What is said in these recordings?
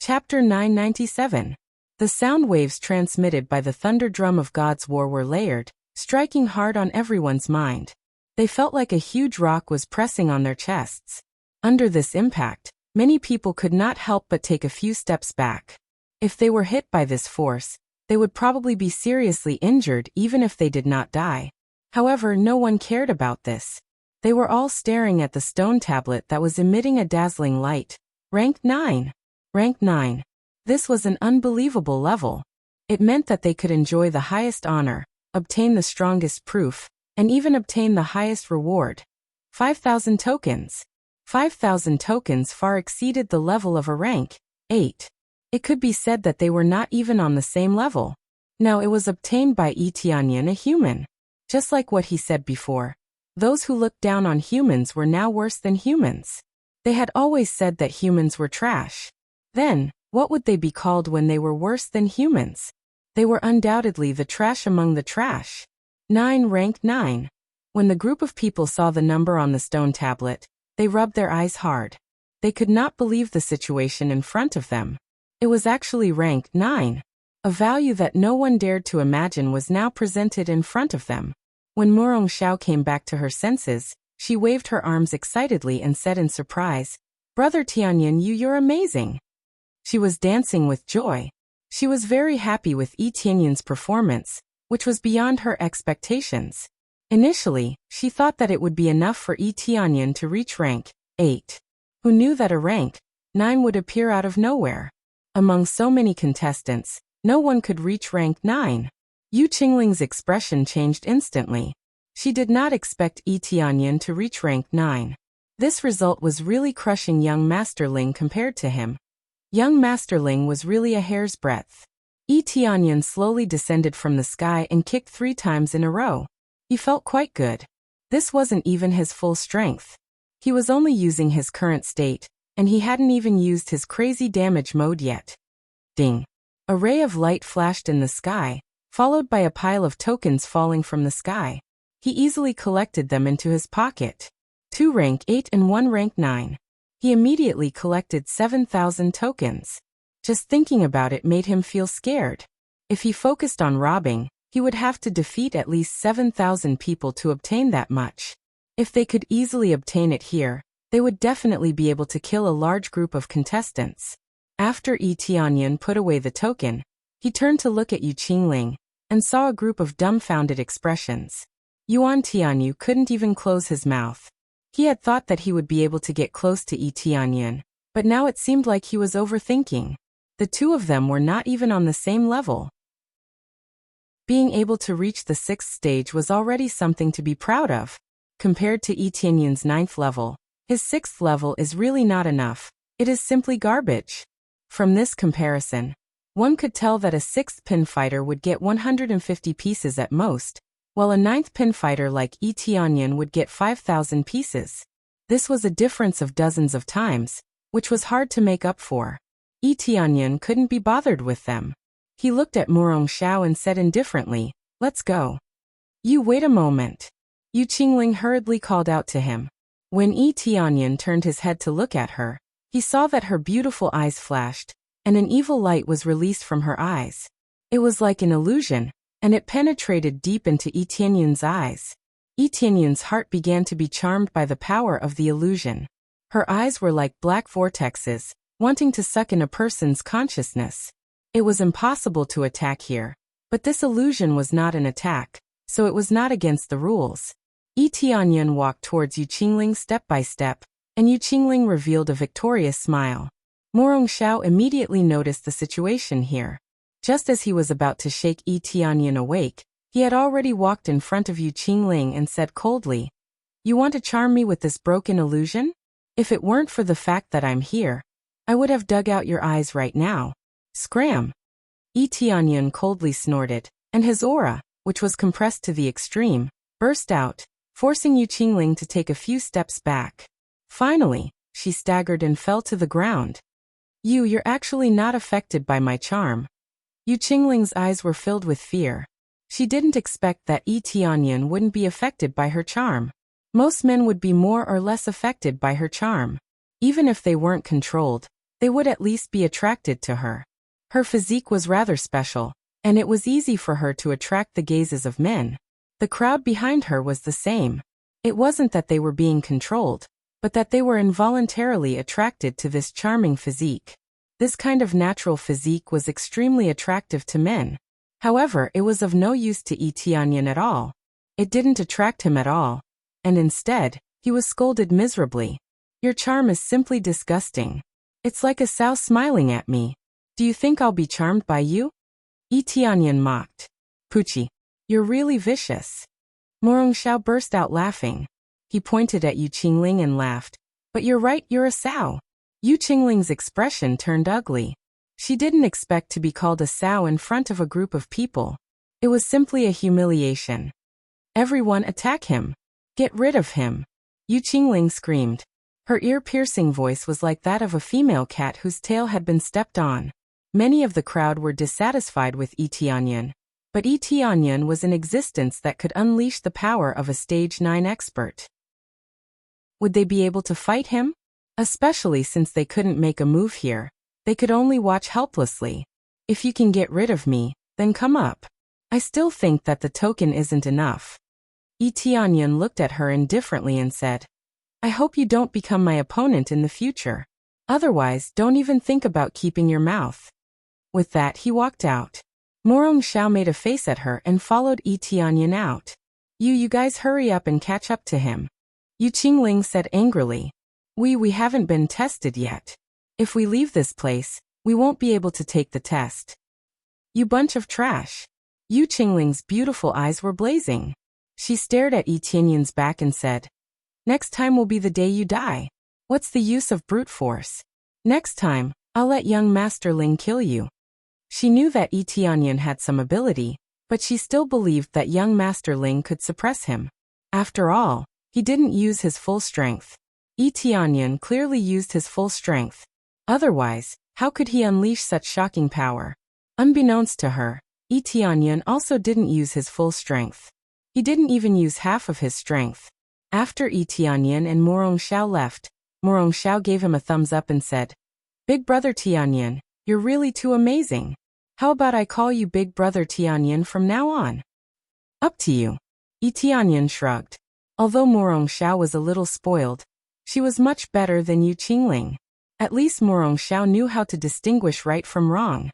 Chapter 997. The sound waves transmitted by the thunder drum of God's war were layered, striking hard on everyone's mind. They felt like a huge rock was pressing on their chests. Under this impact, many people could not help but take a few steps back. If they were hit by this force, they would probably be seriously injured even if they did not die. However, no one cared about this. They were all staring at the stone tablet that was emitting a dazzling light. Rank 9. Rank 9. This was an unbelievable level. It meant that they could enjoy the highest honor, obtain the strongest proof, and even obtain the highest reward. 5,000 tokens. 5,000 tokens far exceeded the level of a rank 8. It could be said that they were not even on the same level. Now it was obtained by Tianyan, a human. Just like what he said before, those who looked down on humans were now worse than humans. They had always said that humans were trash. Then, what would they be called when they were worse than humans? They were undoubtedly the trash among the trash. 9. Rank 9. When the group of people saw the number on the stone tablet, they rubbed their eyes hard. They could not believe the situation in front of them. It was actually rank 9. A value that no one dared to imagine was now presented in front of them. When Murong Xiao came back to her senses, she waved her arms excitedly and said in surprise, "Brother Tianyan, you're amazing." She was dancing with joy. She was very happy with Tianyan's performance, which was beyond her expectations. Initially, she thought that it would be enough for Tianyan to reach rank 8. Who knew that a rank 9 would appear out of nowhere? Among so many contestants, no one could reach rank 9. Yu Qingling's expression changed instantly. She did not expect Tianyan to reach rank 9. This result was really crushing young Master Ling compared to him. Young Master Ling was really a hair's breadth. Tianyan slowly descended from the sky and kicked 3 times in a row. He felt quite good. This wasn't even his full strength. He was only using his current state, and he hadn't even used his crazy damage mode yet. Ding! A ray of light flashed in the sky, followed by a pile of tokens falling from the sky. He easily collected them into his pocket. 2 rank 8 and 1 rank 9. He immediately collected 7,000 tokens. Just thinking about it made him feel scared. If he focused on robbing, he would have to defeat at least 7,000 people to obtain that much. If they could easily obtain it here, they would definitely be able to kill a large group of contestants. After Tianyan put away the token, he turned to look at Yu Qingling, and saw a group of dumbfounded expressions. Yuan Tianyu couldn't even close his mouth. He had thought that he would be able to get close to Tianyan, but now it seemed like he was overthinking. The two of them were not even on the same level. Being able to reach the 6th stage was already something to be proud of. Compared to Tianyan's 9th level, his 6th level is really not enough. It is simply garbage. From this comparison, one could tell that a 6th pin fighter would get 150 pieces at most, while a 9th pin fighter like Tianyan would get 5,000 pieces. This was a difference of dozens of times, which was hard to make up for. Tianyan couldn't be bothered with them. He looked at Murong Xiao and said indifferently, "Let's go." "You wait a moment." Yu Qingling hurriedly called out to him. When Tianyan turned his head to look at her, he saw that her beautiful eyes flashed, and an evil light was released from her eyes. It was like an illusion, and it penetrated deep into Tianyan's eyes. Tianyan's heart began to be charmed by the power of the illusion. Her eyes were like black vortexes, wanting to suck in a person's consciousness. It was impossible to attack here, but this illusion was not an attack, so it was not against the rules. Tianyan walked towards Yu Qingling step by step, and Yu Qingling revealed a victorious smile. Murong Xiao immediately noticed the situation here. Just as he was about to shake Tianyan awake, he had already walked in front of Yu Qingling and said coldly, "You want to charm me with this broken illusion? If it weren't for the fact that I'm here, I would have dug out your eyes right now." Scram! Tianyan coldly snorted, and his aura, which was compressed to the extreme, burst out, forcing Yu Qingling to take a few steps back. Finally, she staggered and fell to the ground. You're actually not affected by my charm." Yu Qingling's eyes were filled with fear. She didn't expect that Tianyan wouldn't be affected by her charm. Most men would be more or less affected by her charm. Even if they weren't controlled, they would at least be attracted to her. Her physique was rather special, and it was easy for her to attract the gazes of men. The crowd behind her was the same. It wasn't that they were being controlled, but that they were involuntarily attracted to this charming physique. This kind of natural physique was extremely attractive to men. However, it was of no use to Tianyan at all. It didn't attract him at all. And instead, he was scolded miserably. Your charm is simply disgusting. It's like a sow smiling at me. Do you think I'll be charmed by you? Tianyan mocked. Puchi, you're really vicious. Xiao burst out laughing. He pointed at Yu Qingling and laughed. But you're right, you're a sow. Yu Qingling's expression turned ugly. She didn't expect to be called a sow in front of a group of people. It was simply a humiliation. Everyone attack him. Get rid of him. Yu Qingling screamed. Her ear-piercing voice was like that of a female cat whose tail had been stepped on. Many of the crowd were dissatisfied with Tianyan. But Tianyan was an existence that could unleash the power of a Stage 9 expert. Would they be able to fight him? Especially since they couldn't make a move here. They could only watch helplessly. If you can get rid of me, then come up. I still think that the token isn't enough. Tianyan looked at her indifferently and said, I hope you don't become my opponent in the future. Otherwise, don't even think about keeping your mouth. With that, he walked out. Xiao made a face at her and followed Tianyan out. You guys hurry up and catch up to him. Yu Qingling said angrily. We haven't been tested yet. If we leave this place, we won't be able to take the test. You bunch of trash. Yu Qingling's beautiful eyes were blazing. She stared at Tianyan's back and said, Next time will be the day you die. What's the use of brute force? Next time, I'll let young Master Ling kill you. She knew that Tianyan had some ability, but she still believed that young Master Ling could suppress him. After all, he didn't use his full strength. Tianyan clearly used his full strength. Otherwise, how could he unleash such shocking power? Unbeknownst to her, Tianyan also didn't use his full strength. He didn't even use half of his strength. After Tianyan and Xiao left, Xiao gave him a thumbs up and said, Big brother Tianyan, you're really too amazing. How about I call you Big brother Tianyan from now on? Up to you. Tianyan shrugged. Although Xiao was a little spoiled, she was much better than Yu Qingling. At least Xiao knew how to distinguish right from wrong.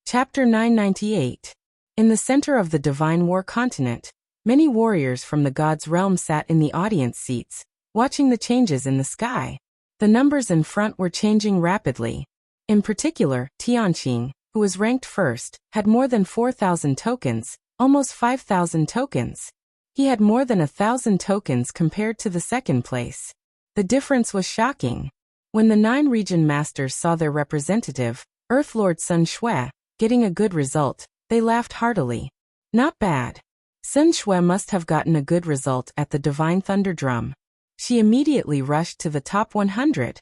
Chapter 998. In the center of the Divine War continent, many warriors from the gods' realm sat in the audience seats, watching the changes in the sky. The numbers in front were changing rapidly. In particular, Tianqing, who was ranked first, had more than 4,000 tokens, almost 5,000 tokens. He had more than 1,000 tokens compared to the second place. The difference was shocking. When the 9 region masters saw their representative, Earthlord Sun Shui, getting a good result, they laughed heartily. Not bad. Sun Shui must have gotten a good result at the Divine Thunder Drum. She immediately rushed to the top 100.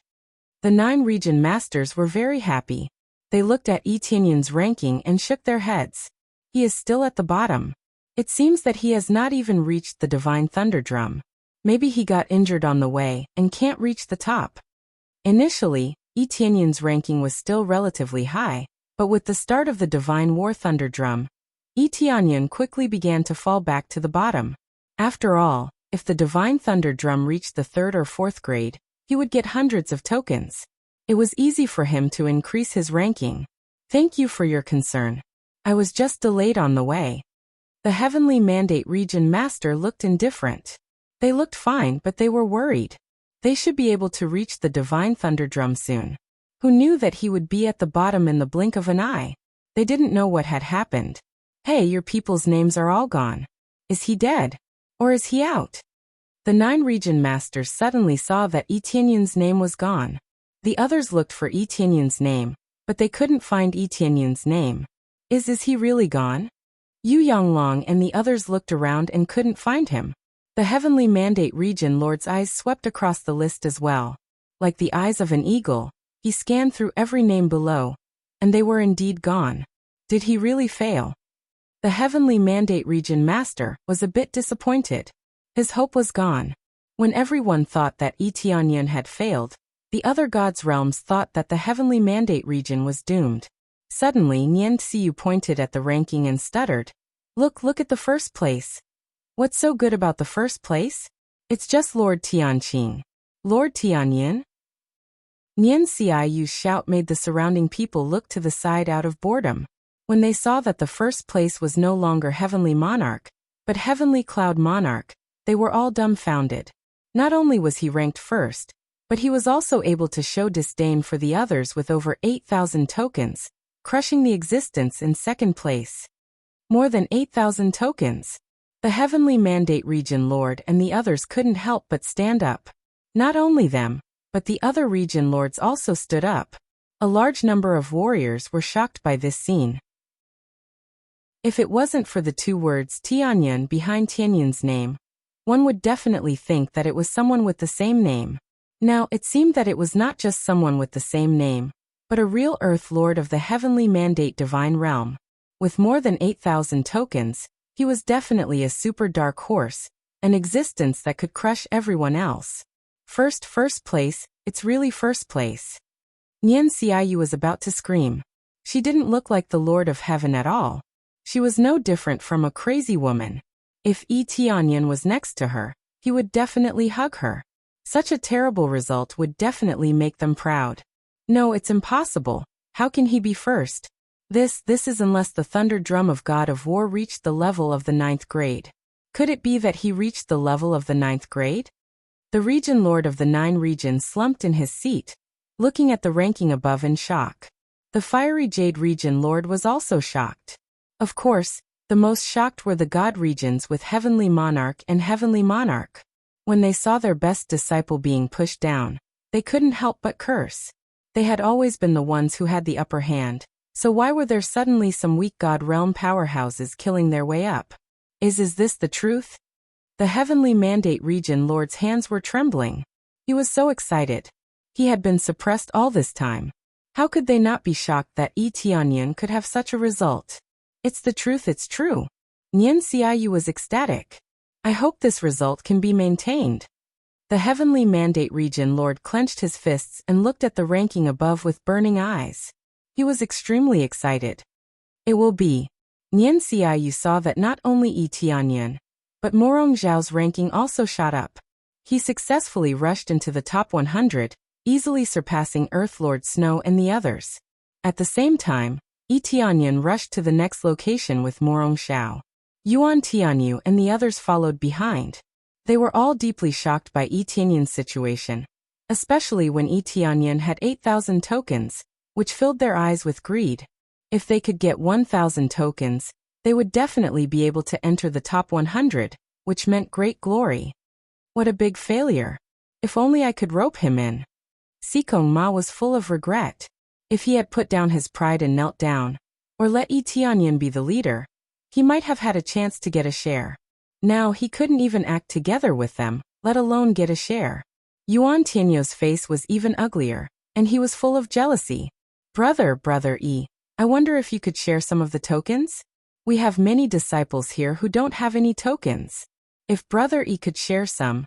The 9 region masters were very happy. They looked at Tianyan's ranking and shook their heads. He is still at the bottom. It seems that he has not even reached the Divine Thunder Drum. Maybe he got injured on the way and can't reach the top. Initially, Tianyan's ranking was still relatively high, but with the start of the Divine War Thunder Drum, Tianyan quickly began to fall back to the bottom. After all, if the Divine Thunder Drum reached the 3rd or 4th grade, he would get hundreds of tokens. It was easy for him to increase his ranking. Thank you for your concern. I was just delayed on the way. The Heavenly Mandate Region Master looked indifferent. They looked fine, but they were worried. They should be able to reach the Divine Thunder Drum soon. Who knew that he would be at the bottom in the blink of an eye? They didn't know what had happened. Hey, your people's names are all gone. Is he dead? Or is he out? The 9 region masters suddenly saw that Tianyan's name was gone. The others looked for Tianyan's name, but they couldn't find Tianyan's name. Is he really gone? Yu Yonglong and the others looked around and couldn't find him. The Heavenly Mandate Region Lord's eyes swept across the list as well. Like the eyes of an eagle, he scanned through every name below, and they were indeed gone. Did he really fail? The Heavenly Mandate Region Master was a bit disappointed. His hope was gone. When everyone thought that Tianyan had failed, The other gods' realms thought that the heavenly mandate region was doomed. Suddenly, Nian Xiu pointed at the ranking and stuttered. Look at the first place. What's so good about the first place? It's just Lord Tianqing. Lord Tianyin? Nian Xiu's shout made the surrounding people look to the side out of boredom. When they saw that the first place was no longer Heavenly Monarch, but Heavenly Cloud Monarch, they were all dumbfounded. Not only was he ranked first, but he was also able to show disdain for the others with over 8,000 tokens, crushing the existence in second place. More than 8,000 tokens. The Heavenly Mandate Region Lord and the others couldn't help but stand up. Not only them, but the other region lords also stood up. A large number of warriors were shocked by this scene. If it wasn't for the two words Tianyin behind Tianyin's name, one would definitely think that it was someone with the same name. Now, it seemed that it was not just someone with the same name, but a real Earth Lord of the Heavenly Mandate Divine Realm. With more than 8,000 tokens, he was definitely a super dark horse, an existence that could crush everyone else. First place, it's really first place. Nian Xiu was about to scream. She didn't look like the Lord of Heaven at all. She was no different from a crazy woman. If Tianyin was next to her, he would definitely hug her. Such a terrible result would definitely make them proud. No, it's impossible. How can he be first? This is unless the thunder drum of God of War reached the level of the 9th grade. Could it be that he reached the level of the 9th grade? The region lord of the 9 regions slumped in his seat, looking at the ranking above in shock. The fiery jade region lord was also shocked. Of course, the most shocked were the god regions with Heavenly Monarch and Heavenly Monarch. When they saw their best disciple being pushed down, they couldn't help but curse. They had always been the ones who had the upper hand, so why were there suddenly some weak god realm powerhouses killing their way up? Is this the truth? The Heavenly Mandate Region Lord's hands were trembling. He was so excited. He had been suppressed all this time. How could they not be shocked that Tianyin could have such a result? It's the truth, it's true. Nian Xiu was ecstatic. I hope this result can be maintained. The Heavenly Mandate Region Lord clenched his fists and looked at the ranking above with burning eyes. He was extremely excited. It will be. Nian Xiu saw that not only Tianyin, but Morong Zhao's ranking also shot up. He successfully rushed into the top 100, easily surpassing Earth Lord Snow and the others. At the same time, Tianyin rushed to the next location with Morong Zhao. Yuan Tianyu and the others followed behind. They were all deeply shocked by Tianyin's situation, especially when Tianyin had 8,000 tokens, which filled their eyes with greed. If they could get 1,000 tokens, they would definitely be able to enter the top 100, which meant great glory. What a big failure. If only I could rope him in. Sikong Ma was full of regret. If he had put down his pride and knelt down, or let Tianyin be the leader, he might have had a chance to get a share. Now he couldn't even act together with them, let alone get a share. Yuan Tianyu's face was even uglier, and he was full of jealousy. Brother E, I wonder if you could share some of the tokens? We have many disciples here who don't have any tokens. If Brother E could share some,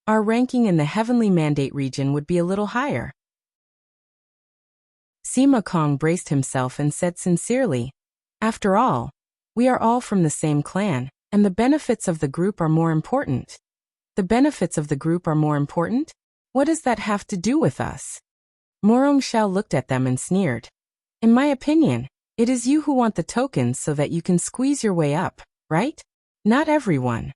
our ranking in the Heavenly Mandate region would be a little higher. Sima Kong braced himself and said sincerely, after all, we are all from the same clan, and the benefits of the group are more important. The benefits of the group are more important? What does that have to do with us? Morong Zhao looked at them and sneered. In my opinion, it is you who want the tokens so that you can squeeze your way up, right? Not everyone.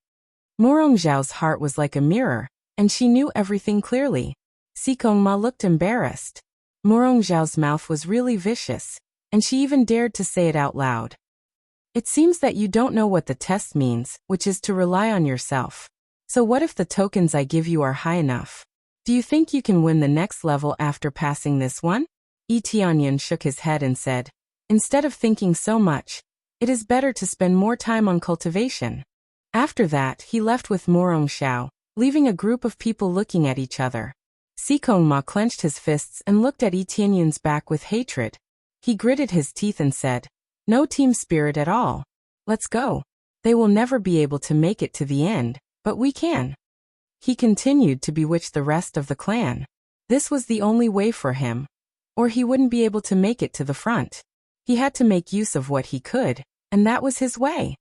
Morong Zhao's heart was like a mirror, and she knew everything clearly. Sikong Ma looked embarrassed. Morong Zhao's mouth was really vicious, and she even dared to say it out loud. It seems that you don't know what the test means, which is to rely on yourself. So what if the tokens I give you are high enough? Do you think you can win the next level after passing this one? Tianyin shook his head and said, instead of thinking so much, it is better to spend more time on cultivation. After that, he left with Morong Zhao, leaving a group of people looking at each other. Sikong Ma clenched his fists and looked at Tianyin's back with hatred. He gritted his teeth and said, no team spirit at all. Let's go. They will never be able to make it to the end, but we can. He continued to bewitch the rest of the clan. This was the only way for him, or he wouldn't be able to make it to the front. He had to make use of what he could, and that was his way.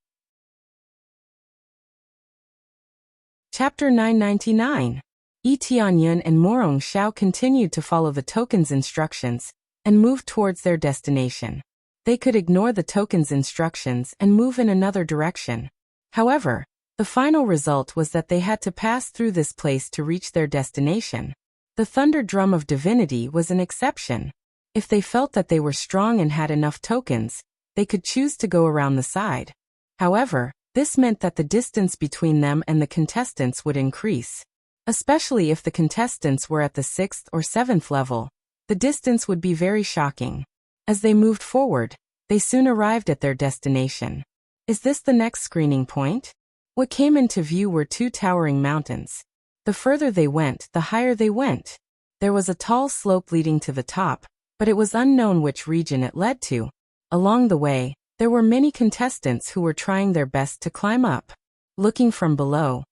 Chapter 999. Yi Tianyun and Morong Xiao continued to follow the token's instructions and moved towards their destination. They could ignore the token's instructions and move in another direction. However, the final result was that they had to pass through this place to reach their destination. The thunder drum of divinity was an exception. If they felt that they were strong and had enough tokens, they could choose to go around the side. However, this meant that the distance between them and the contestants would increase. Especially if the contestants were at the 6th or 7th level, the distance would be very shocking. As they moved forward, they soon arrived at their destination. Is this the next screening point? What came into view were two towering mountains. The further they went, the higher they went. There was a tall slope leading to the top, but it was unknown which region it led to. Along the way, there were many contestants who were trying their best to climb up. Looking from below,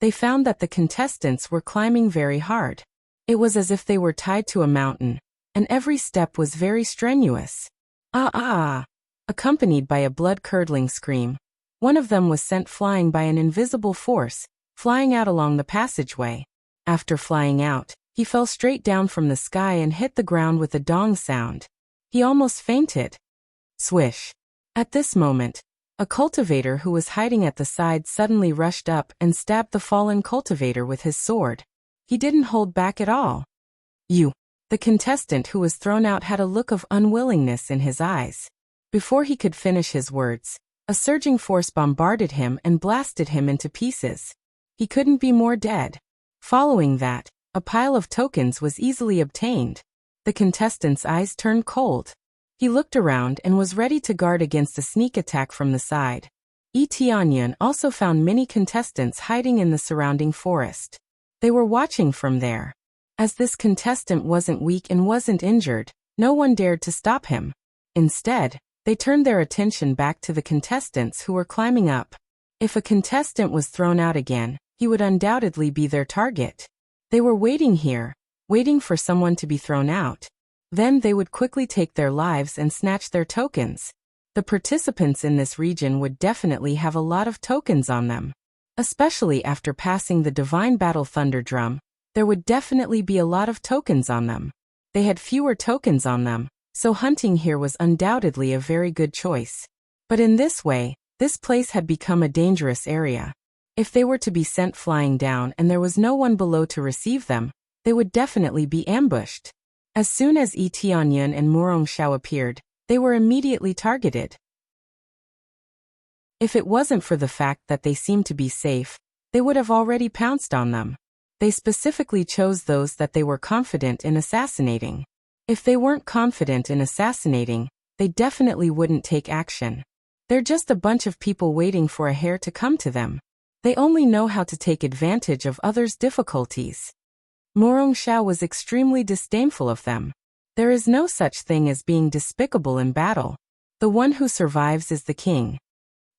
they found that the contestants were climbing very hard. It was as if they were tied to a mountain, and every step was very strenuous. Accompanied by a blood-curdling scream, one of them was sent flying by an invisible force, flying out along the passageway. After flying out, he fell straight down from the sky and hit the ground with a dong sound. He almost fainted. Swish. At this moment, a cultivator who was hiding at the side suddenly rushed up and stabbed the fallen cultivator with his sword. He didn't hold back at all. The contestant who was thrown out had a look of unwillingness in his eyes. Before he could finish his words, a surging force bombarded him and blasted him into pieces. He couldn't be more dead. Following that, a pile of tokens was easily obtained. The contestant's eyes turned cold. He looked around and was ready to guard against a sneak attack from the side. Yi Tianyun also found many contestants hiding in the surrounding forest. They were watching from there. As this contestant wasn't weak and wasn't injured, no one dared to stop him. Instead, they turned their attention back to the contestants who were climbing up. If a contestant was thrown out again, he would undoubtedly be their target. They were waiting here, waiting for someone to be thrown out. Then they would quickly take their lives and snatch their tokens. The participants in this region would definitely have a lot of tokens on them. Especially after passing the Divine Battle Thunder Drum, there would definitely be a lot of tokens on them. They had fewer tokens on them, so hunting here was undoubtedly a very good choice. But in this way, this place had become a dangerous area. If they were to be sent flying down and there was no one below to receive them, they would definitely be ambushed. As soon as Yi Tianyun and Morong Xiao appeared, they were immediately targeted. If it wasn't for the fact that they seemed to be safe, they would have already pounced on them. They specifically chose those that they were confident in assassinating. If they weren't confident in assassinating, they definitely wouldn't take action. They're just a bunch of people waiting for a hare to come to them. They only know how to take advantage of others' difficulties. Morong Xiao was extremely disdainful of them. There is no such thing as being despicable in battle. The one who survives is the king.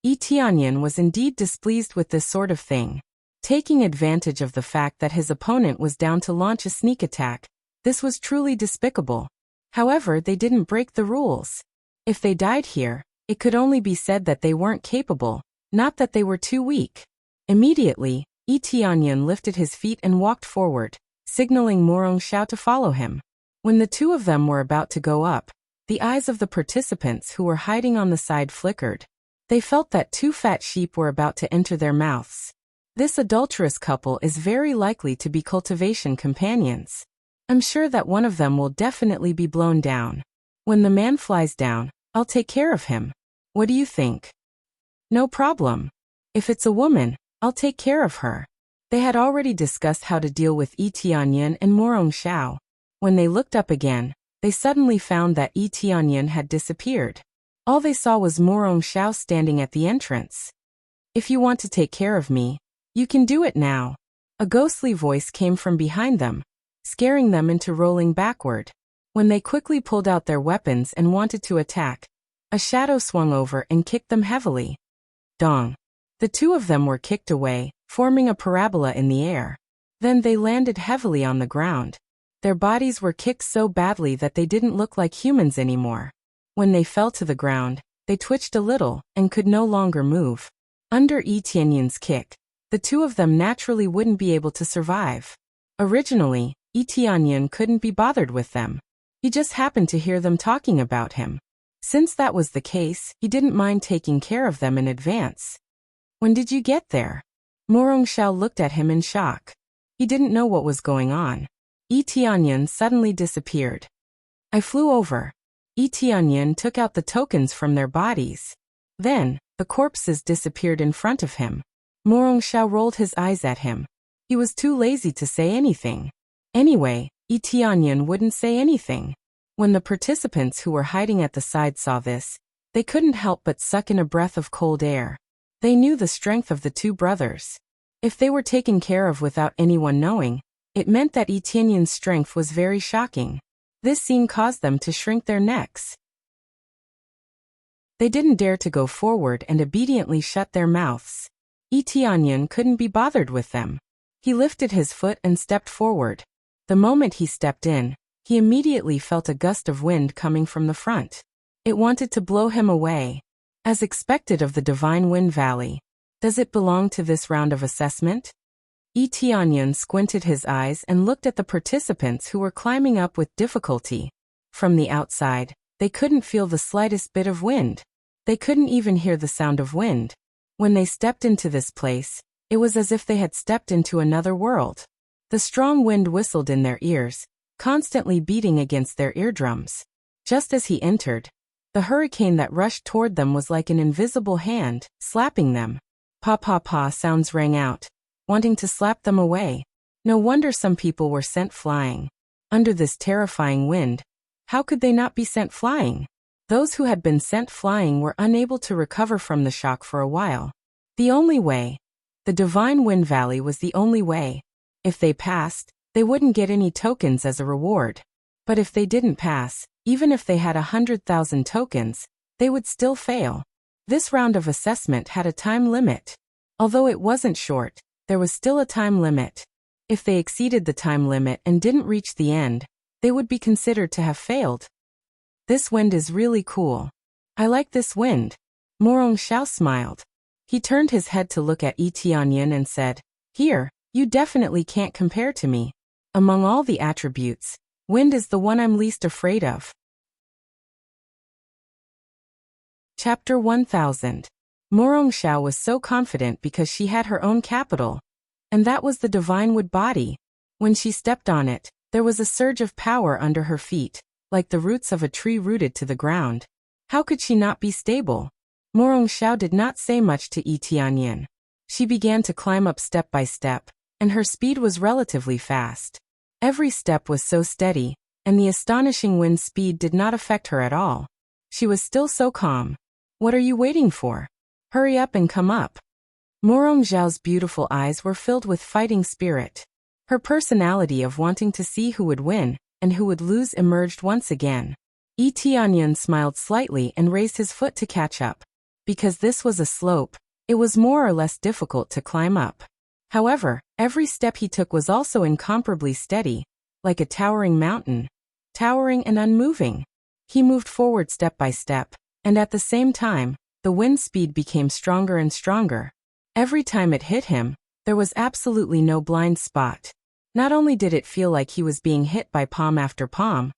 Yi Tianyun was indeed displeased with this sort of thing. Taking advantage of the fact that his opponent was down to launch a sneak attack, this was truly despicable. However, they didn't break the rules. If they died here, it could only be said that they weren't capable, not that they were too weak. Immediately, Yi Tianyun lifted his feet and walked forward, signaling Morong Xiao to follow him. When the two of them were about to go up, the eyes of the participants who were hiding on the side flickered. They felt that two fat sheep were about to enter their mouths. This adulterous couple is very likely to be cultivation companions. I'm sure that one of them will definitely be blown down. When the man flies down, I'll take care of him. What do you think? No problem. If it's a woman, I'll take care of her. They had already discussed how to deal with Yi Tianyun and Morong Xiao. When they looked up again, they suddenly found that Yi Tianyun had disappeared. All they saw was Morong Xiao standing at the entrance. If you want to take care of me, you can do it now. A ghostly voice came from behind them, scaring them into rolling backward. When they quickly pulled out their weapons and wanted to attack, a shadow swung over and kicked them heavily. Dong. The two of them were kicked away, forming a parabola in the air. Then they landed heavily on the ground. Their bodies were kicked so badly that they didn't look like humans anymore. When they fell to the ground, they twitched a little and could no longer move. Under Yi Tianyun's kick, the two of them naturally wouldn't be able to survive. Originally, Yi Tianyun couldn't be bothered with them. He just happened to hear them talking about him. Since that was the case, he didn't mind taking care of them in advance. When did you get there? Morong Xiao looked at him in shock. He didn't know what was going on. Yi Tianyun suddenly disappeared. I flew over. Yi Tianyun took out the tokens from their bodies. Then, the corpses disappeared in front of him. Morong Xiao rolled his eyes at him. He was too lazy to say anything. Anyway, Yi Tianyun wouldn't say anything. When the participants who were hiding at the side saw this, they couldn't help but suck in a breath of cold air. They knew the strength of the two brothers. If they were taken care of without anyone knowing, it meant that Yi Tianyun's strength was very shocking. This scene caused them to shrink their necks. They didn't dare to go forward and obediently shut their mouths. Yi Tianyun couldn't be bothered with them. He lifted his foot and stepped forward. The moment he stepped in, he immediately felt a gust of wind coming from the front. It wanted to blow him away. As expected of the Divine Wind Valley. Does it belong to this round of assessment? Yi Tianyun squinted his eyes and looked at the participants who were climbing up with difficulty. From the outside, they couldn't feel the slightest bit of wind. They couldn't even hear the sound of wind. When they stepped into this place, it was as if they had stepped into another world. The strong wind whistled in their ears, constantly beating against their eardrums. Just as he entered, the hurricane that rushed toward them was like an invisible hand, slapping them. Pa-pa-pa sounds rang out, wanting to slap them away. No wonder some people were sent flying. Under this terrifying wind, how could they not be sent flying? Those who had been sent flying were unable to recover from the shock for a while. The only way. The Divine Wind Valley was the only way. If they passed, they wouldn't get any tokens as a reward. But if they didn't pass, even if they had 100,000 tokens, they would still fail. This round of assessment had a time limit. Although it wasn't short, there was still a time limit. If they exceeded the time limit and didn't reach the end, they would be considered to have failed. This wind is really cool. I like this wind. Morong Xiao smiled. He turned his head to look at Yi Tianyun and said, Here, you definitely can't compare to me. Among all the attributes, wind is the one I'm least afraid of. Chapter 1000. Morong Xiao was so confident because she had her own capital. And that was the Divine Wood body. When she stepped on it, there was a surge of power under her feet, like the roots of a tree rooted to the ground. How could she not be stable? Morong Xiao did not say much to Yi Tianyun. She began to climb up step by step, and her speed was relatively fast. Every step was so steady, and the astonishing wind speed did not affect her at all. She was still so calm. What are you waiting for? Hurry up and come up. Morong Xiao's beautiful eyes were filled with fighting spirit. Her personality of wanting to see who would win and who would lose emerged once again. Yi Tianyun smiled slightly and raised his foot to catch up. Because this was a slope, it was more or less difficult to climb up. However, every step he took was also incomparably steady, like a towering mountain, towering and unmoving. He moved forward step by step, and at the same time, the wind speed became stronger and stronger. Every time it hit him, there was absolutely no blind spot. Not only did it feel like he was being hit by palm after palm,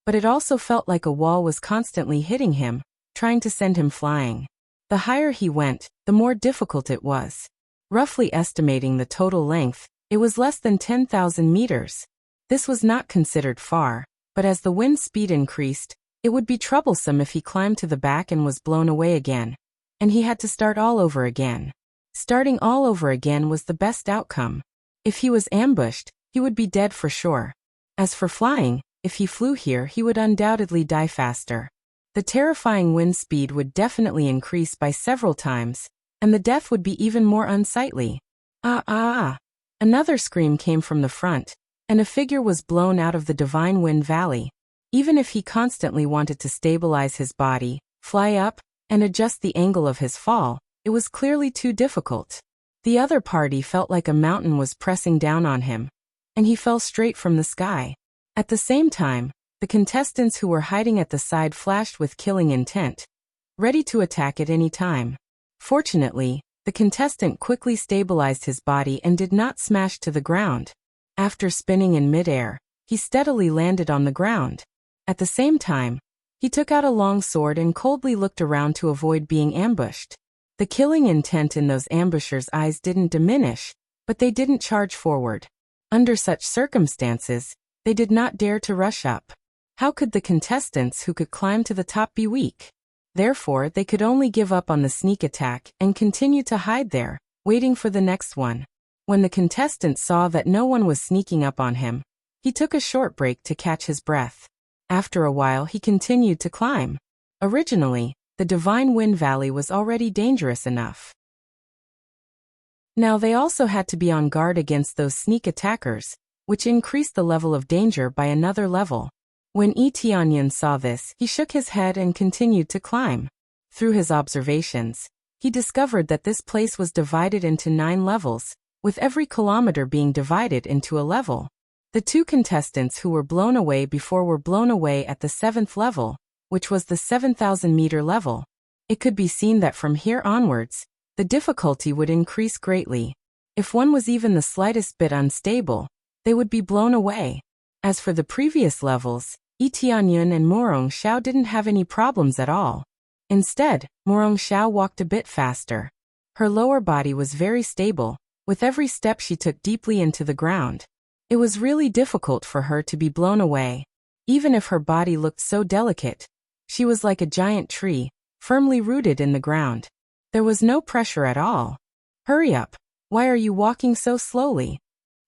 but it also felt like a wall was constantly hitting him, trying to send him flying. The higher he went, the more difficult it was. Roughly estimating the total length, it was less than 10,000 meters. This was not considered far, but as the wind speed increased, it would be troublesome if he climbed to the back and was blown away again. And he had to start all over again. Starting all over again was the best outcome. If he was ambushed, he would be dead for sure. As for flying, if he flew here he would undoubtedly die faster. The terrifying wind speed would definitely increase by several times, and the death would be even more unsightly. Ah ah ah! Another scream came from the front, and a figure was blown out of the Divine Wind Valley. Even if he constantly wanted to stabilize his body, fly up, and adjust the angle of his fall, it was clearly too difficult. The other party felt like a mountain was pressing down on him, and he fell straight from the sky. At the same time, the contestants who were hiding at the side flashed with killing intent, ready to attack at any time. Fortunately, the contestant quickly stabilized his body and did not smash to the ground. After spinning in midair, he steadily landed on the ground. At the same time, he took out a long sword and coldly looked around to avoid being ambushed. The killing intent in those ambushers' eyes didn't diminish, but they didn't charge forward. Under such circumstances, they did not dare to rush up. How could the contestants who could climb to the top be weak? Therefore, they could only give up on the sneak attack and continue to hide there, waiting for the next one. When the contestant saw that no one was sneaking up on him, he took a short break to catch his breath. After a while, he continued to climb. Originally, the Divine Wind Valley was already dangerous enough. Now they also had to be on guard against those sneak attackers, which increased the level of danger by another level. When Tianyan saw this, he shook his head and continued to climb. Through his observations, he discovered that this place was divided into 9 levels, with every kilometer being divided into a level. The 2 contestants who were blown away before were blown away at the 7th level, which was the 7,000-meter level. It could be seen that from here onwards, the difficulty would increase greatly. If one was even the slightest bit unstable, they would be blown away. As for the previous levels, Tianyun and Morong Xiao didn't have any problems at all. Instead, Morong Xiao walked a bit faster. Her lower body was very stable. With every step she took deeply into the ground. It was really difficult for her to be blown away. Even if her body looked so delicate, she was like a giant tree, firmly rooted in the ground. There was no pressure at all. "Hurry up, why are you walking so slowly?"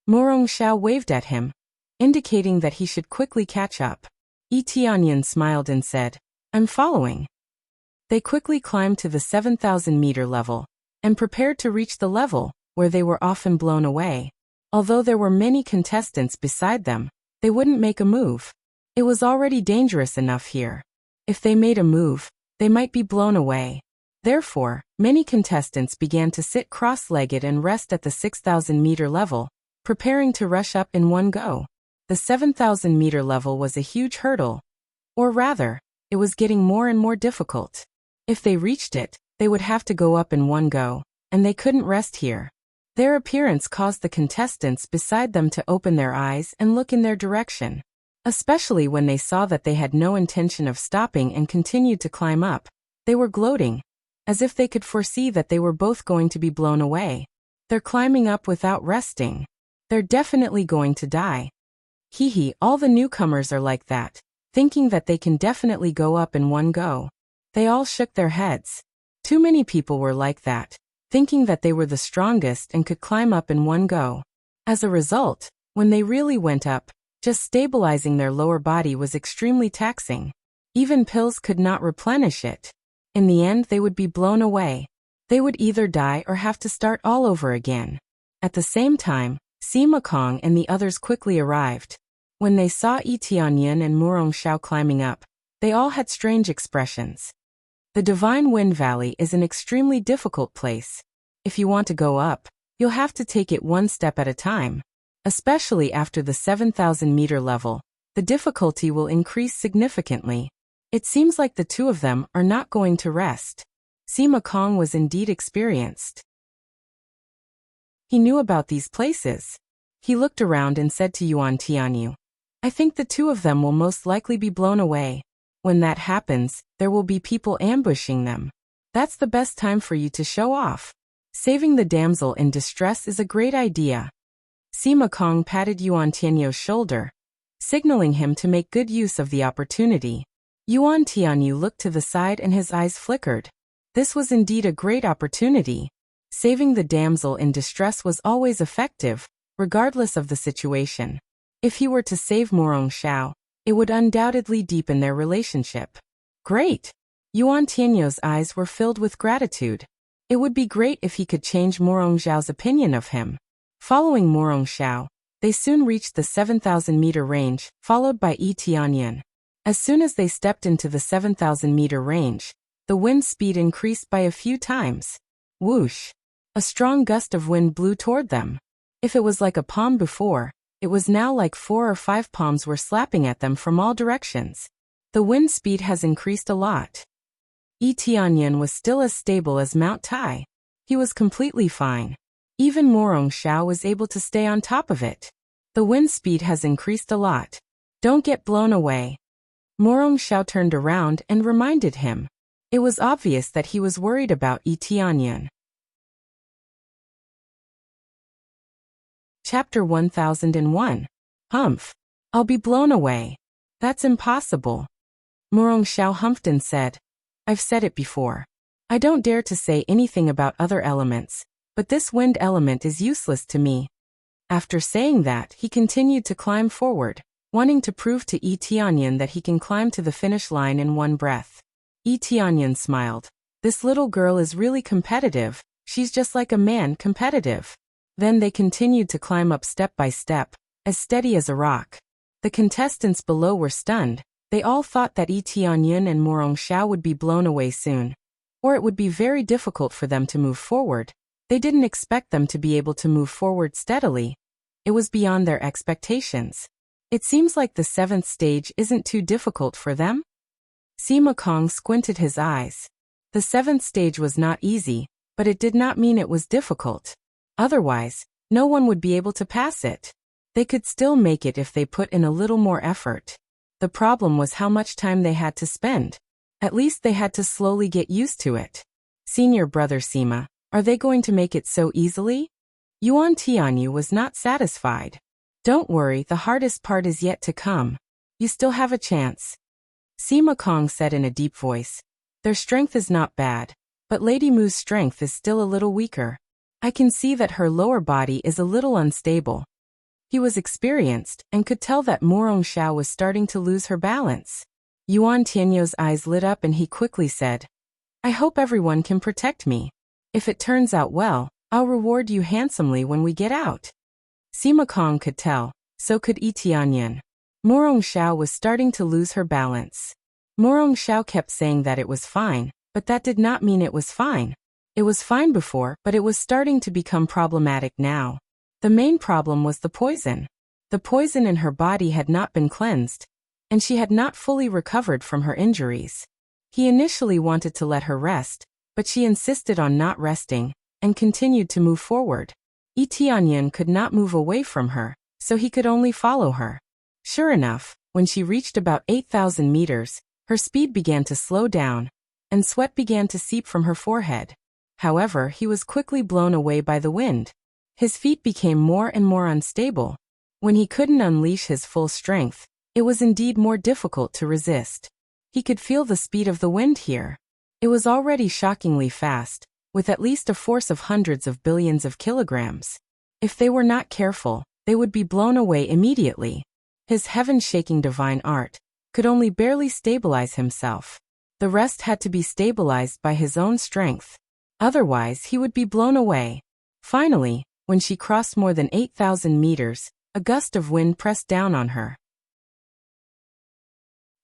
Morong Xiao waved at him, indicating that he should quickly catch up. Tianyan smiled and said, "I'm following." They quickly climbed to the 7,000-meter level, and prepared to reach the level where they were often blown away. Although there were many contestants beside them, they wouldn't make a move. It was already dangerous enough here. If they made a move, they might be blown away. Therefore, many contestants began to sit cross-legged and rest at the 6,000-meter level, preparing to rush up in one go. The 7,000-meter level was a huge hurdle. Or rather, it was getting more and more difficult. If they reached it, they would have to go up in one go, and they couldn't rest here. Their appearance caused the contestants beside them to open their eyes and look in their direction. Especially when they saw that they had no intention of stopping and continued to climb up. They were gloating, as if they could foresee that they were both going to be blown away. They're climbing up without resting. They're definitely going to die. Hee, all the newcomers are like that, thinking that they can definitely go up in one go. They all shook their heads. Too many people were like that, thinking that they were the strongest and could climb up in one go. As a result, when they really went up, just stabilizing their lower body was extremely taxing. Even pills could not replenish it. In the end, they would be blown away. They would either die or have to start all over again. At the same time, Sima Kong and the others quickly arrived. When they saw Tianyan and Murong Xiao climbing up, they all had strange expressions. The Divine Wind Valley is an extremely difficult place. If you want to go up, you'll have to take it one step at a time. Especially after the 7,000-meter level, the difficulty will increase significantly. It seems like the 2 of them are not going to rest. Sima Kong was indeed experienced. He knew about these places. He looked around and said to Yuan Tianyu, "I think the 2 of them will most likely be blown away. When that happens, there will be people ambushing them. That's the best time for you to show off. Saving the damsel in distress is a great idea." Sima Kong patted Yuan Tianyu's shoulder, signaling him to make good use of the opportunity. Yuan Tianyu looked to the side and his eyes flickered. This was indeed a great opportunity. Saving the damsel in distress was always effective, regardless of the situation. If he were to save Murong Xiao, it would undoubtedly deepen their relationship. Great! Yuan Tianyu's eyes were filled with gratitude. It would be great if he could change Murong Xiao's opinion of him. Following Murong Xiao, they soon reached the 7,000-meter range, followed by Tianyan. As soon as they stepped into the 7,000-meter range, the wind speed increased by a few times. Whoosh! A strong gust of wind blew toward them. If it was like a palm before, It was now like 4 or 5 palms were slapping at them from all directions. The wind speed has increased a lot. Yi Tianyan was still as stable as Mount Tai. He was completely fine. Even Morong Xiao was able to stay on top of it. The wind speed has increased a lot. Don't get blown away. Morong Xiao turned around and reminded him. It was obvious that he was worried about Yi Tianyan. Chapter 1001. Humph. I'll be blown away. That's impossible. Morong Xiao humphed and said, I've said it before. I don't dare to say anything about other elements, but this wind element is useless to me. After saying that, he continued to climb forward, wanting to prove to Yi Tianyan that he can climb to the finish line in one breath. Yi Tianyan smiled. This little girl is really competitive. She's just like a man, competitive. Then they continued to climb up step by step, as steady as a rock. The contestants below were stunned. They all thought that Yi Tianyan and Morong Xiao would be blown away soon. Or it would be very difficult for them to move forward. They didn't expect them to be able to move forward steadily. It was beyond their expectations. It seems like the 7th stage isn't too difficult for them. Sima Kong squinted his eyes. The 7th stage was not easy, but it did not mean it was difficult. Otherwise, no one would be able to pass it. They could still make it if they put in a little more effort. The problem was how much time they had to spend. At least they had to slowly get used to it. Senior brother Sima, are they going to make it so easily? Yuan Tianyu was not satisfied. Don't worry, the hardest part is yet to come. You still have a chance. Sima Kong said in a deep voice. Their strength is not bad, but Lady Mu's strength is still a little weaker. I can see that her lower body is a little unstable. He was experienced and could tell that Morong Xiao was starting to lose her balance. Yuan Tianyu's eyes lit up and he quickly said, I hope everyone can protect me. If it turns out well, I'll reward you handsomely when we get out. Sima Kong could tell, so could Yi Tianyan. Morong Xiao was starting to lose her balance. Morong Xiao kept saying that it was fine, but that did not mean it was fine. It was fine before, but it was starting to become problematic now. The main problem was the poison. The poison in her body had not been cleansed, and she had not fully recovered from her injuries. He initially wanted to let her rest, but she insisted on not resting, and continued to move forward. Yi Tianyan could not move away from her, so he could only follow her. Sure enough, when she reached about 8,000 meters, her speed began to slow down, and sweat began to seep from her forehead. However, he was quickly blown away by the wind. His feet became more and more unstable. When he couldn't unleash his full strength, it was indeed more difficult to resist. He could feel the speed of the wind here. It was already shockingly fast, with at least a force of hundreds of billions of kilograms. If they were not careful, they would be blown away immediately. His heaven-shaking divine art could only barely stabilize himself. The rest had to be stabilized by his own strength. Otherwise, he would be blown away. Finally, when she crossed more than 8,000 meters, a gust of wind pressed down on her.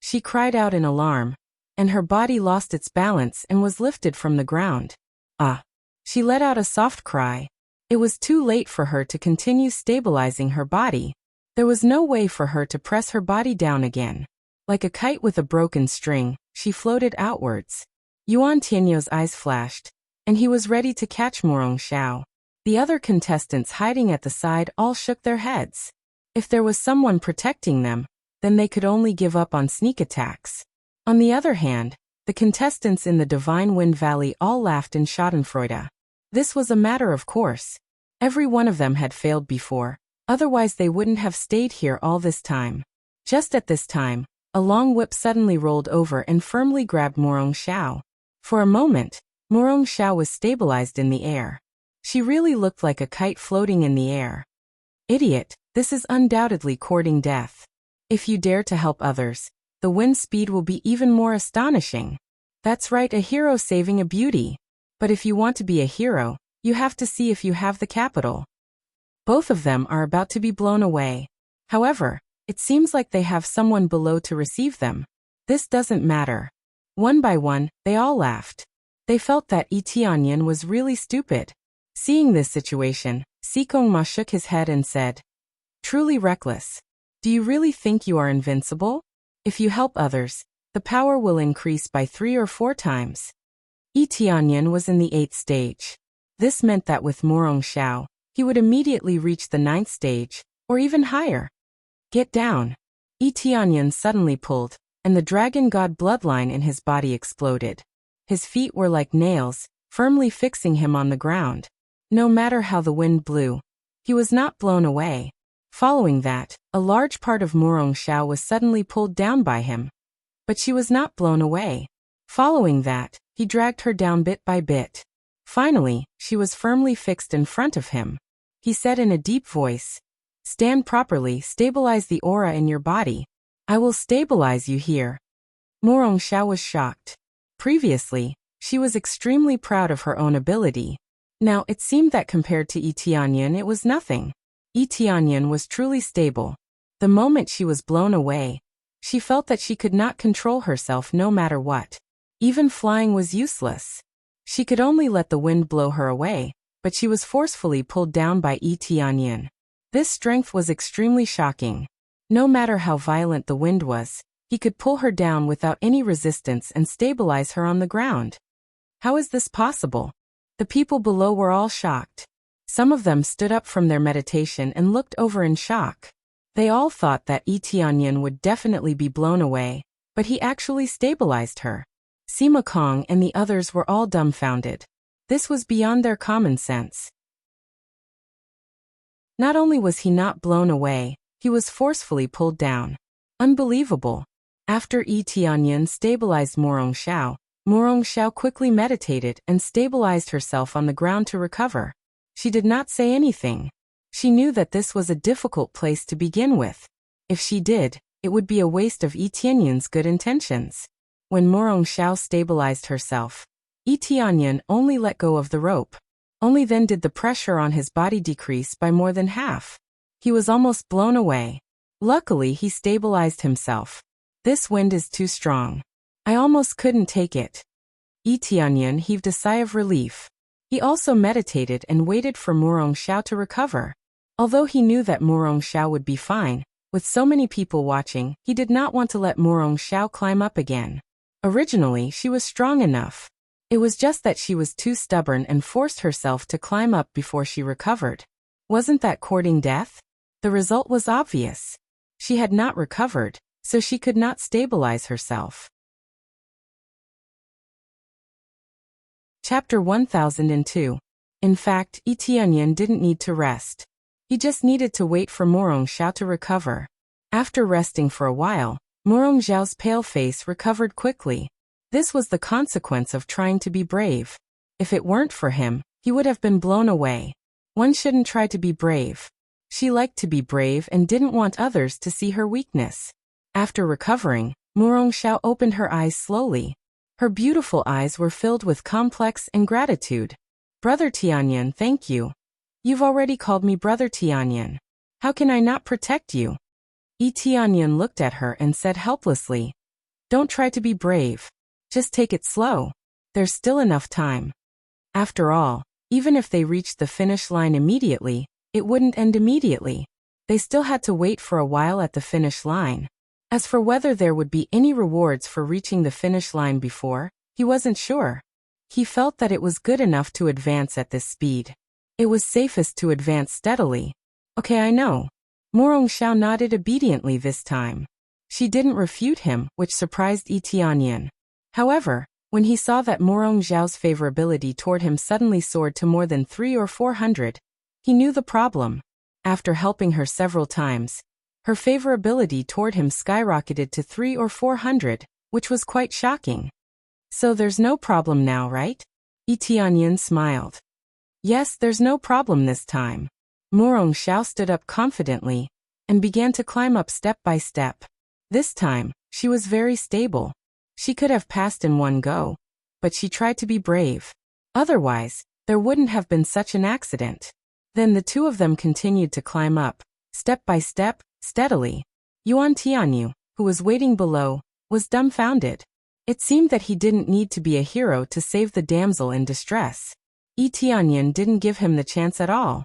She cried out in alarm, and her body lost its balance and was lifted from the ground. Ah! She let out a soft cry. It was too late for her to continue stabilizing her body. There was no way for her to press her body down again. Like a kite with a broken string, she floated outwards. Yuan Tianyu's eyes flashed, and he was ready to catch Morong Xiao. The other contestants hiding at the side all shook their heads. If there was someone protecting them, then they could only give up on sneak attacks. On the other hand, the contestants in the Divine Wind Valley all laughed in schadenfreude. This was a matter of course. Every one of them had failed before, otherwise they wouldn't have stayed here all this time. Just at this time, a long whip suddenly rolled over and firmly grabbed Morong Xiao. For a moment, Morong Xiao was stabilized in the air. She really looked like a kite floating in the air. Idiot, this is undoubtedly courting death. If you dare to help others, the wind speed will be even more astonishing. That's right, a hero saving a beauty. But if you want to be a hero, you have to see if you have the capital. Both of them are about to be blown away. However, it seems like they have someone below to receive them. This doesn't matter. One by one, they all laughed. They felt that Yi Tianyan was really stupid. Seeing this situation, Sikong Ma shook his head and said, Truly reckless. Do you really think you are invincible? If you help others, the power will increase by 3 or 4 times. Yi Tianyan was in the 8th stage. This meant that with Morong Xiao, he would immediately reach the 9th stage, or even higher. Get down. Yi Tianyan suddenly pulled, and the dragon god bloodline in his body exploded. His feet were like nails, firmly fixing him on the ground. No matter how the wind blew, he was not blown away. Following that, a large part of Morong Xiao was suddenly pulled down by him. But she was not blown away. Following that, he dragged her down bit by bit. Finally, she was firmly fixed in front of him. He said in a deep voice, "Stand properly, stabilize the aura in your body. I will stabilize you here." Morong Xiao was shocked. Previously, she was extremely proud of her own ability. Now it seemed that compared to Yi Tianyan it was nothing. Yi Tianyan was truly stable. The moment she was blown away, she felt that she could not control herself no matter what. Even flying was useless. She could only let the wind blow her away, but she was forcefully pulled down by Yi Tianyan. This strength was extremely shocking. No matter how violent the wind was, he could pull her down without any resistance and stabilize her on the ground. How is this possible? The people below were all shocked. Some of them stood up from their meditation and looked over in shock. They all thought that Yi Tianyan would definitely be blown away, but he actually stabilized her. Sima Kong and the others were all dumbfounded. This was beyond their common sense. Not only was he not blown away, he was forcefully pulled down. Unbelievable. After Yi Tianyan stabilized Morong Xiao quickly meditated and stabilized herself on the ground to recover. She did not say anything. She knew that this was a difficult place to begin with. If she did, it would be a waste of Yi Tianyan's good intentions. When Morong Xiao stabilized herself, Yi Tianyan only let go of the rope. Only then did the pressure on his body decrease by more than half. He was almost blown away. Luckily, he stabilized himself. This wind is too strong. I almost couldn't take it. Yi Tianyan heaved a sigh of relief. He also meditated and waited for Morong Xiao to recover. Although he knew that Morong Xiao would be fine, with so many people watching, he did not want to let Morong Xiao climb up again. Originally, she was strong enough. It was just that she was too stubborn and forced herself to climb up before she recovered. Wasn't that courting death? The result was obvious. She had not recovered, so she could not stabilize herself. Chapter 1002. In fact, Yi Tianyan didn't need to rest. He just needed to wait for Morong Xiao to recover. After resting for a while, Morong Xiao's pale face recovered quickly. This was the consequence of trying to be brave. If it weren't for him, he would have been blown away. One shouldn't try to be brave. She liked to be brave and didn't want others to see her weakness. After recovering, Morong Xiao opened her eyes slowly. Her beautiful eyes were filled with complex and gratitude. "Brother Tianyan, thank you. You've already called me Brother Tianyan. How can I not protect you?" Yi Tianyan looked at her and said helplessly, "Don't try to be brave. Just take it slow. There's still enough time." After all, even if they reached the finish line immediately, it wouldn't end immediately. They still had to wait for a while at the finish line. As for whether there would be any rewards for reaching the finish line before, he wasn't sure. He felt that it was good enough to advance at this speed. It was safest to advance steadily. "Okay, I know." Morong Xiao nodded obediently this time. She didn't refute him, which surprised Yi Tianyan. However, when he saw that Morong Xiao's favorability toward him suddenly soared to more than 300 or 400, he knew the problem. After helping her several times, her favorability toward him skyrocketed to 300 or 400, which was quite shocking. "So there's no problem now, right?" Yi Tianyan smiled. "Yes, there's no problem this time." Morong Xiao stood up confidently and began to climb up step by step. This time, she was very stable. She could have passed in one go, but she tried to be brave. Otherwise, there wouldn't have been such an accident. Then the two of them continued to climb up, step by step, steadily. Yuan Tianyu, who was waiting below, was dumbfounded. It seemed that he didn't need to be a hero to save the damsel in distress. Yi Tianyan didn't give him the chance at all.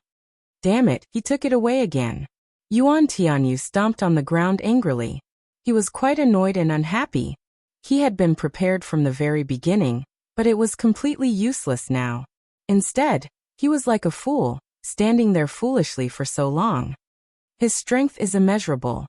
Damn it, he took it away again. Yuan Tianyu stomped on the ground angrily. He was quite annoyed and unhappy. He had been prepared from the very beginning, but it was completely useless now. Instead, he was like a fool, standing there foolishly for so long. His strength is immeasurable.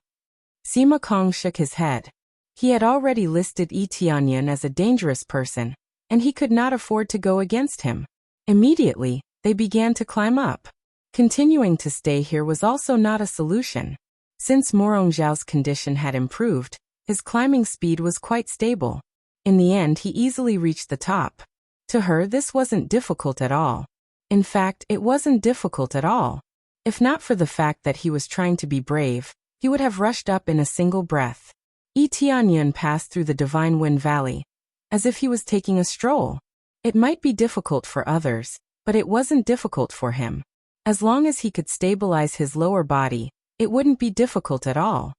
Sima Kong shook his head. He had already listed Yi Tianyan as a dangerous person, and he could not afford to go against him. Immediately, they began to climb up. Continuing to stay here was also not a solution. Since Morong Zhao's condition had improved, his climbing speed was quite stable. In the end, he easily reached the top. To her, this wasn't difficult at all. In fact, it wasn't difficult at all. If not for the fact that he was trying to be brave, he would have rushed up in a single breath. Yi Tianyan passed through the Divine Wind Valley, as if he was taking a stroll. It might be difficult for others, but it wasn't difficult for him. As long as he could stabilize his lower body, it wouldn't be difficult at all.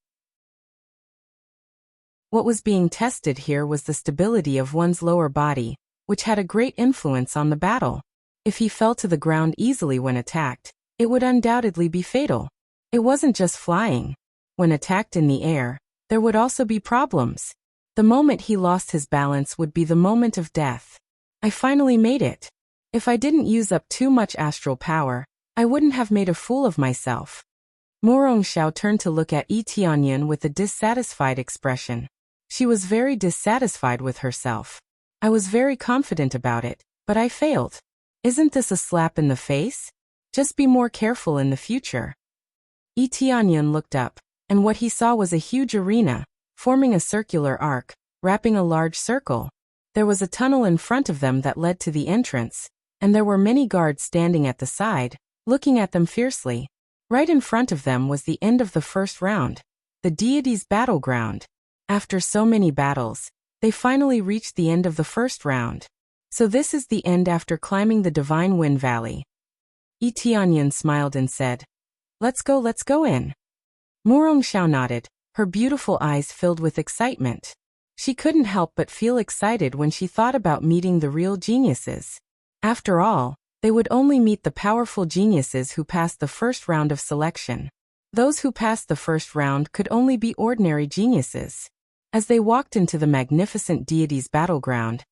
What was being tested here was the stability of one's lower body, which had a great influence on the battle. If he fell to the ground easily when attacked, it would undoubtedly be fatal. It wasn't just flying. When attacked in the air, there would also be problems. The moment he lost his balance would be the moment of death. I finally made it. If I didn't use up too much astral power, I wouldn't have made a fool of myself. Morong Zhao turned to look at Yi Tianyan with a dissatisfied expression. She was very dissatisfied with herself. I was very confident about it, but I failed. Isn't this a slap in the face? Just be more careful in the future. Yi Tianyan looked up, and what he saw was a huge arena, forming a circular arc, wrapping a large circle. There was a tunnel in front of them that led to the entrance, and there were many guards standing at the side, looking at them fiercely. Right in front of them was the end of the first round, the deity's battleground. After so many battles, they finally reached the end of the first round. So this is the end after climbing the Divine Wind Valley. Yi Tianyan smiled and said, let's go in. Morong Zhao nodded, her beautiful eyes filled with excitement. She couldn't help but feel excited when she thought about meeting the real geniuses. After all, they would only meet the powerful geniuses who passed the first round of selection. Those who passed the first round could only be ordinary geniuses. As they walked into the magnificent deity's battleground,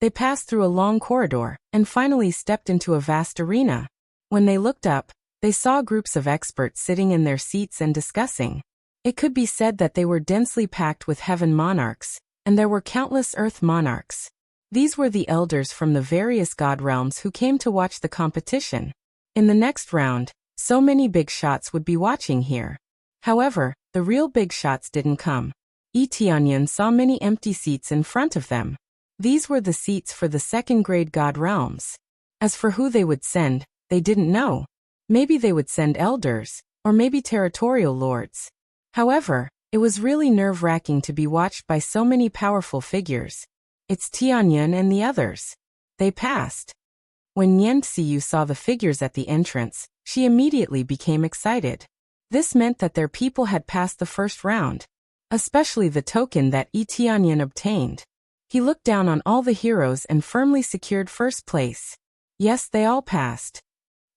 they passed through a long corridor and finally stepped into a vast arena. When they looked up, they saw groups of experts sitting in their seats and discussing. It could be said that they were densely packed with heaven monarchs, and there were countless earth monarchs. These were the elders from the various god realms who came to watch the competition. In the next round, so many big shots would be watching here. However, the real big shots didn't come. Yi Tianyan saw many empty seats in front of them. These were the seats for the second-grade god realms. As for who they would send, they didn't know. Maybe they would send elders, or maybe territorial lords. However, it was really nerve-wracking to be watched by so many powerful figures. It's Tianyan and the others. They passed. When Nian Xiyu saw the figures at the entrance, she immediately became excited. This meant that their people had passed the first round, especially the token that Yi Tianyan obtained. He looked down on all the heroes and firmly secured first place. Yes, they all passed.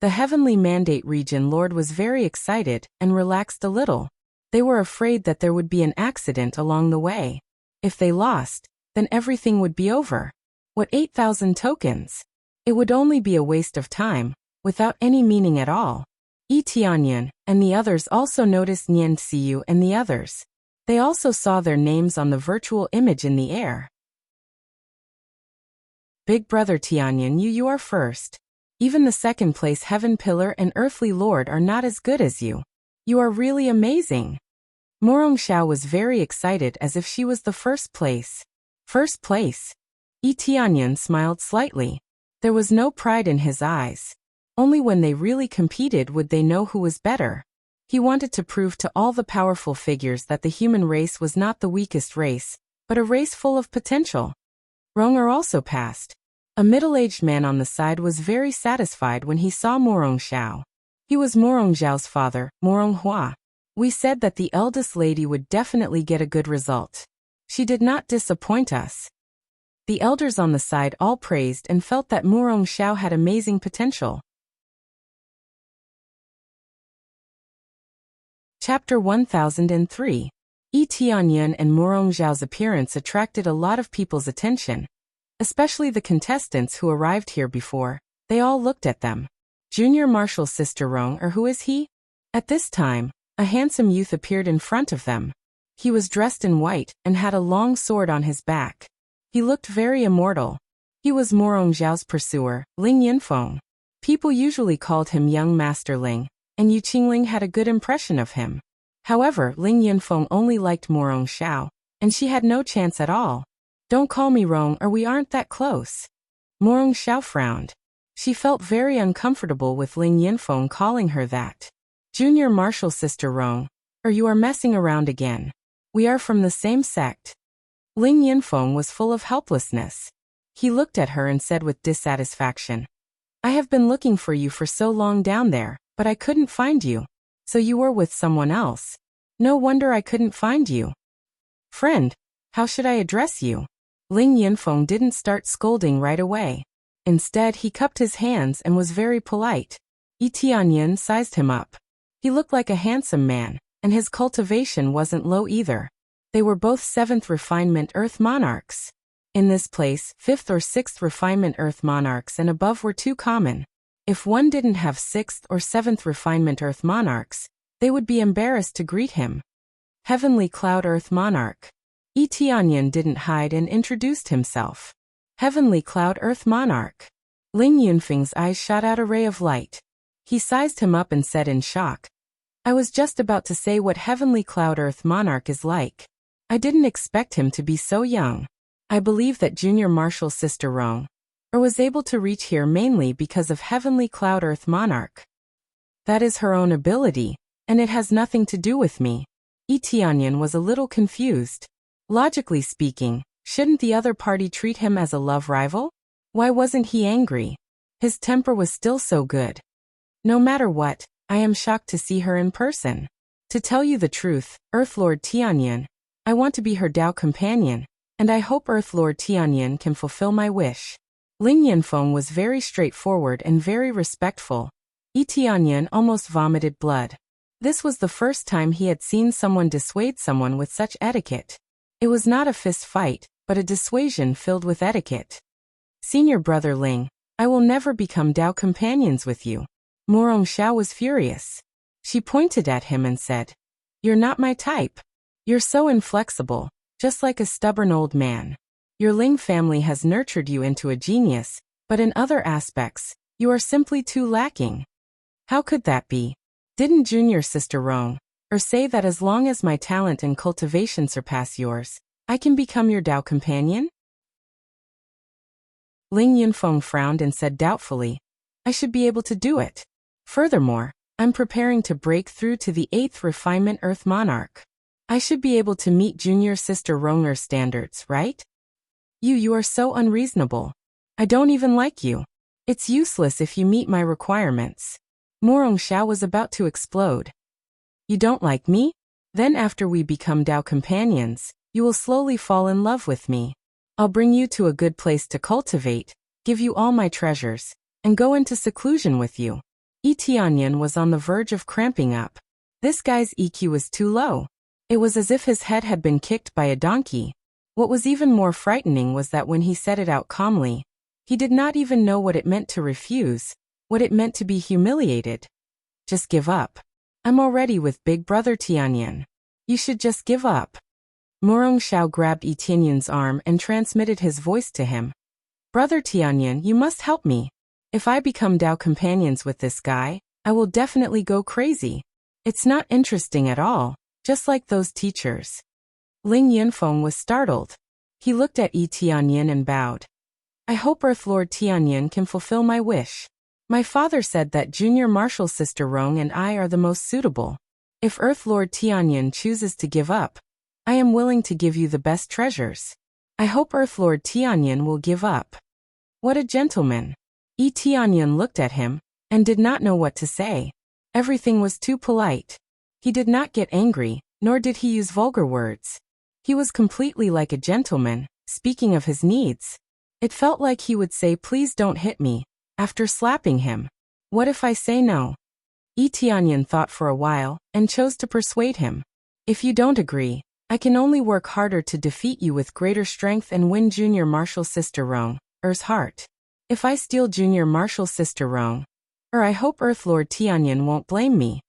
The Heavenly Mandate Region Lord was very excited and relaxed a little. They were afraid that there would be an accident along the way. If they lost, then everything would be over. What 8,000 tokens? It would only be a waste of time, without any meaning at all. Yi Tianyan and the others also noticed Nian Xiyu and the others. They also saw their names on the virtual image in the air. Big brother Tianyan, you are first. Even the second place Heaven Pillar and Earthly Lord are not as good as you. You are really amazing. Morong Zhao was very excited as if she was the first place. First place. Yi Tianyan smiled slightly. There was no pride in his eyes. Only when they really competed would they know who was better. He wanted to prove to all the powerful figures that the human race was not the weakest race, but a race full of potential. Ronger also passed. A middle-aged man on the side was very satisfied when he saw Morong Zhao. He was Morong Zhao's father, Morong Hua. We said that the eldest lady would definitely get a good result. She did not disappoint us. The elders on the side all praised and felt that Morong Zhao had amazing potential. Chapter 1003. Yi Tianyun and Morong Zhao's appearance attracted a lot of people's attention, especially the contestants who arrived here before. They all looked at them. Junior Marshal's sister Rong, or who is he? At this time, a handsome youth appeared in front of them. He was dressed in white and had a long sword on his back. He looked very immortal. He was Morong Zhao's pursuer, Ling Yinfeng. People usually called him Young Master Ling, and Yu Qingling had a good impression of him. However, Ling Yinfeng only liked Morong Zhao, and she had no chance at all. Don't call me Rong, or we aren't that close. Morong Zhao frowned. She felt very uncomfortable with Ling Yinfeng calling her that. Junior Marshal's sister Rong, or you are messing around again. We are from the same sect. Ling Yinfeng was full of helplessness. He looked at her and said with dissatisfaction, I have been looking for you for so long down there, but I couldn't find you. So you were with someone else. No wonder I couldn't find you. Friend, how should I address you? Ling Yinfeng didn't start scolding right away. Instead, he cupped his hands and was very polite. Yi Tianyun sized him up. He looked like a handsome man, and his cultivation wasn't low either. They were both 7th refinement Earth monarchs. In this place, 5th or 6th refinement Earth monarchs and above were too common. If one didn't have 6th or 7th refinement Earth monarchs, they would be embarrassed to greet him. Heavenly Cloud Earth Monarch. Yi Tianyun didn't hide and introduced himself. Heavenly Cloud Earth Monarch. Ling Yunfeng's eyes shot out a ray of light. He sized him up and said in shock, I was just about to say what Heavenly Cloud Earth Monarch is like. I didn't expect him to be so young. I believe that Junior Marshal's sister Rong, or was able to reach here mainly because of Heavenly Cloud Earth Monarch. That is her own ability, and it has nothing to do with me. Yi Tianyun was a little confused. Logically speaking, shouldn't the other party treat him as a love rival? Why wasn't he angry? His temper was still so good. No matter what, I am shocked to see her in person. To tell you the truth, Earth Lord Tianyun, I want to be her Dao companion, and I hope Earth Lord Tianyun can fulfill my wish. Ling Yinfeng was very straightforward and very respectful. Yi Tianyun almost vomited blood. This was the first time he had seen someone dissuade someone with such etiquette. It was not a fist fight, but a dissuasion filled with etiquette. Senior brother Ling, I will never become Dao companions with you. Morong Zhao was furious. She pointed at him and said, You're not my type. You're so inflexible, just like a stubborn old man. Your Ling family has nurtured you into a genius, but in other aspects, you are simply too lacking. How could that be? Didn't junior sister Rong, or say that as long as my talent and cultivation surpass yours, I can become your Dao companion? Ling Yinfeng frowned and said doubtfully, I should be able to do it. Furthermore, I'm preparing to break through to the 8th refinement Earth Monarch. I should be able to meet junior sister Ronger's standards, right? You are so unreasonable. I don't even like you. It's useless if you meet my requirements. Morong Zhao was about to explode. You don't like me? Then after we become Dao companions, you will slowly fall in love with me. I'll bring you to a good place to cultivate, give you all my treasures, and go into seclusion with you. Yi Tianyun was on the verge of cramping up. This guy's EQ was too low. It was as if his head had been kicked by a donkey. What was even more frightening was that when he said it out calmly, he did not even know what it meant to refuse, what it meant to be humiliated. Just give up. I'm already with Big Brother Tianyun. You should just give up. Morong Zhao grabbed Yi Tianyun's arm and transmitted his voice to him. Brother Tianyun, you must help me. If I become Dao companions with this guy, I will definitely go crazy. It's not interesting at all, just like those teachers. Ling Yinfeng was startled. He looked at Yi Tianyun and bowed. I hope Earth Lord Tianyun can fulfill my wish. My father said that Junior Marshal's sister Rong and I are the most suitable. If Earth Lord Tianyun chooses to give up, I am willing to give you the best treasures. I hope Earth Lord Tianyun will give up. What a gentleman. Yi Tianyun looked at him, and did not know what to say. Everything was too polite. He did not get angry, nor did he use vulgar words. He was completely like a gentleman, speaking of his needs. It felt like he would say please don't hit me, after slapping him. What if I say no? Yi Tianyan thought for a while, and chose to persuade him. If you don't agree, I can only work harder to defeat you with greater strength and win Junior Marshal Sister Rong, Er's heart. If I steal Junior Marshal Sister Rong, I hope Earth Lord Tianyan won't blame me.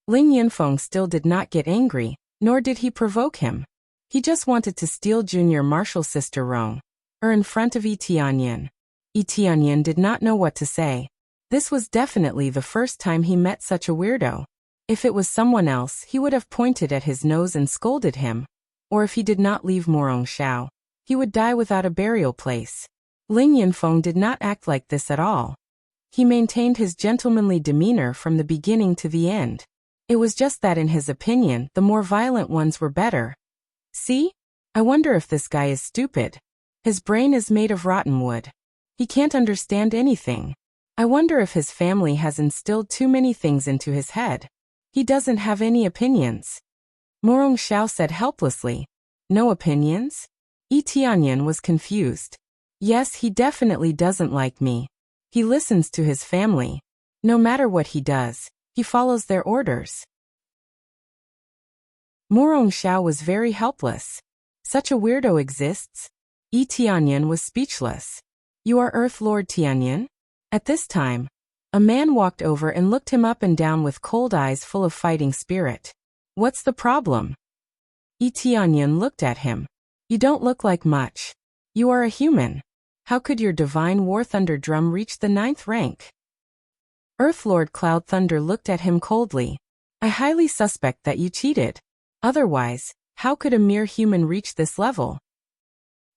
Ling Yinfeng still did not get angry, nor did he provoke him. He just wanted to steal Junior Marshal Sister Rong, in front of Yi Tianyan. Yi Tianyan did not know what to say. This was definitely the first time he met such a weirdo. If it was someone else, he would have pointed at his nose and scolded him. Or if he did not leave Morong Shao, he would die without a burial place. Ling Yinfeng did not act like this at all. He maintained his gentlemanly demeanor from the beginning to the end. It was just that in his opinion, the more violent ones were better. See? I wonder if this guy is stupid. His brain is made of rotten wood. He can't understand anything. I wonder if his family has instilled too many things into his head. He doesn't have any opinions. Morong Shao said helplessly. No opinions? Yi Tianyan was confused. Yes, he definitely doesn't like me. He listens to his family. No matter what he does, he follows their orders. Morong Shao was very helpless. Such a weirdo exists? Yi Tianyan was speechless. You are Earth Lord Tianyan? At this time, a man walked over and looked him up and down with cold eyes full of fighting spirit. What's the problem? Yi Tianyan looked at him. You don't look like much. You are a human. How could your divine war thunder drum reach the 9th rank? Earth Lord Cloud Thunder looked at him coldly. I highly suspect that you cheated. Otherwise, how could a mere human reach this level?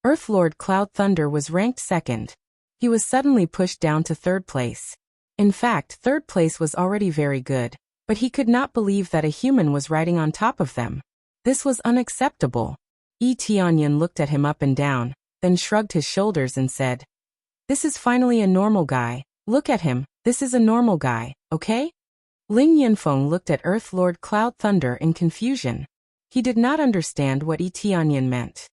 Earth Lord Cloud Thunder was ranked 2nd. He was suddenly pushed down to 3rd place. In fact, 3rd place was already very good, but he could not believe that a human was riding on top of them. This was unacceptable. Yi Tianyan looked at him up and down, then shrugged his shoulders and said, This is finally a normal guy. Look at him, this is a normal guy, okay? Ling Yinfeng looked at Earth Lord Cloud Thunder in confusion. He did not understand what Yi Tianyan meant.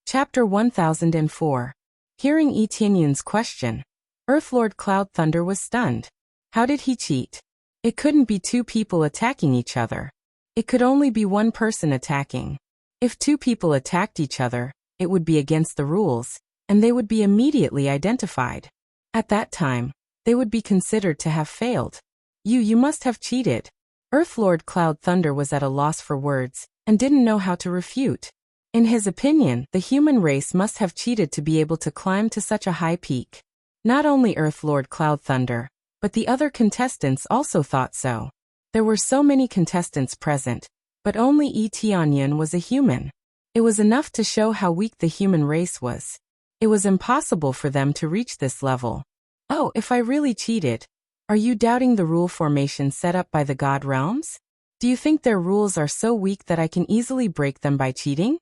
Chapter 1004. Hearing Yi Tianyan's question, Earth Lord Cloud Thunder was stunned. How did he cheat? It couldn't be 2 people attacking each other. It could only be 1 person attacking. If 2 people attacked each other, it would be against the rules, and they would be immediately identified. At that time, they would be considered to have failed. You must have cheated. Earth Lord Cloud Thunder was at a loss for words, and didn't know how to refute. In his opinion, the human race must have cheated to be able to climb to such a high peak. Not only Earth Lord Cloud Thunder, but the other contestants also thought so. There were so many contestants present, but only Yi Tianyan was a human. It was enough to show how weak the human race was. It was impossible for them to reach this level. Oh, if I really cheated, are you doubting the rule formation set up by the God Realms? Do you think their rules are so weak that I can easily break them by cheating?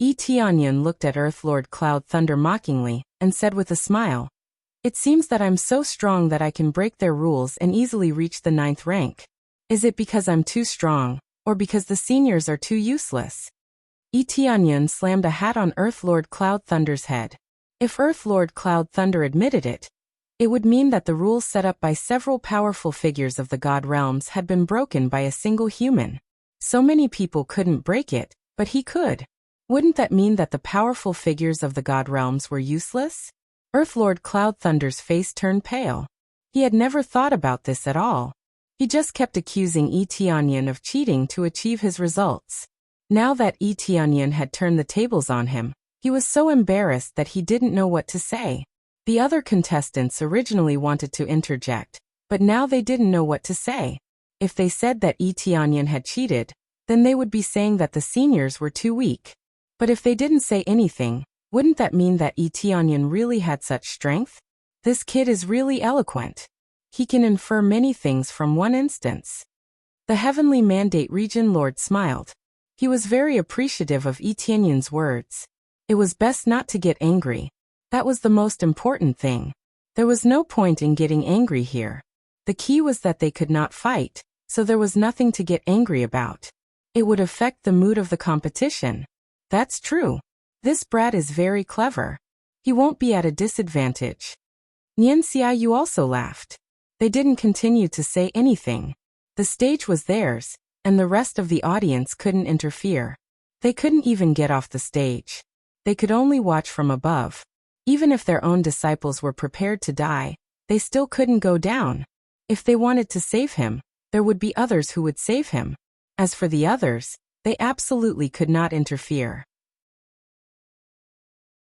Yi Tianyan looked at Earth Lord Cloud Thunder mockingly, and said with a smile, It seems that I'm so strong that I can break their rules and easily reach the 9th rank. Is it because I'm too strong, or because the seniors are too useless? Yi Tianyan slammed a hat on Earth Lord Cloud Thunder's head. If Earth Lord Cloud Thunder admitted it, it would mean that the rules set up by several powerful figures of the God Realms had been broken by a single human. So many people couldn't break it, but he could. Wouldn't that mean that the powerful figures of the God Realms were useless? Earth Lord Cloud Thunder's face turned pale. He had never thought about this at all. He just kept accusing Yi Tianyan of cheating to achieve his results. Now that Yi Tianyan had turned the tables on him, he was so embarrassed that he didn't know what to say. The other contestants originally wanted to interject, but now they didn't know what to say. If they said that Yi Tianyan had cheated, then they would be saying that the seniors were too weak. But if they didn't say anything, wouldn't that mean that Yi Tianyan really had such strength? This kid is really eloquent. He can infer many things from one instance. The Heavenly Mandate Region Lord smiled. He was very appreciative of Yi Tianyan's words. It was best not to get angry. That was the most important thing. There was no point in getting angry here. The key was that they could not fight, so there was nothing to get angry about. It would affect the mood of the competition. That's true. This brat is very clever. He won't be at a disadvantage. Nian Xiaoyu also laughed. They didn't continue to say anything. The stage was theirs, and the rest of the audience couldn't interfere. They couldn't even get off the stage. They could only watch from above. Even if their own disciples were prepared to die, they still couldn't go down. If they wanted to save him, there would be others who would save him. As for the others, they absolutely could not interfere.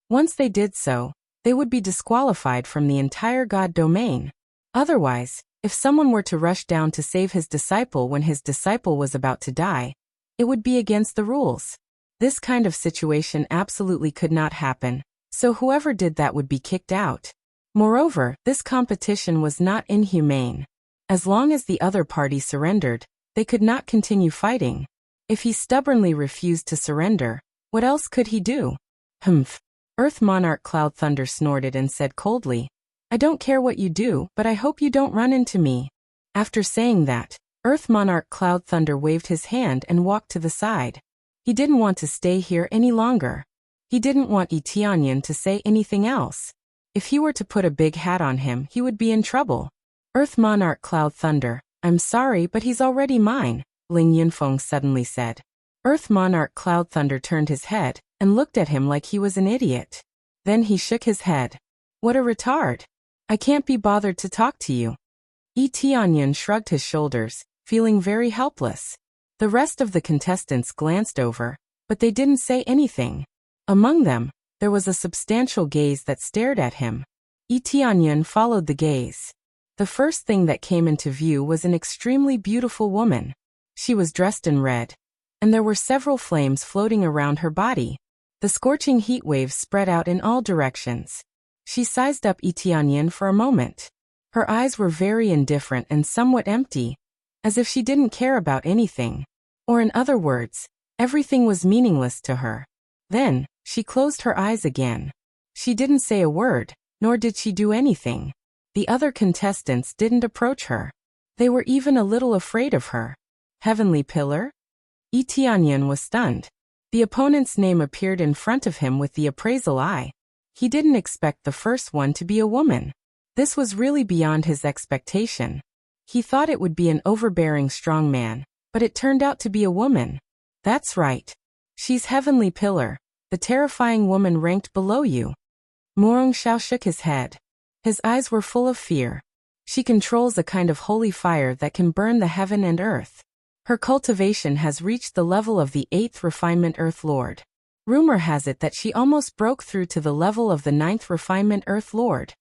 Once they did so, they would be disqualified from the entire God domain. Otherwise, if someone were to rush down to save his disciple when his disciple was about to die, it would be against the rules. This kind of situation absolutely could not happen, so whoever did that would be kicked out. Moreover, this competition was not inhumane. As long as the other party surrendered, they could not continue fighting. If he stubbornly refused to surrender, what else could he do? Humph. Earth Monarch Cloud Thunder snorted and said coldly, I don't care what you do, but I hope you don't run into me. After saying that, Earth Monarch Cloud Thunder waved his hand and walked to the side. He didn't want to stay here any longer. He didn't want Yi Tianyan to say anything else. If he were to put a big hat on him, he would be in trouble. Earth Monarch Cloud Thunder, I'm sorry, but he's already mine, Ling Yunfeng suddenly said. Earth Monarch Cloud Thunder turned his head and looked at him like he was an idiot. Then he shook his head. What a retard. I can't be bothered to talk to you. Yi Tianyan shrugged his shoulders, feeling very helpless. The rest of the contestants glanced over, but they didn't say anything. Among them, there was a substantial gaze that stared at him. Yi Tianyan followed the gaze. The first thing that came into view was an extremely beautiful woman. She was dressed in red, and there were several flames floating around her body. The scorching heat waves spread out in all directions. She sized up Yi Tianyan for a moment. Her eyes were very indifferent and somewhat empty, as if she didn't care about anything. Or in other words, everything was meaningless to her. Then, she closed her eyes again. She didn't say a word, nor did she do anything. The other contestants didn't approach her. They were even a little afraid of her. Heavenly Pillar? Yi Tianyan was stunned. The opponent's name appeared in front of him with the appraisal eye. He didn't expect the first one to be a woman. This was really beyond his expectation. He thought it would be an overbearing strong man, but it turned out to be a woman. That's right. She's Heavenly Pillar, the terrifying woman ranked below you. Morong Xiao shook his head. His eyes were full of fear. She controls a kind of holy fire that can burn the heaven and earth. Her cultivation has reached the level of the 8th refinement Earth Lord. Rumor has it that she almost broke through to the level of the 9th refinement Earth Lord.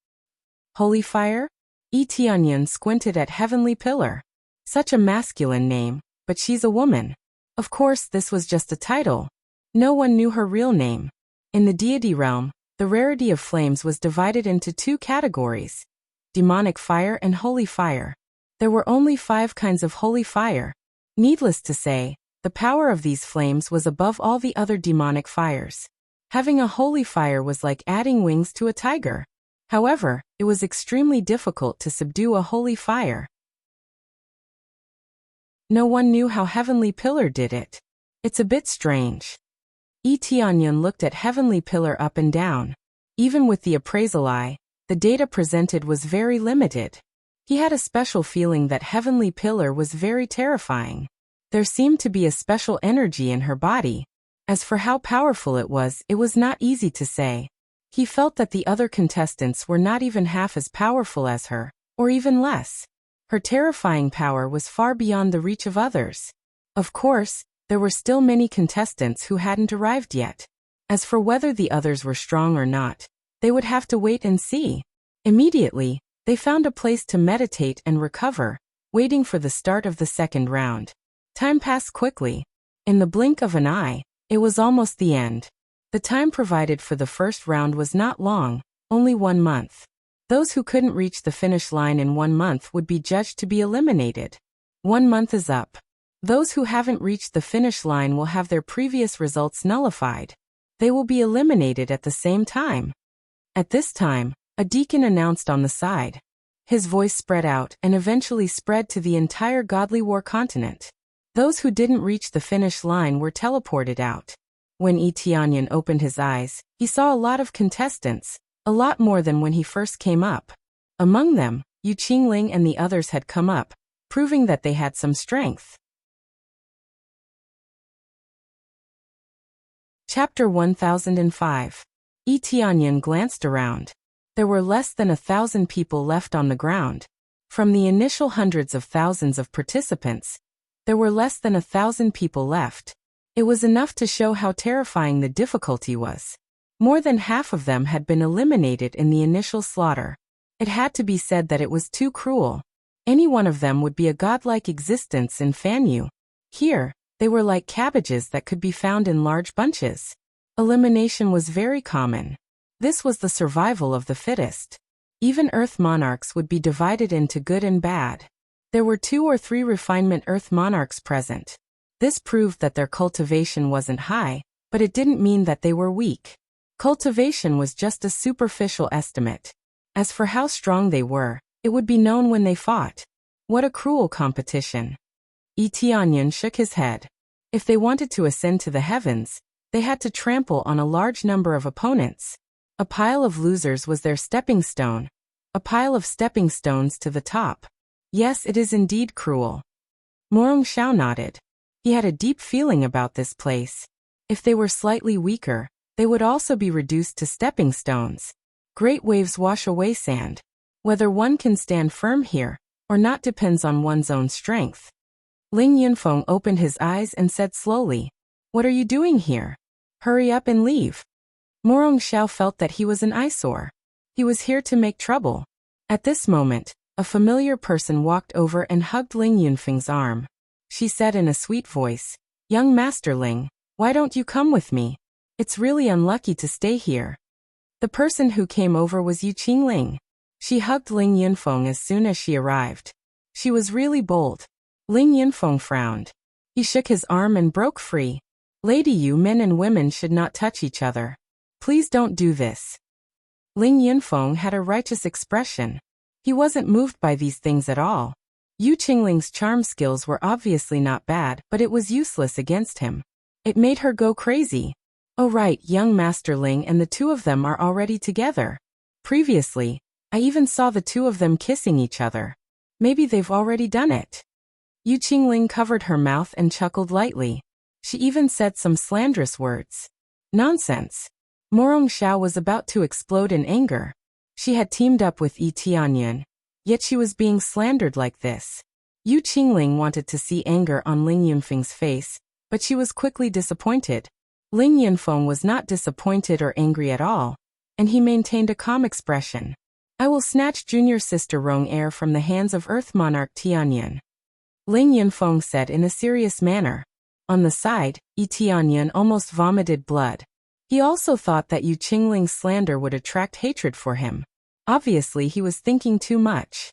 Holy fire? Yi Tianyan squinted at Heavenly Pillar. Such a masculine name, but she's a woman. Of course, this was just a title. No one knew her real name. In the deity realm, the rarity of flames was divided into 2 categories: demonic fire and holy fire. There were only 5 kinds of holy fire. Needless to say, the power of these flames was above all the other demonic fires. Having a holy fire was like adding wings to a tiger. However, it was extremely difficult to subdue a holy fire. No one knew how Heavenly Pillar did it. It's a bit strange. Yi Tianyan looked at Heavenly Pillar up and down. Even with the appraisal eye, the data presented was very limited. He had a special feeling that Heavenly Pillar was very terrifying. There seemed to be a special energy in her body. As for how powerful it was not easy to say. He felt that the other contestants were not even half as powerful as her, or even less. Her terrifying power was far beyond the reach of others. Of course, there were still many contestants who hadn't arrived yet. As for whether the others were strong or not, they would have to wait and see. Immediately, they found a place to meditate and recover, waiting for the start of the second round. Time passed quickly. In the blink of an eye, it was almost the end. The time provided for the first round was not long, only 1 month. Those who couldn't reach the finish line in 1 month would be judged to be eliminated. 1 month is up. Those who haven't reached the finish line will have their previous results nullified. They will be eliminated at the same time. At this time, a deacon announced on the side. His voice spread out and eventually spread to the entire Godly War continent. Those who didn't reach the finish line were teleported out. When Yi Tianyan opened his eyes, he saw a lot of contestants, a lot more than when he first came up. Among them, Yu Qingling and the others had come up, proving that they had some strength. Chapter 1005. Yi Tianyan glanced around. There were less than 1,000 people left on the ground. From the initial hundreds of thousands of participants, there were less than 1,000 people left. It was enough to show how terrifying the difficulty was. More than half of them had been eliminated in the initial slaughter. It had to be said that it was too cruel. Any one of them would be a godlike existence in Fanyu. Here, they were like cabbages that could be found in large bunches. Elimination was very common. This was the survival of the fittest. Even Earth monarchs would be divided into good and bad. There were 2 or 3 refinement Earth monarchs present. This proved that their cultivation wasn't high, but it didn't mean that they were weak. Cultivation was just a superficial estimate. As for how strong they were, it would be known when they fought. What a cruel competition. Yi Tianyan shook his head. If they wanted to ascend to the heavens, they had to trample on a large number of opponents. A pile of losers was their stepping stone. A pile of stepping stones to the top. Yes, it is indeed cruel. Morong Xiao nodded. He had a deep feeling about this place. If they were slightly weaker, they would also be reduced to stepping stones. Great waves wash away sand. Whether one can stand firm here or not depends on one's own strength. Ling Yunfeng opened his eyes and said slowly, "What are you doing here? Hurry up and leave." Morong Xiao felt that he was an eyesore. He was here to make trouble. At this moment, a familiar person walked over and hugged Ling Yunfeng's arm. She said in a sweet voice, "Young Master Ling, why don't you come with me? It's really unlucky to stay here." The person who came over was Yu Qingling. She hugged Ling Yunfeng as soon as she arrived. She was really bold. Ling Yunfeng frowned. He shook his arm and broke free. "Lady Yu, men and women should not touch each other. Please don't do this." Ling Yunfeng had a righteous expression. He wasn't moved by these things at all. Yu Qingling's charm skills were obviously not bad, but it was useless against him. It made her go crazy. "Oh right, young Master Ling and the 2 of them are already together. Previously, I even saw the 2 of them kissing each other. Maybe they've already done it." Yu Qingling covered her mouth and chuckled lightly. She even said some slanderous words. Nonsense. Morong Xiao was about to explode in anger. She had teamed up with Yi Tianyan, yet she was being slandered like this. Yu Qingling wanted to see anger on Ling Yunfeng's face, but she was quickly disappointed. Ling Yunfeng was not disappointed or angry at all, and he maintained a calm expression. "I will snatch junior sister Rong heir from the hands of Earth Monarch Tianyan," Ling Yunfeng said in a serious manner. On the side, Yi Tianyan almost vomited blood. He also thought that Yu Qingling's slander would attract hatred for him. Obviously, he was thinking too much.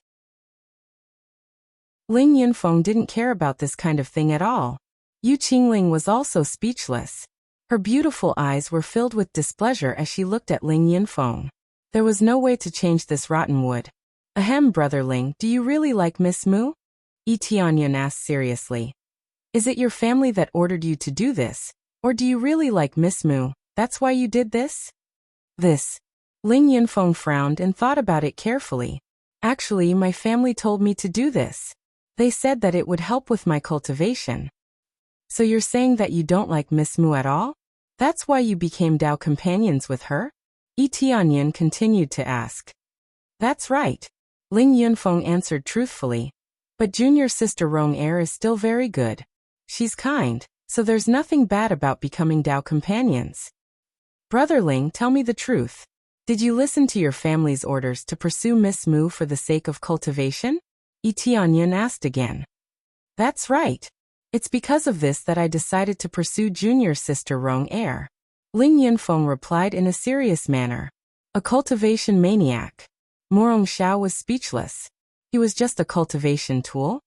Ling Yunfeng didn't care about this kind of thing at all. Yu Qingling was also speechless. Her beautiful eyes were filled with displeasure as she looked at Ling Yunfeng. There was no way to change this rotten wood. "Ahem, brother Ling, do you really like Miss Mu?" Yi Tianyan asked seriously. "Is it your family that ordered you to do this, or do you really like Miss Mu? That's why you did this?" "This." Ling Yunfeng frowned and thought about it carefully. "Actually, my family told me to do this. They said that it would help with my cultivation." "So you're saying that you don't like Miss Mu at all? That's why you became Dao companions with her?" Yi Tianyan continued to ask. "That's right." Ling Yunfeng answered truthfully. "But junior sister Rong heir is still very good. She's kind, so there's nothing bad about becoming Dao companions." "Brother Ling, tell me the truth. Did you listen to your family's orders to pursue Miss Mu for the sake of cultivation?" Yi Tianyan asked again. "That's right. It's because of this that I decided to pursue junior sister Rong heir," Ling Yunfeng replied in a serious manner. "A cultivation maniac." Morong Xiao was speechless. He was just a cultivation tool?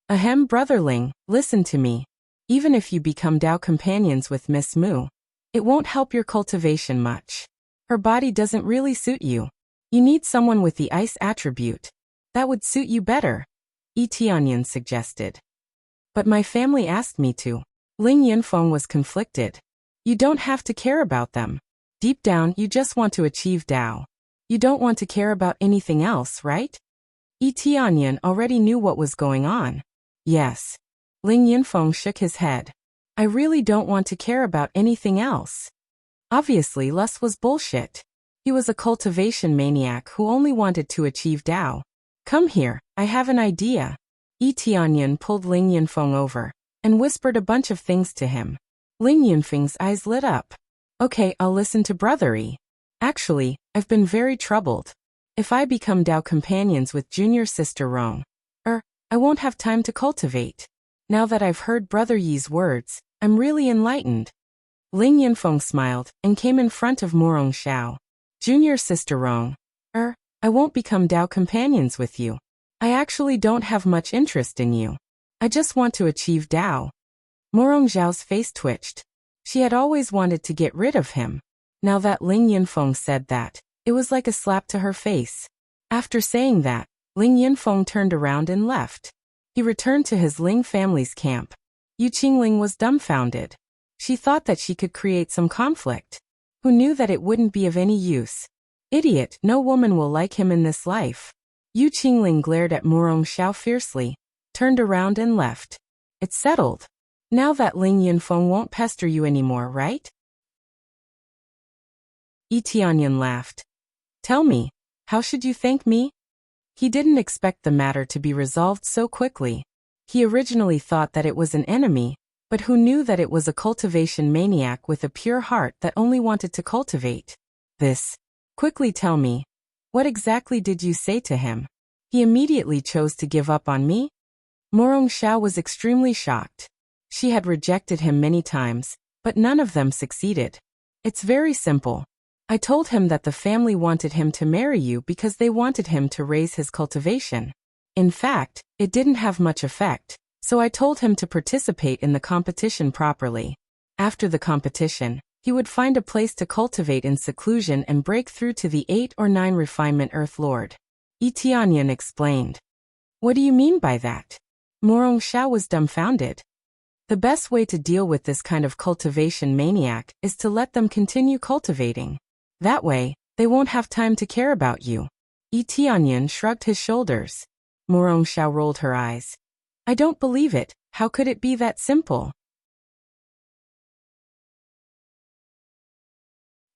"Ahem, brother Ling, listen to me. Even if you become Dao companions with Miss Mu, it won't help your cultivation much. Her body doesn't really suit you. You need someone with the ice attribute. That would suit you better," Yi Tianyan suggested. "But my family asked me to." Ling Yunfeng was conflicted. "You don't have to care about them. Deep down, you just want to achieve Dao. You don't want to care about anything else, right? Tianyan already knew what was going on. Yes. Ling Yinfeng shook his head. I really don't want to care about anything else. Obviously, Lus was bullshit. He was a cultivation maniac who only wanted to achieve Dao. Come here, I have an idea. Tianyan pulled Ling Yinfeng over and whispered a bunch of things to him. Ling Yinfeng's eyes lit up. Okay, I'll listen to Brother Yi. Actually, I've been very troubled. If I become Dao companions with junior sister Rong, I won't have time to cultivate. Now that I've heard Brother Yi's words, I'm really enlightened. Ling Yinfeng smiled and came in front of Morong Xiao. Junior sister Rong, I won't become Dao companions with you. I actually don't have much interest in you. I just want to achieve Dao. Morong Xiao's face twitched. She had always wanted to get rid of him. Now that Ling Yinfeng said that, it was like a slap to her face. After saying that, Ling Yinfeng turned around and left. He returned to his Ling family's camp. Yu Qingling was dumbfounded. She thought that she could create some conflict. Who knew that it wouldn't be of any use? Idiot, no woman will like him in this life. Yu Qingling glared at Morong Xiao fiercely, turned around and left. It's settled. Now that Ling Yinfeng won't pester you anymore, right? Tianyan laughed. Tell me, how should you thank me? He didn't expect the matter to be resolved so quickly. He originally thought that it was an enemy, but who knew that it was a cultivation maniac with a pure heart that only wanted to cultivate. Quickly tell me, what exactly did you say to him? He immediately chose to give up on me? Morong Xiao was extremely shocked. She had rejected him many times, but none of them succeeded. It's very simple. I told him that the family wanted him to marry you because they wanted him to raise his cultivation. In fact, it didn't have much effect, so I told him to participate in the competition properly. After the competition, he would find a place to cultivate in seclusion and break through to the 8 or 9 refinement Earth Lord. Tianyan explained. What do you mean by that? Morong Xiao was dumbfounded. The best way to deal with this kind of cultivation maniac is to let them continue cultivating. That way, they won't have time to care about you. Tianyan shrugged his shoulders. Morong Xiao rolled her eyes. I don't believe it. How could it be that simple?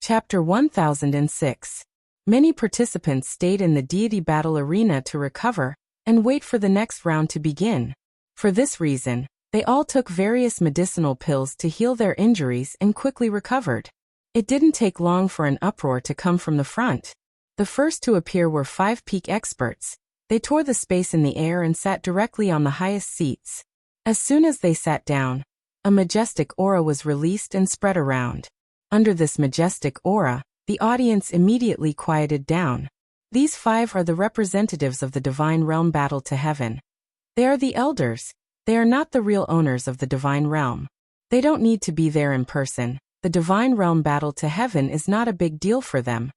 Chapter 1006. Many participants stayed in the deity battle arena to recover and wait for the next round to begin. For this reason, they all took various medicinal pills to heal their injuries and quickly recovered. It didn't take long for an uproar to come from the front. The first to appear were 5 peak experts. They tore the space in the air and sat directly on the highest seats. As soon as they sat down, a majestic aura was released and spread around. Under this majestic aura, the audience immediately quieted down. These 5 are the representatives of the divine realm battle to heaven. They are the elders. They are not the real owners of the divine realm. They don't need to be there in person. The divine realm battle to heaven is not a big deal for them.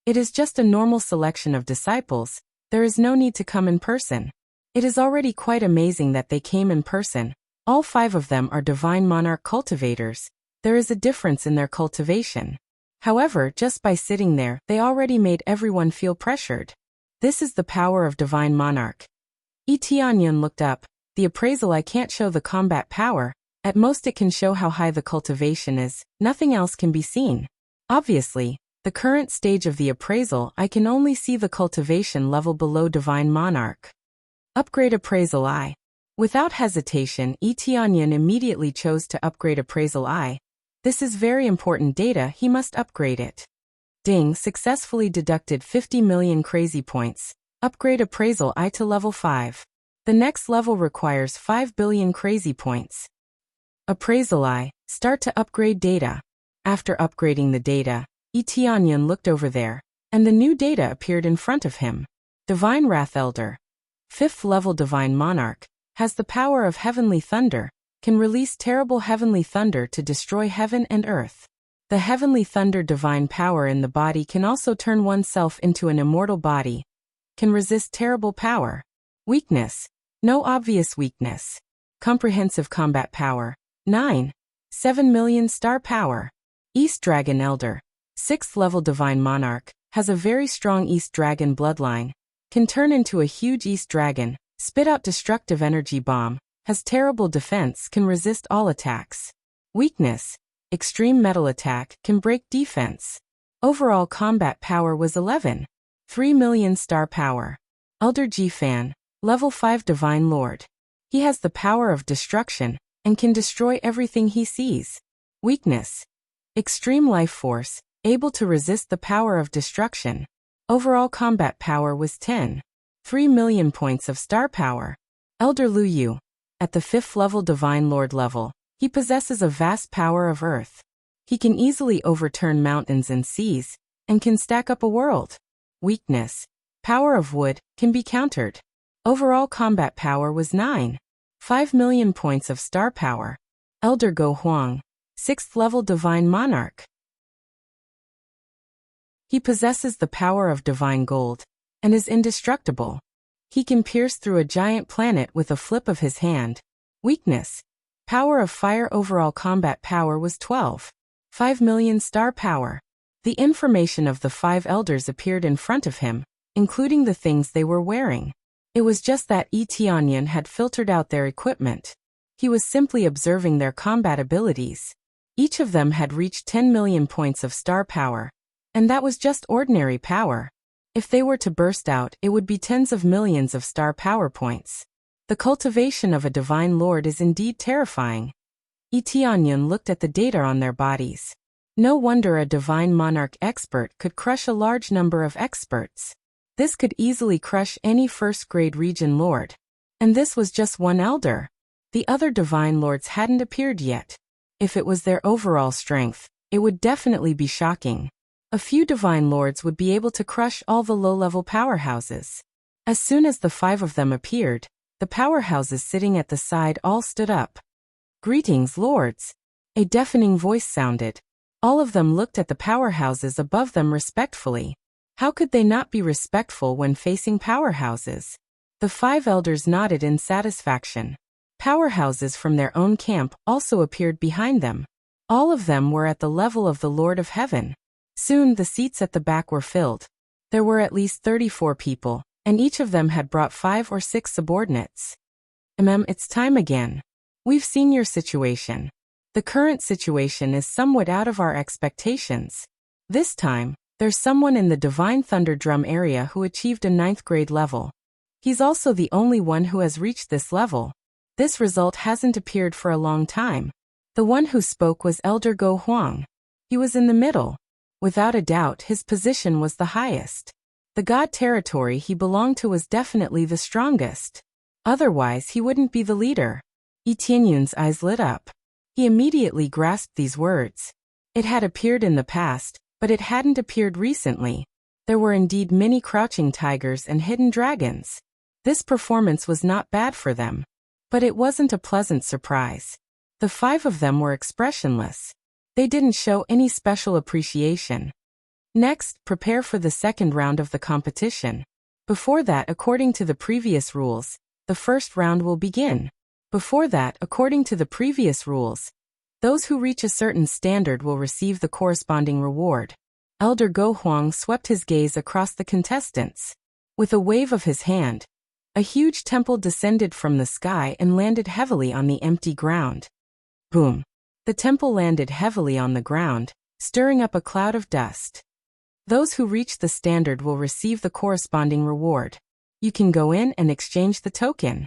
It is just a normal selection of disciples. There is no need to come in person. It is already quite amazing that they came in person. All 5 of them are divine monarch cultivators. There is a difference in their cultivation. However, just by sitting there, they already made everyone feel pressured. This is the power of divine monarch. Tianyan looked up. The appraisal eye can't show the combat power. At most it can show how high the cultivation is. Nothing else can be seen. Obviously, the current stage of the appraisal eye can only see the cultivation level below divine monarch. Upgrade appraisal eye. Without hesitation, Tianyan immediately chose to upgrade appraisal eye. This is very important data, he must upgrade it. Ding, successfully deducted 50 million crazy points. Upgrade appraisal eye to level 5. The next level requires 5 billion crazy points. Appraisal eye, start to upgrade data. After upgrading the data, Tianyan looked over there, and the new data appeared in front of him. Divine Wrath Elder. 5th level Divine Monarch, has the power of heavenly thunder, can release terrible heavenly thunder to destroy heaven and earth. The heavenly thunder divine power in the body can also turn oneself into an immortal body, can resist terrible power. Weakness. No obvious weakness. Comprehensive combat power. 9. 7 million star power. East Dragon Elder. 6th level Divine Monarch, has a very strong East Dragon bloodline, can turn into a huge East Dragon, spit out destructive energy bomb, has terrible defense, can resist all attacks. Weakness: extreme metal attack, can break defense. Overall combat power was 11. 3 million star power. Elder G Fan, level 5 Divine Lord. He has the power of destruction, and can destroy everything he sees. Weakness: extreme life force, able to resist the power of destruction. Overall combat power was 10. 3 million points of star power. Elder Lu Yu. At the 5th level Divine Lord level, he possesses a vast power of earth. He can easily overturn mountains and seas, and can stack up a world. Weakness: power of wood, can be countered. Overall combat power was 9. 5 million points of star power. Elder Go Huang, 6th level Divine Monarch. He possesses the power of divine gold, and is indestructible. He can pierce through a giant planet with a flip of his hand. Weakness: power of fire. Overall combat power was 12. 5 million star power. The information of the 5 elders appeared in front of him, including the things they were wearing. It was just that Tianyan had filtered out their equipment. He was simply observing their combat abilities. Each of them had reached 10 million points of star power, and that was just ordinary power. If they were to burst out, it would be tens of millions of star power points. The cultivation of a divine lord is indeed terrifying. Tianyan looked at the data on their bodies. No wonder a divine monarch expert could crush a large number of experts. This could easily crush any first-grade region lord. And this was just one elder. The other divine lords hadn't appeared yet. If it was their overall strength, it would definitely be shocking. A few divine lords would be able to crush all the low-level powerhouses. As soon as the 5 of them appeared, the powerhouses sitting at the side all stood up. "Greetings, lords." A deafening voice sounded. All of them looked at the powerhouses above them respectfully. How could they not be respectful when facing powerhouses? The 5 elders nodded in satisfaction. Powerhouses from their own camp also appeared behind them. All of them were at the level of the Lord of Heaven. Soon the seats at the back were filled. There were at least 34 people, and each of them had brought 5 or 6 subordinates. It's time again. We've seen your situation. The current situation is somewhat out of our expectations. This time, there's someone in the Divine Thunder Drum area who achieved a 9th grade level. He's also the only one who has reached this level. This result hasn't appeared for a long time. The one who spoke was Elder Go Huang. He was in the middle. Without a doubt, his position was the highest. The god territory he belonged to was definitely the strongest. Otherwise, he wouldn't be the leader. Tianyun's eyes lit up. He immediately grasped these words. It had appeared in the past, but it hadn't appeared recently. There were indeed many crouching tigers and hidden dragons. This performance was not bad for them. But it wasn't a pleasant surprise. The 5 of them were expressionless. They didn't show any special appreciation. Next, prepare for the second round of the competition. Before that, according to the previous rules, the first round will begin. Before that, according to the previous rules, those who reach a certain standard will receive the corresponding reward. Elder Go Huang swept his gaze across the contestants. With a wave of his hand, a huge temple descended from the sky and landed heavily on the empty ground. Boom! The temple landed heavily on the ground, stirring up a cloud of dust. Those who reach the standard will receive the corresponding reward. You can go in and exchange the token.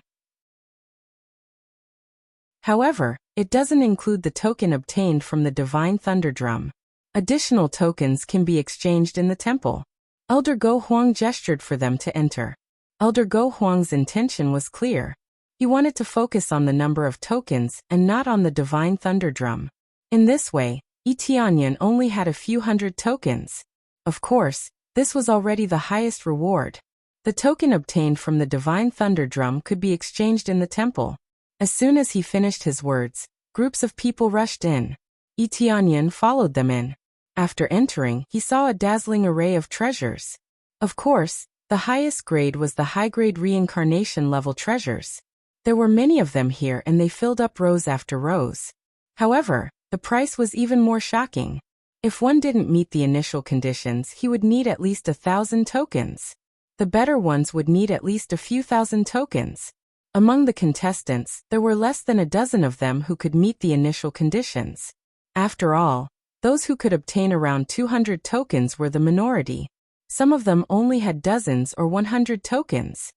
However, it doesn't include the token obtained from the Divine Thunder Drum. Additional tokens can be exchanged in the temple. Elder Go Huang gestured for them to enter. Elder Go Huang's intention was clear. He wanted to focus on the number of tokens and not on the Divine Thunder Drum. In this way, Tianyan only had a few hundred tokens. Of course, this was already the highest reward. The token obtained from the Divine Thunder Drum could be exchanged in the temple. As soon as he finished his words, groups of people rushed in. Tianyan followed them in. After entering, he saw a dazzling array of treasures. Of course, the highest grade was the high-grade reincarnation level treasures. There were many of them here and they filled up rows after rows. However, the price was even more shocking. If one didn't meet the initial conditions, he would need at least 1,000 tokens. The better ones would need at least a few thousand tokens. Among the contestants, there were less than a dozen of them who could meet the initial conditions. After all, those who could obtain around 200 tokens were the minority. Some of them only had dozens or 100 tokens.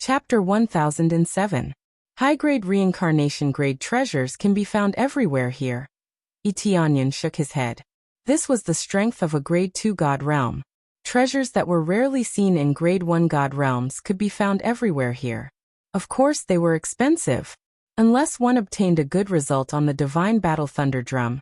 Chapter 1007. High-grade reincarnation grade treasures can be found everywhere here. Tianyan shook his head. This was the strength of a grade 2 god realm. Treasures that were rarely seen in grade 1 god realms could be found everywhere here. Of course, they were expensive. Unless one obtained a good result on the Divine Battle Thunder Drum,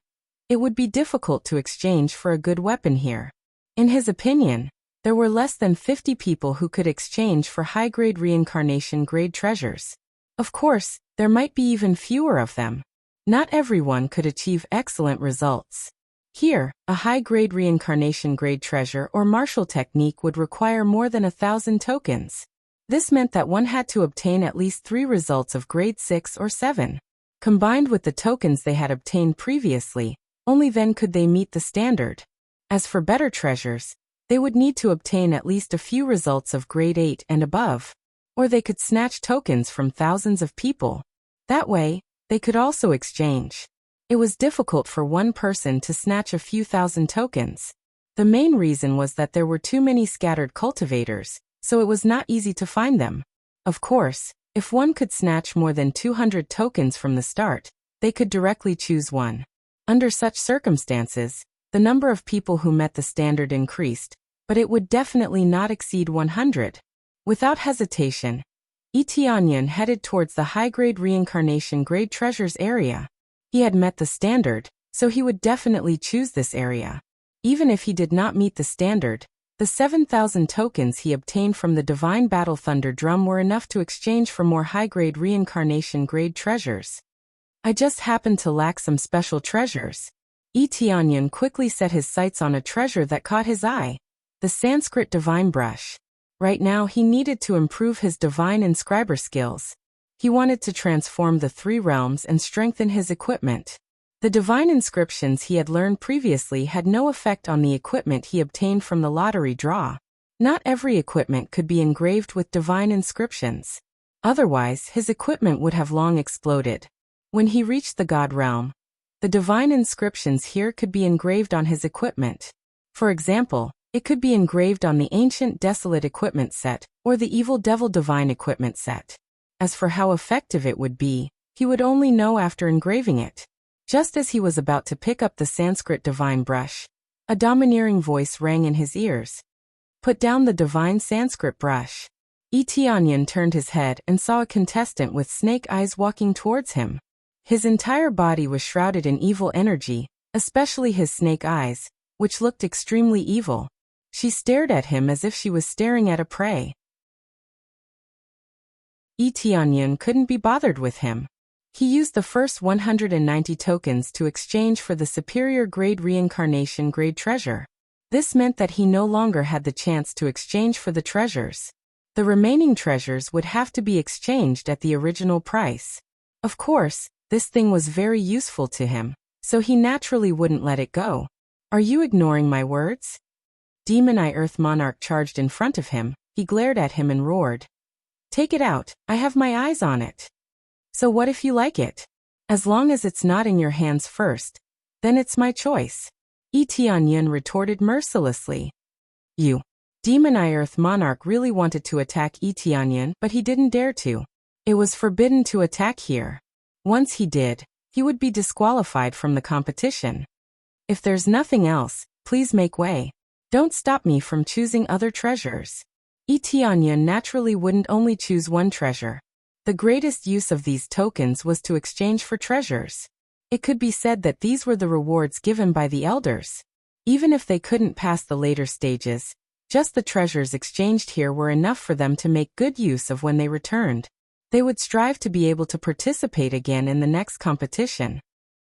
it would be difficult to exchange for a good weapon here. In his opinion, there were less than 50 people who could exchange for high-grade reincarnation grade treasures. Of course, there might be even fewer of them. Not everyone could achieve excellent results. Here, a high-grade reincarnation grade treasure or martial technique would require more than 1,000 tokens. This meant that one had to obtain at least 3 results of grade 6 or 7. Combined with the tokens they had obtained previously, only then could they meet the standard. As for better treasures, they would need to obtain at least a few results of grade 8 and above, or they could snatch tokens from thousands of people. That way, they could also exchange. It was difficult for one person to snatch a few thousand tokens. The main reason was that there were too many scattered cultivators, so it was not easy to find them. Of course, if one could snatch more than 200 tokens from the start, they could directly choose one. Under such circumstances, the number of people who met the standard increased, but it would definitely not exceed 100. Without hesitation, Tianyan headed towards the high-grade reincarnation grade treasures area. He had met the standard, so he would definitely choose this area. Even if he did not meet the standard, the 7,000 tokens he obtained from the Divine Battle Thunder Drum were enough to exchange for more high-grade reincarnation grade treasures. I just happened to lack some special treasures. Tianyan quickly set his sights on a treasure that caught his eye, the Sanskrit Divine Brush. Right now he needed to improve his divine inscriber skills. He wanted to transform the 3 realms and strengthen his equipment. The divine inscriptions he had learned previously had no effect on the equipment he obtained from the lottery draw. Not every equipment could be engraved with divine inscriptions. Otherwise, his equipment would have long exploded. When he reached the god realm, the divine inscriptions here could be engraved on his equipment. For example, it could be engraved on the Ancient Desolate equipment set, or the Evil Devil Divine equipment set. As for how effective it would be, he would only know after engraving it. Just as he was about to pick up the Sanskrit Divine Brush, a domineering voice rang in his ears. Put down the divine Sanskrit brush. Tianyan turned his head and saw a contestant with snake eyes walking towards him. His entire body was shrouded in evil energy, especially his snake eyes, which looked extremely evil. She stared at him as if she was staring at a prey. Tianyan couldn't be bothered with him. He used the first 190 tokens to exchange for the superior grade reincarnation grade treasure. This meant that he no longer had the chance to exchange for the treasures. The remaining treasures would have to be exchanged at the original price. Of course, this thing was very useful to him, so he naturally wouldn't let it go. Are you ignoring my words? Demon Eye Earth Monarch charged in front of him. He glared at him and roared. Take it out, I have my eyes on it. So what if you like it? As long as it's not in your hands first, then it's my choice. Tianyan retorted mercilessly. You. Demon Eye Earth Monarch really wanted to attack Tianyan, but he didn't dare to. It was forbidden to attack here. Once he did, he would be disqualified from the competition. If there's nothing else, please make way. Don't stop me from choosing other treasures. Tianyan naturally wouldn't only choose one treasure. The greatest use of these tokens was to exchange for treasures. It could be said that these were the rewards given by the elders. Even if they couldn't pass the later stages, just the treasures exchanged here were enough for them to make good use of when they returned. They would strive to be able to participate again in the next competition.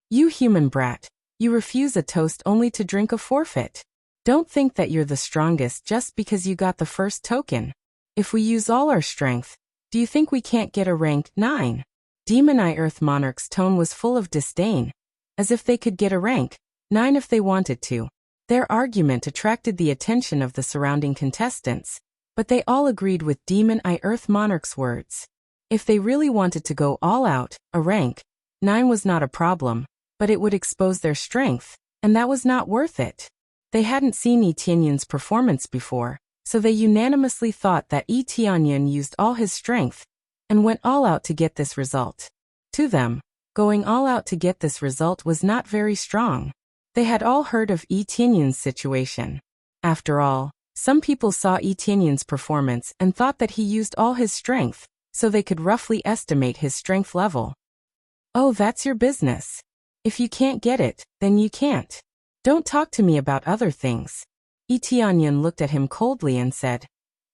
You human brat, you refuse a toast only to drink a forfeit. Don't think that you're the strongest just because you got the first token. If we use all our strength, do you think we can't get a rank 9? Demon Eye Earth Monarch's tone was full of disdain, as if they could get a rank 9 if they wanted to. Their argument attracted the attention of the surrounding contestants, but they all agreed with Demon Eye Earth Monarch's words. If they really wanted to go all out, a rank 9 was not a problem, but it would expose their strength, and that was not worth it. They hadn't seen Yi Tianyun's performance before, so they unanimously thought that Yi Tianyun used all his strength and went all out to get this result. To them, going all out to get this result was not very strong. They had all heard of Yi Tianyun's situation. After all, some people saw Yi Tianyun's performance and thought that he used all his strength, so they could roughly estimate his strength level. Oh, that's your business. If you can't get it, then you can't. Don't talk to me about other things. Yi Tianyun looked at him coldly and said,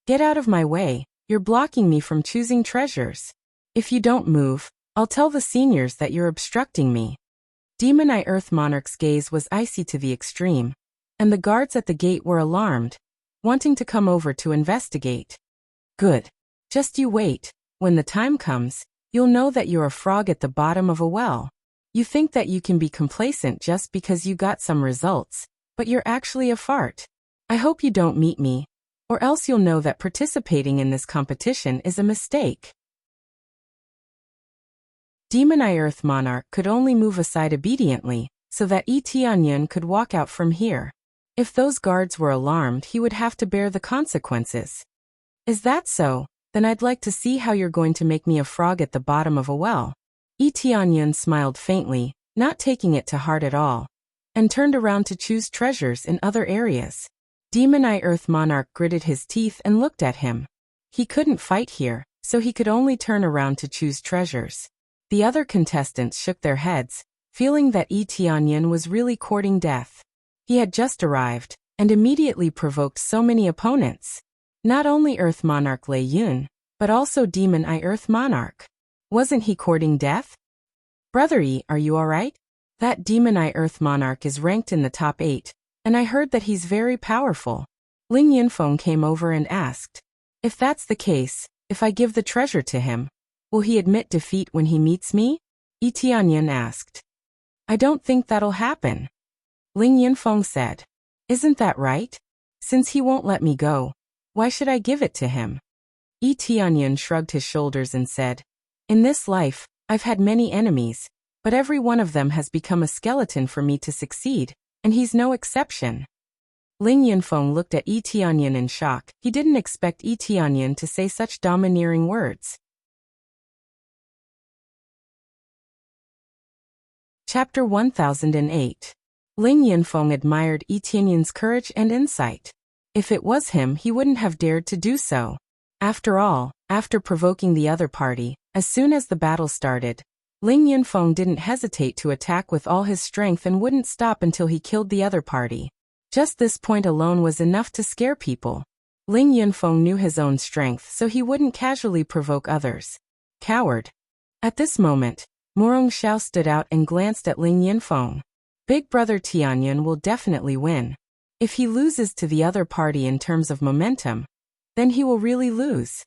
"Get out of my way, you're blocking me from choosing treasures. If you don't move, I'll tell the seniors that you're obstructing me." Demon Eye Earth Monarch's gaze was icy to the extreme, and the guards at the gate were alarmed, wanting to come over to investigate. Good. Just you wait. When the time comes, you'll know that you're a frog at the bottom of a well. You think that you can be complacent just because you got some results, but you're actually a fart. I hope you don't meet me, or else you'll know that participating in this competition is a mistake. Demon Eye Earth Monarch could only move aside obediently, so that Yi Tianyun could walk out from here. If those guards were alarmed, he would have to bear the consequences. Is that so? Then I'd like to see how you're going to make me a frog at the bottom of a well. Yi Tianyun smiled faintly, not taking it to heart at all, and turned around to choose treasures in other areas. Demon Eye Earth Monarch gritted his teeth and looked at him. He couldn't fight here, so he could only turn around to choose treasures. The other contestants shook their heads, feeling that Yi Tianyun was really courting death. He had just arrived, and immediately provoked so many opponents. Not only Earth Monarch Lei Yun, but also Demon Eye Earth Monarch. Wasn't he courting death? Brother Yi, are you alright? That Demon Eye Earth Monarch is ranked in the top 8, and I heard that he's very powerful. Ling Yunfeng came over and asked, if that's the case, if I give the treasure to him, will he admit defeat when he meets me? Yi Tianyun asked. I don't think that'll happen. Ling Yunfeng said. Isn't that right? Since he won't let me go, why should I give it to him? Yi Tianyun shrugged his shoulders and said, in this life, I've had many enemies, but every one of them has become a skeleton for me to succeed, and he's no exception. Ling Yunfeng looked at Yi Tianyun in shock. He didn't expect Yi Tianyun to say such domineering words. Chapter 1008. Ling Yunfeng admired Yi Tianyun's courage and insight. If it was him, he wouldn't have dared to do so. After all, after provoking the other party, as soon as the battle started, Ling Yunfeng didn't hesitate to attack with all his strength and wouldn't stop until he killed the other party. Just this point alone was enough to scare people. Ling Yunfeng knew his own strength, so he wouldn't casually provoke others. Coward. At this moment, Morong Xiao stood out and glanced at Ling Yunfeng. Big brother Tianyun will definitely win. If he loses to the other party in terms of momentum, then he will really lose.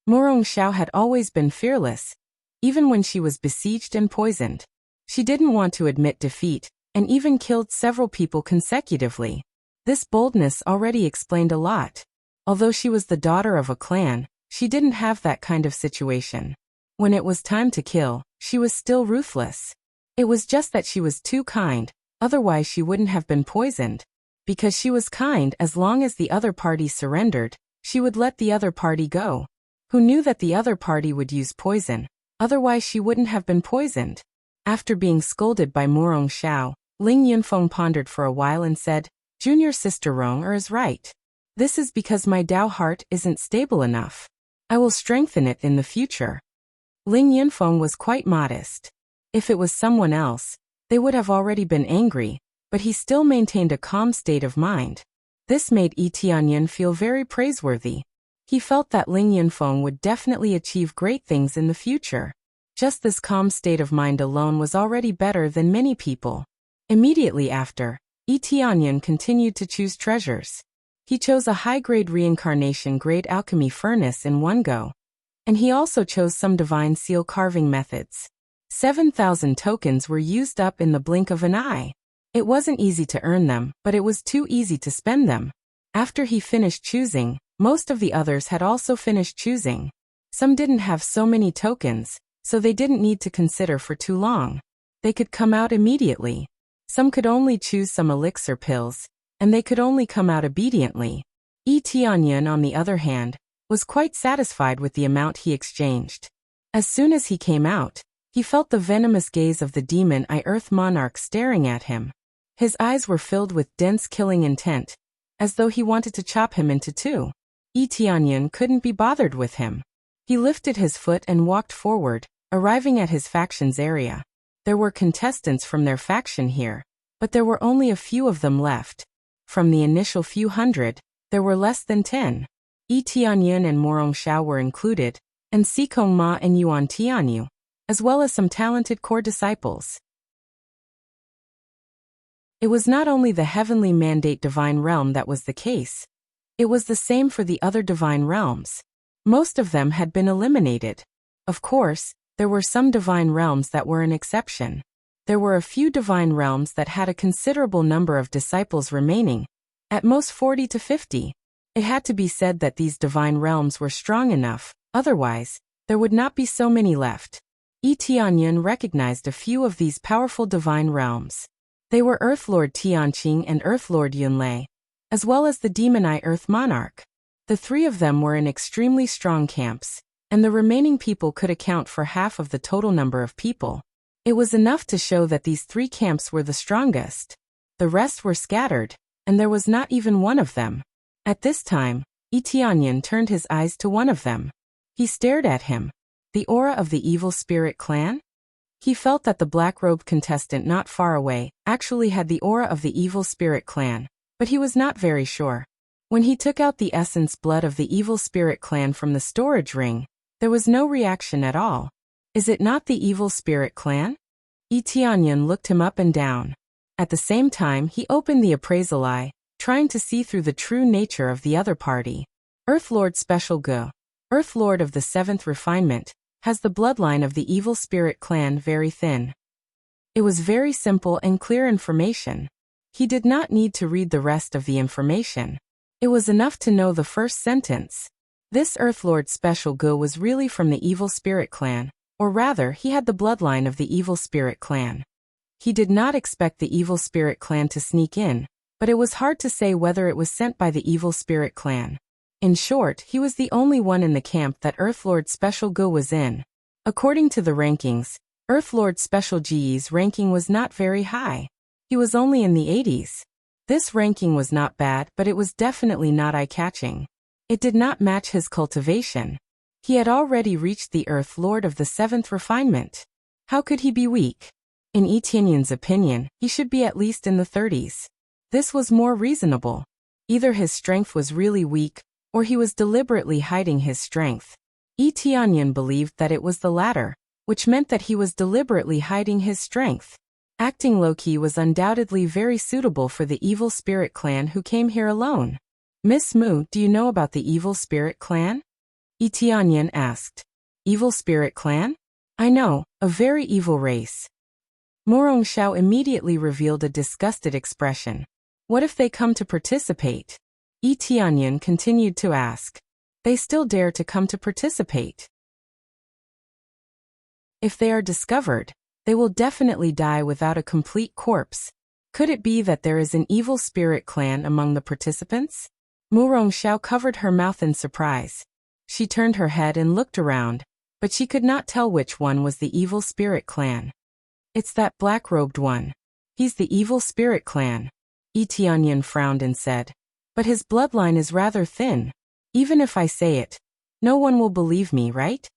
Morong Xiao had always been fearless, even when she was besieged and poisoned. She didn't want to admit defeat, and even killed several people consecutively. This boldness already explained a lot. Although she was the daughter of a clan, she didn't have that kind of situation. When it was time to kill, she was still ruthless. It was just that she was too kind, otherwise she wouldn't have been poisoned. Because she was kind, as long as the other party surrendered, she would let the other party go. Who knew that the other party would use poison? Otherwise she wouldn't have been poisoned. After being scolded by Morong Xiao, Ling Yunfeng pondered for a while and said, Junior sister Rong is right. This is because my Dao heart isn't stable enough. I will strengthen it in the future. Ling Yunfeng was quite modest. If it was someone else, they would have already been angry, but he still maintained a calm state of mind. This made Yi Tianyun feel very praiseworthy. He felt that Ling Yunfeng would definitely achieve great things in the future. Just this calm state of mind alone was already better than many people. Immediately after, Yi Tianyun continued to choose treasures. He chose a high-grade reincarnation-grade alchemy furnace in one go. And he also chose some divine seal carving methods. 7,000 tokens were used up in the blink of an eye. It wasn't easy to earn them, but it was too easy to spend them. After he finished choosing, most of the others had also finished choosing. Some didn't have so many tokens, so they didn't need to consider for too long. They could come out immediately. Some could only choose some elixir pills, and they could only come out obediently. Tianyun, on the other hand, was quite satisfied with the amount he exchanged. As soon as he came out, he felt the venomous gaze of the demon Earth Monarch staring at him. His eyes were filled with dense killing intent, as though he wanted to chop him into two. Tianyun couldn't be bothered with him. He lifted his foot and walked forward, arriving at his faction's area. There were contestants from their faction here, but there were only a few of them left. From the initial few hundred, there were less than 10. Tianyun and Morong Xiao were included, and Sikong Ma and Yuan Tianyu, as well as some talented core disciples. It was not only the heavenly mandate divine realm that was the case. It was the same for the other divine realms. Most of them had been eliminated. Of course, there were some divine realms that were an exception. There were a few divine realms that had a considerable number of disciples remaining, at most 40 to 50. It had to be said that these divine realms were strong enough, otherwise, there would not be so many left. Tianyun recognized a few of these powerful divine realms. They were Earthlord Tianqing and Earthlord Yunlei, as well as the Demon Earth Monarch. The three of them were in extremely strong camps, and the remaining people could account for half of the total number of people. It was enough to show that these three camps were the strongest. The rest were scattered, and there was not even one of them. At this time, Tianyun turned his eyes to one of them. He stared at him. The aura of the Evil Spirit Clan? He felt that the black-robed contestant not far away actually had the aura of the Evil Spirit Clan, but he was not very sure. When he took out the essence blood of the Evil Spirit Clan from the storage ring, there was no reaction at all. Is it not the Evil Spirit Clan? Tianyun looked him up and down. At the same time, he opened the appraisal eye, trying to see through the true nature of the other party. Earthlord Special Go, Earthlord of the 7th Refinement, has the bloodline of the Evil Spirit Clan very thin. It was very simple and clear information. He did not need to read the rest of the information. It was enough to know the first sentence. This Earthlord Special Go was really from the Evil Spirit Clan, or rather, he had the bloodline of the Evil Spirit Clan. He did not expect the Evil Spirit Clan to sneak in, but it was hard to say whether it was sent by the Evil Spirit Clan. In short, he was the only one in the camp that Earthlord Special Go was in. According to the rankings, Earthlord Special Ge's ranking was not very high. He was only in the 80s. This ranking was not bad, but it was definitely not eye-catching. It did not match his cultivation. He had already reached the Earth Lord of the 7th Refinement. How could he be weak? In Tianyun's opinion, he should be at least in the 30s. This was more reasonable. Either his strength was really weak, or he was deliberately hiding his strength. Tianyun believed that it was the latter, which meant that he was deliberately hiding his strength. Acting low-key was undoubtedly very suitable for the Evil Spirit Clan who came here alone. Miss Mu, do you know about the Evil Spirit Clan? Tianyun asked. Evil Spirit Clan? I know, a very evil race. Morong Xiao immediately revealed a disgusted expression. What if they come to participate? Tianyun continued to ask. They still dare to come to participate. If they are discovered, they will definitely die without a complete corpse. Could it be that there is an Evil Spirit Clan among the participants? Morong Xiao covered her mouth in surprise. She turned her head and looked around, but she could not tell which one was the Evil Spirit Clan. It's that black-robed one. He's the Evil Spirit Clan. Tianyun frowned and said. But his bloodline is rather thin. Even if I say it, no one will believe me, right?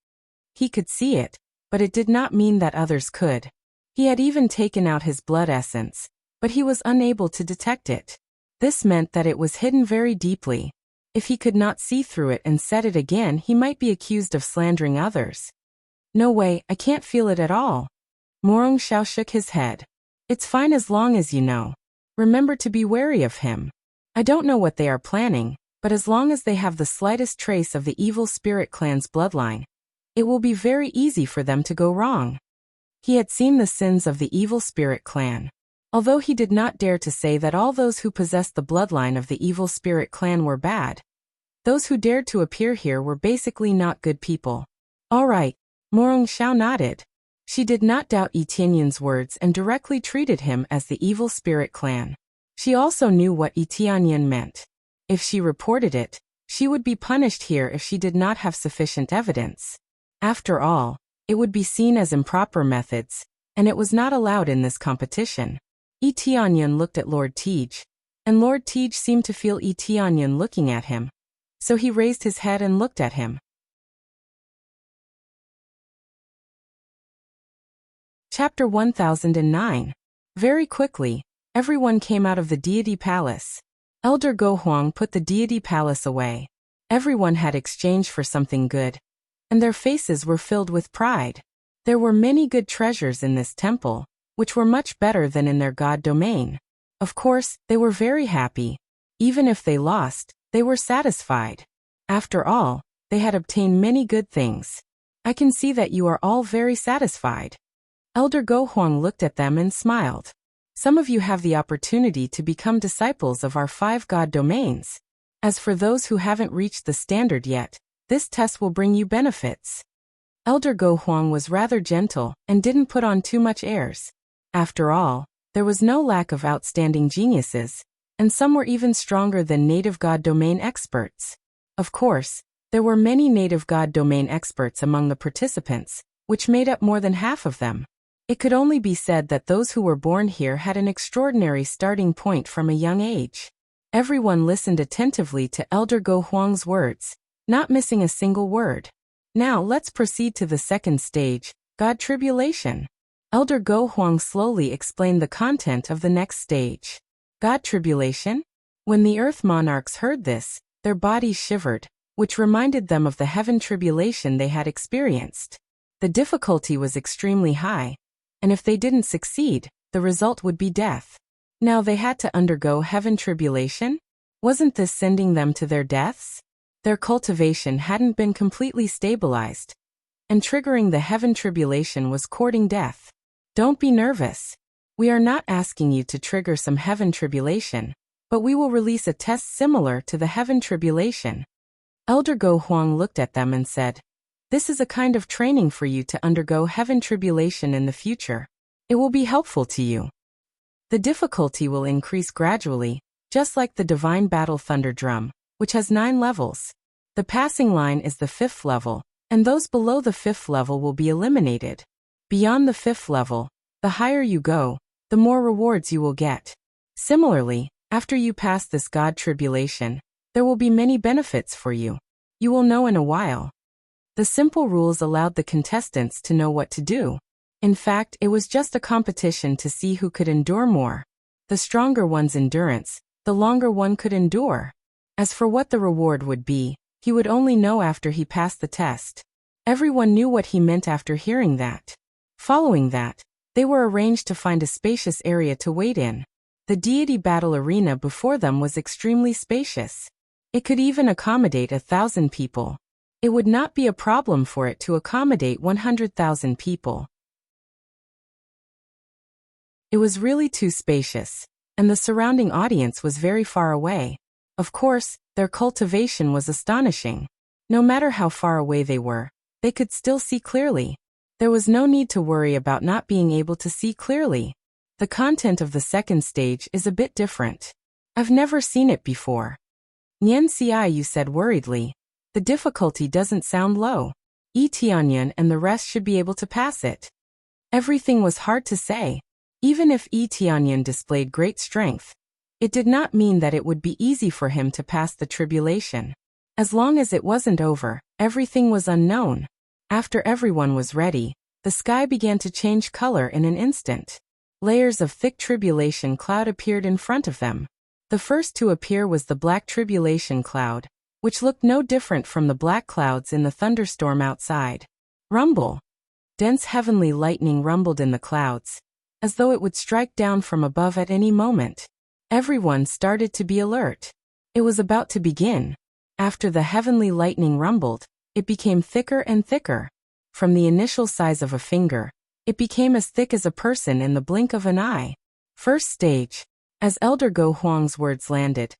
He could see it, but it did not mean that others could. He had even taken out his blood essence, but he was unable to detect it. This meant that it was hidden very deeply. If he could not see through it and set it again, he might be accused of slandering others. No way, I can't feel it at all. Morong Xiao shook his head. It's fine as long as you know. Remember to be wary of him. I don't know what they are planning, but as long as they have the slightest trace of the Evil Spirit Clan's bloodline, It will be very easy for them to go wrong. He had seen the sins of the evil spirit clan. Although he did not dare to say that all those who possessed the bloodline of the evil spirit clan were bad, those who dared to appear here were basically not good people. All right, Morong Xiao nodded. She did not doubt Yi Tianyun's words and directly treated him as the evil spirit clan. She also knew what Yi Tianyun meant. If she reported it, she would be punished here if she did not have sufficient evidence. After all, it would be seen as improper methods, and it was not allowed in this competition. Yi Tianyun looked at Lord Tej, and Lord Tej seemed to feel Yi Tianyun looking at him. So he raised his head and looked at him. Chapter 1009. Very quickly, everyone came out of the deity palace. Elder Go Huang put the deity palace away. Everyone had exchanged for something good, and their faces were filled with pride. There were many good treasures in this temple, which were much better than in their god domain. Of course, they were very happy. Even if they lost, they were satisfied. After all, they had obtained many good things. I can see that you are all very satisfied. Elder Go Huang looked at them and smiled. Some of you have the opportunity to become disciples of our 5 god domains. As for those who haven't reached the standard yet, this test will bring you benefits. Elder Go Huang was rather gentle and didn't put on too much airs. After all, there was no lack of outstanding geniuses, and some were even stronger than native god domain experts. Of course, there were many native god domain experts among the participants, which made up more than half of them. It could only be said that those who were born here had an extraordinary starting point from a young age. Everyone listened attentively to Elder Go Huang's words, not missing a single word. Now let's proceed to the second stage, God Tribulation. Elder Go Huang slowly explained the content of the next stage. God Tribulation? When the Earth monarchs heard this, their bodies shivered, which reminded them of the heaven tribulation they had experienced. The difficulty was extremely high, and if they didn't succeed, the result would be death. Now they had to undergo heaven tribulation? Wasn't this sending them to their deaths? Their cultivation hadn't been completely stabilized, and triggering the heaven tribulation was courting death. Don't be nervous. We are not asking you to trigger some heaven tribulation, but we will release a test similar to the heaven tribulation. Elder Go Huang looked at them and said, "This is a kind of training for you to undergo heaven tribulation in the future. It will be helpful to you. The difficulty will increase gradually, just like the Divine Battle Thunder Drum, which has 9 levels. The passing line is the 5th level, and those below the 5th level will be eliminated. Beyond the 5th level, the higher you go, the more rewards you will get. Similarly, after you pass this God tribulation, there will be many benefits for you. You will know in a while." The simple rules allowed the contestants to know what to do. In fact, it was just a competition to see who could endure more. The stronger one's endurance, the longer one could endure. As for what the reward would be, he would only know after he passed the test. Everyone knew what he meant after hearing that. Following that, they were arranged to find a spacious area to wait in. The deity battle arena before them was extremely spacious. It could even accommodate 1,000 people. It would not be a problem for it to accommodate 100,000 people. It was really too spacious, and the surrounding audience was very far away. Of course, their cultivation was astonishing. No matter how far away they were, they could still see clearly. There was no need to worry about not being able to see clearly. The content of the second stage is a bit different. I've never seen it before. Nian Xiaoyu said worriedly. The difficulty doesn't sound low. Yi Tianyun and the rest should be able to pass it. Everything was hard to say. Even if Yi Tianyun displayed great strength, it did not mean that it would be easy for him to pass the tribulation. As long as it wasn't over, everything was unknown. After everyone was ready, the sky began to change color in an instant. Layers of thick tribulation cloud appeared in front of them. The first to appear was the black tribulation cloud, which looked no different from the black clouds in the thunderstorm outside. Rumble. Dense heavenly lightning rumbled in the clouds, as though it would strike down from above at any moment. Everyone started to be alert. It was about to begin. After the heavenly lightning rumbled, it became thicker and thicker. From the initial size of a finger, it became as thick as a person in the blink of an eye. First stage. As Elder Go Huang's words landed,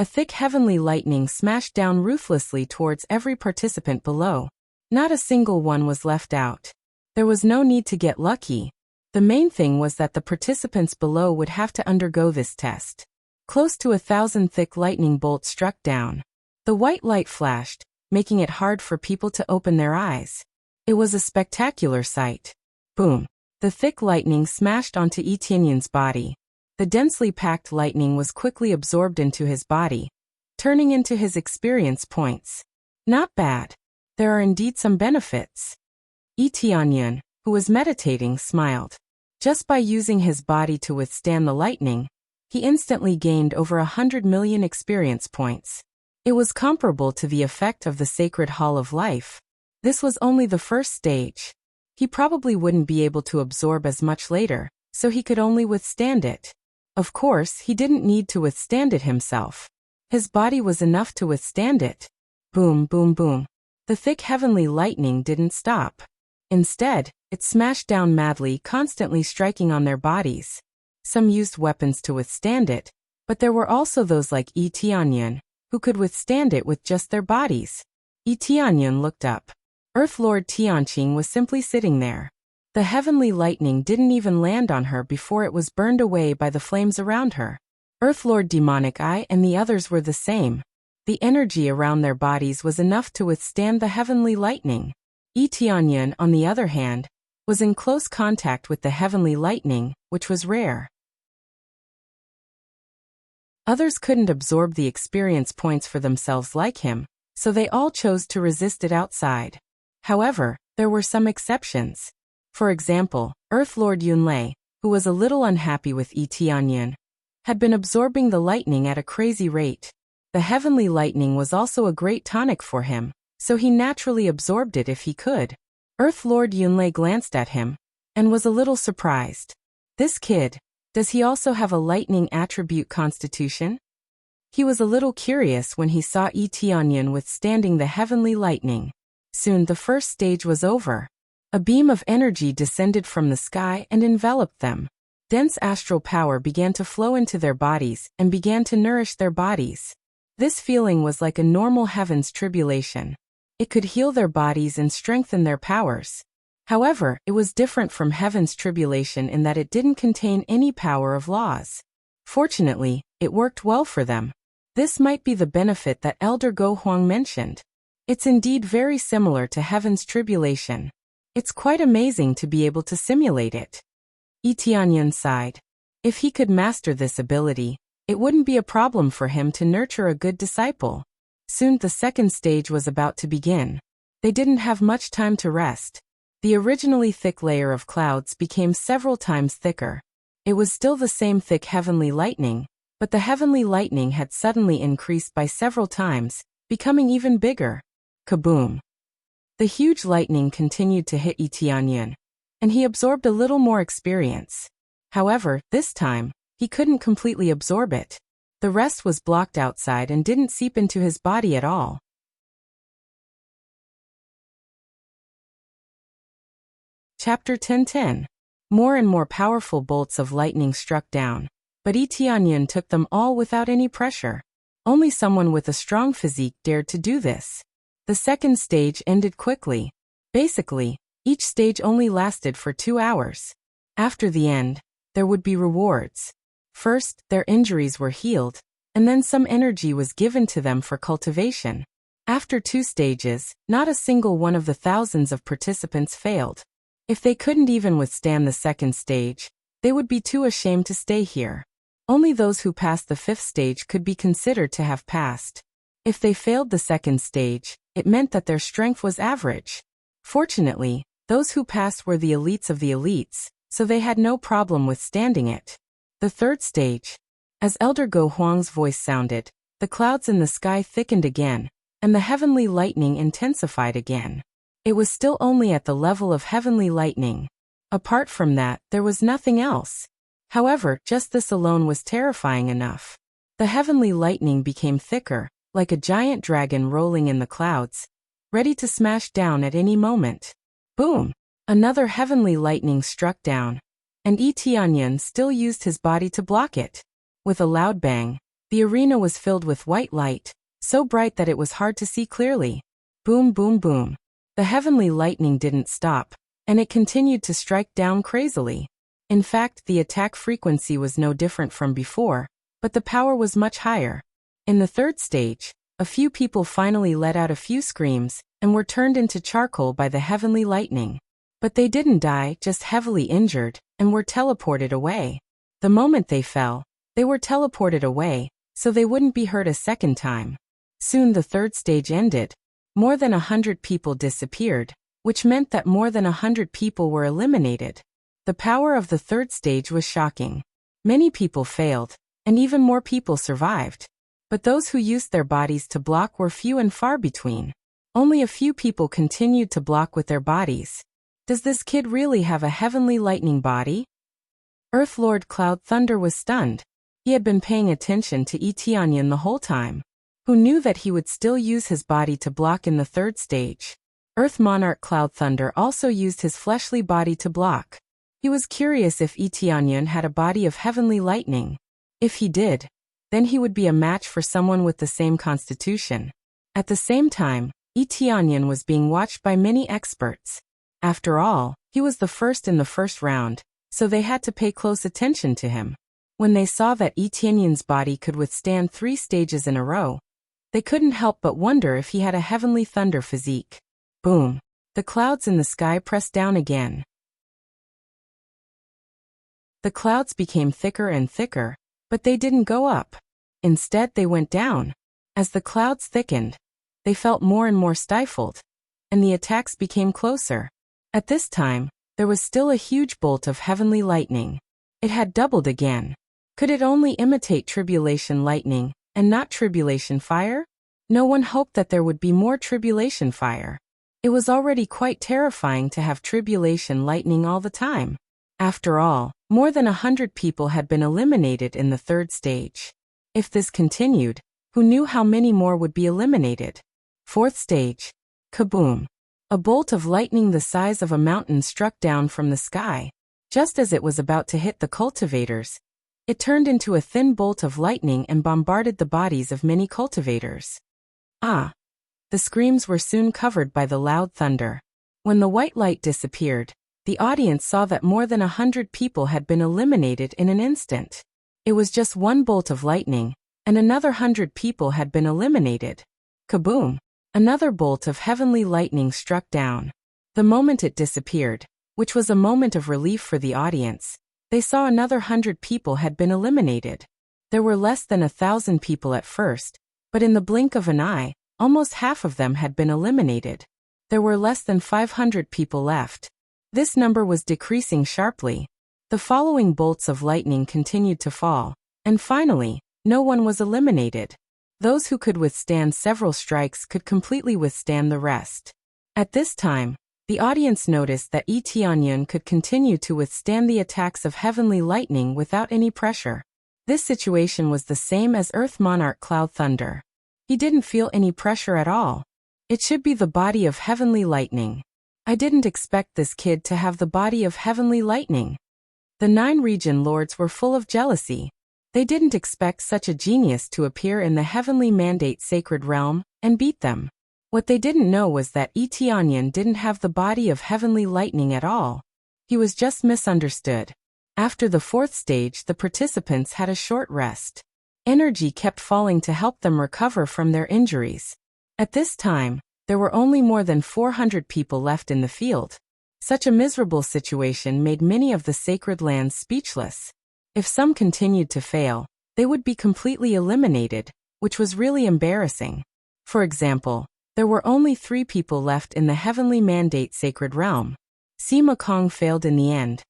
a thick heavenly lightning smashed down ruthlessly towards every participant below. Not a single one was left out. There was no need to get lucky. The main thing was that the participants below would have to undergo this test. Close to 1,000 thick lightning bolts struck down. The white light flashed, making it hard for people to open their eyes. It was a spectacular sight. Boom! The thick lightning smashed onto Etienne's body. The densely packed lightning was quickly absorbed into his body, turning into his experience points. Not bad. There are indeed some benefits. Etienne, who was meditating, smiled. Just by using his body to withstand the lightning, he instantly gained over 100 million experience points. It was comparable to the effect of the Sacred Hall of Life. This was only the first stage. He probably wouldn't be able to absorb as much later, so he could only withstand it. Of course, he didn't need to withstand it himself. His body was enough to withstand it. Boom, boom, boom. The thick heavenly lightning didn't stop. Instead, it smashed down madly, constantly striking on their bodies. Some used weapons to withstand it, but there were also those like Etienne, who could withstand it with just their bodies. Etienne looked up. Earth Lord Tianqing was simply sitting there. The heavenly lightning didn't even land on her before it was burned away by the flames around her. Earth Lord Demonic Eye and the others were the same. The energy around their bodies was enough to withstand the heavenly lightning. Etienne, on the other hand, was in close contact with the heavenly lightning, which was rare. Others couldn't absorb the experience points for themselves like him, so they all chose to resist it outside. However, there were some exceptions. For example, Earth Lord Yunlei, who was a little unhappy with Etienne, had been absorbing the lightning at a crazy rate. The heavenly lightning was also a great tonic for him, so he naturally absorbed it if he could. Earth Lord Yunlei glanced at him, and was a little surprised. This kid, does he also have a lightning attribute constitution? He was a little curious when he saw Etienne withstanding the heavenly lightning. Soon the first stage was over. A beam of energy descended from the sky and enveloped them. Dense astral power began to flow into their bodies and began to nourish their bodies. This feeling was like a normal heaven's tribulation. It could heal their bodies and strengthen their powers. However, it was different from heaven's tribulation in that it didn't contain any power of laws. Fortunately, it worked well for them. This might be the benefit that Elder Go Huang mentioned. It's indeed very similar to heaven's tribulation. It's quite amazing to be able to simulate it. Etienne sighed. If he could master this ability, it wouldn't be a problem for him to nurture a good disciple. Soon the second stage was about to begin. They didn't have much time to rest. The originally thick layer of clouds became several times thicker. It was still the same thick heavenly lightning, but the heavenly lightning had suddenly increased by several times, becoming even bigger. Kaboom! The huge lightning continued to hit Etienne, and he absorbed a little more experience. However, this time, he couldn't completely absorb it. The rest was blocked outside and didn't seep into his body at all. Chapter 10:10. More and more powerful bolts of lightning struck down, but Etienne took them all without any pressure. Only someone with a strong physique dared to do this. The second stage ended quickly. Basically, each stage only lasted for 2 hours. After the end, there would be rewards. First, their injuries were healed, and then some energy was given to them for cultivation. After 2 stages, not a single one of the thousands of participants failed. If they couldn't even withstand the second stage, they would be too ashamed to stay here. Only those who passed the 5th stage could be considered to have passed. If they failed the second stage, it meant that their strength was average. Fortunately, those who passed were the elites of the elites, so they had no problem withstanding it. The third stage. As Elder Go Huang's voice sounded, the clouds in the sky thickened again, and the heavenly lightning intensified again. It was still only at the level of heavenly lightning. Apart from that, there was nothing else. However, just this alone was terrifying enough. The heavenly lightning became thicker, like a giant dragon rolling in the clouds, ready to smash down at any moment. Boom! Another heavenly lightning struck down, and Etianyan still used his body to block it. With a loud bang, the arena was filled with white light, so bright that it was hard to see clearly. Boom, boom, boom. The heavenly lightning didn't stop, and it continued to strike down crazily. In fact, the attack frequency was no different from before, but the power was much higher. In the third stage, a few people finally let out a few screams and were turned into charcoal by the heavenly lightning. But they didn't die, just heavily injured, and were teleported away. The moment they fell, they were teleported away, so they wouldn't be hurt a second time. Soon the third stage ended. More than 100 people disappeared, which meant that more than 100 people were eliminated. The power of the third stage was shocking. Many people failed, and even more people survived. But those who used their bodies to block were few and far between. Only a few people continued to block with their bodies. Does this kid really have a heavenly lightning body? Earth Lord Cloud Thunder was stunned. He had been paying attention to Etianyan the whole time. Who knew that he would still use his body to block in the third stage? Earth Monarch Cloud Thunder also used his fleshly body to block. He was curious if Etianyan had a body of heavenly lightning. If he did, then he would be a match for someone with the same constitution. At the same time, Etianyan was being watched by many experts. After all, he was the first in the first round, so they had to pay close attention to him. When they saw that Etianyan's body could withstand 3 stages in a row, they couldn't help but wonder if he had a heavenly thunder physique. Boom! The clouds in the sky pressed down again. The clouds became thicker and thicker, but they didn't go up. Instead, they went down. As the clouds thickened, they felt more and more stifled, and the attacks became closer. At this time, there was still a huge bolt of heavenly lightning. It had doubled again. Could it only imitate tribulation lightning, and not tribulation fire? No one hoped that there would be more tribulation fire. It was already quite terrifying to have tribulation lightning all the time. After all, more than 100 people had been eliminated in the third stage. If this continued, who knew how many more would be eliminated? Fourth stage. Kaboom! A bolt of lightning the size of a mountain struck down from the sky. Just as it was about to hit the cultivators, it turned into a thin bolt of lightning and bombarded the bodies of many cultivators. Ah! The screams were soon covered by the loud thunder. When the white light disappeared, the audience saw that more than 100 people had been eliminated in an instant. It was just one bolt of lightning, and another 100 people had been eliminated. Kaboom! Another bolt of heavenly lightning struck down. The moment it disappeared, which was a moment of relief for the audience, they saw another 100 people had been eliminated. There were less than 1,000 people at first, but in the blink of an eye, almost half of them had been eliminated. There were less than 500 people left. This number was decreasing sharply. The following bolts of lightning continued to fall, and finally, no one was eliminated. Those who could withstand several strikes could completely withstand the rest. At this time, the audience noticed that Etianyan could continue to withstand the attacks of heavenly lightning without any pressure. This situation was the same as Earth Monarch Cloud Thunder. He didn't feel any pressure at all. It should be the body of heavenly lightning. I didn't expect this kid to have the body of heavenly lightning. The 9 region lords were full of jealousy. They didn't expect such a genius to appear in the heavenly mandate sacred realm and beat them. What they didn't know was that Etianyan didn't have the body of heavenly lightning at all. He was just misunderstood. After the fourth stage, the participants had a short rest. Energy kept falling to help them recover from their injuries. At this time, there were only more than 400 people left in the field. Such a miserable situation made many of the sacred lands speechless. If some continued to fail, they would be completely eliminated, which was really embarrassing. For example, there were only 3 people left in the heavenly mandate sacred realm. Sima Kong failed in the end.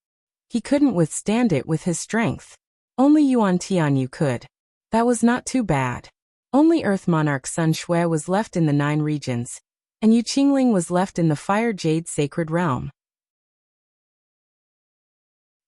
He couldn't withstand it with his strength. Only Yuan Tianyu could. That was not too bad. Only Earth Monarch Sun Shui was left in the 9 regions, and Yu Qingling was left in the Fire Jade sacred realm.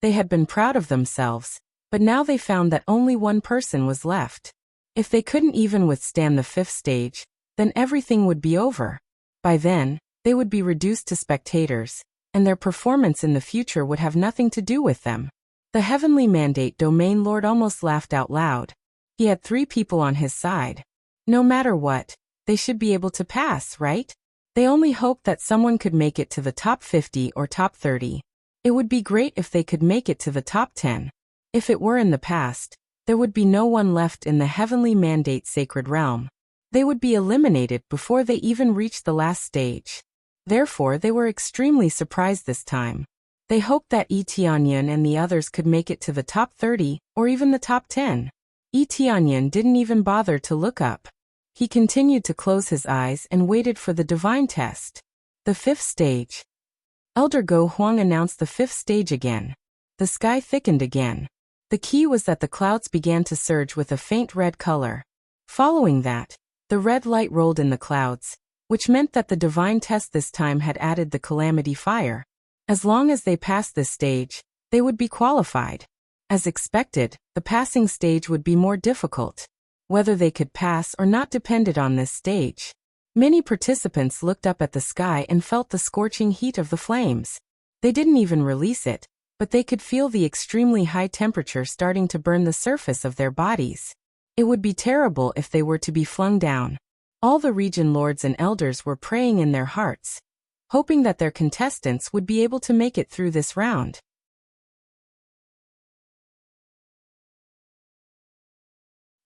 They had been proud of themselves, but now they found that only one person was left. If they couldn't even withstand the 5th stage, then everything would be over. By then, They would be reduced to spectators, and their performance in the future would have nothing to do with them. The Heavenly Mandate Domain Lord almost laughed out loud. He had 3 people on his side. No matter what, they should be able to pass, right? They only hoped that someone could make it to the top 50 or top 30. It would be great if they could make it to the top 10. If it were in the past, there would be no one left in the Heavenly Mandate Sacred Realm. They would be eliminated before they even reached the last stage. Therefore, they were extremely surprised this time. They hoped that Tianyan and the others could make it to the top 30 or even the top 10. Tianyan didn't even bother to look up. He continued to close his eyes and waited for the divine test. The 5th stage. Elder Go Huang announced the 5th stage again. The sky thickened again. The key was that the clouds began to surge with a faint red color. Following that, the red light rolled in the clouds, which meant that the divine test this time had added the calamity fire. As long as they passed this stage, they would be qualified. As expected, the passing stage would be more difficult. Whether they could pass or not depended on this stage. Many participants looked up at the sky and felt the scorching heat of the flames. They didn't even release it, but they could feel the extremely high temperature starting to burn the surface of their bodies. It would be terrible if they were to be flung down. All the region lords and elders were praying in their hearts, hoping that their contestants would be able to make it through this round.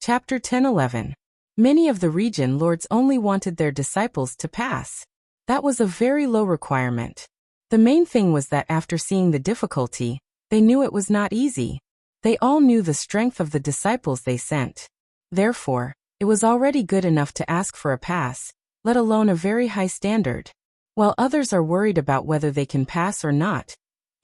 Chapter 10-11. Many of the region lords only wanted their disciples to pass. That was a very low requirement. The main thing was that after seeing the difficulty, they knew it was not easy. They all knew the strength of the disciples they sent. Therefore, it was already good enough to ask for a pass, let alone a very high standard. While others are worried about whether they can pass or not,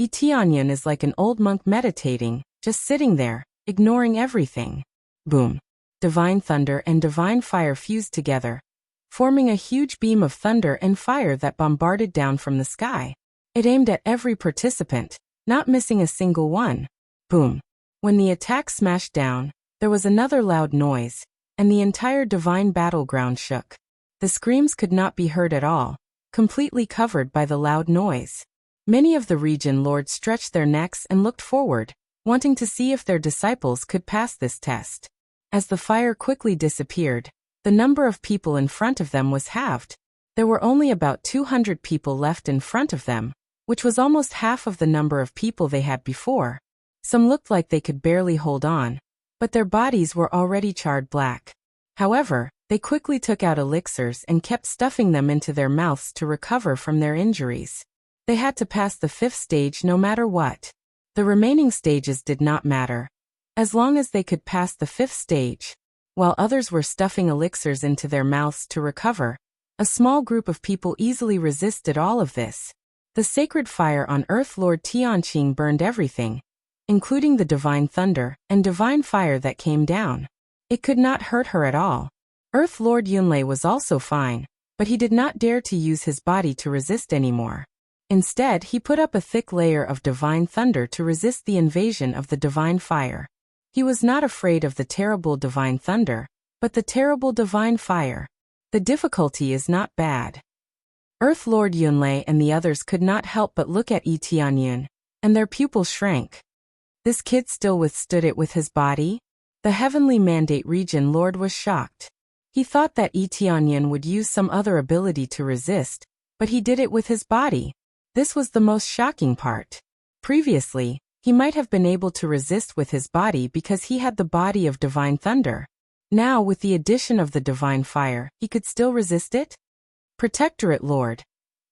Tianyan is like an old monk meditating, just sitting there, ignoring everything. Boom. Divine thunder and divine fire fused together, forming a huge beam of thunder and fire that bombarded down from the sky. It aimed at every participant, not missing a single one. Boom. When the attack smashed down, there was another loud noise, and the entire divine battleground shook. The screams could not be heard at all, completely covered by the loud noise. Many of the region lords stretched their necks and looked forward, wanting to see if their disciples could pass this test. As the fire quickly disappeared, the number of people in front of them was halved. There were only about 200 people left in front of them, which was almost half of the number of people they had before. Some looked like they could barely hold on, but their bodies were already charred black. However, they quickly took out elixirs and kept stuffing them into their mouths to recover from their injuries. They had to pass the 5th stage no matter what. The remaining stages did not matter, as long as they could pass the 5th stage. While others were stuffing elixirs into their mouths to recover, a small group of people easily resisted all of this. The sacred fire on Earth Lord Tianqing burned everything, including the divine thunder and divine fire that came down. It could not hurt her at all. Earth Lord Yunlei was also fine, but he did not dare to use his body to resist anymore. Instead, he put up a thick layer of divine thunder to resist the invasion of the divine fire. He was not afraid of the terrible divine thunder, but the terrible divine fire. The difficulty is not bad. Earth Lord Yunlei and the others could not help but look at Tianyan, and their pupils shrank. This kid still withstood it with his body? The Heavenly Mandate Region Lord was shocked. He thought that Tianyan would use some other ability to resist, but he did it with his body. This was the most shocking part. Previously, he might have been able to resist with his body because he had the body of divine thunder. Now, with the addition of the divine fire, he could still resist it? Protectorate Lord.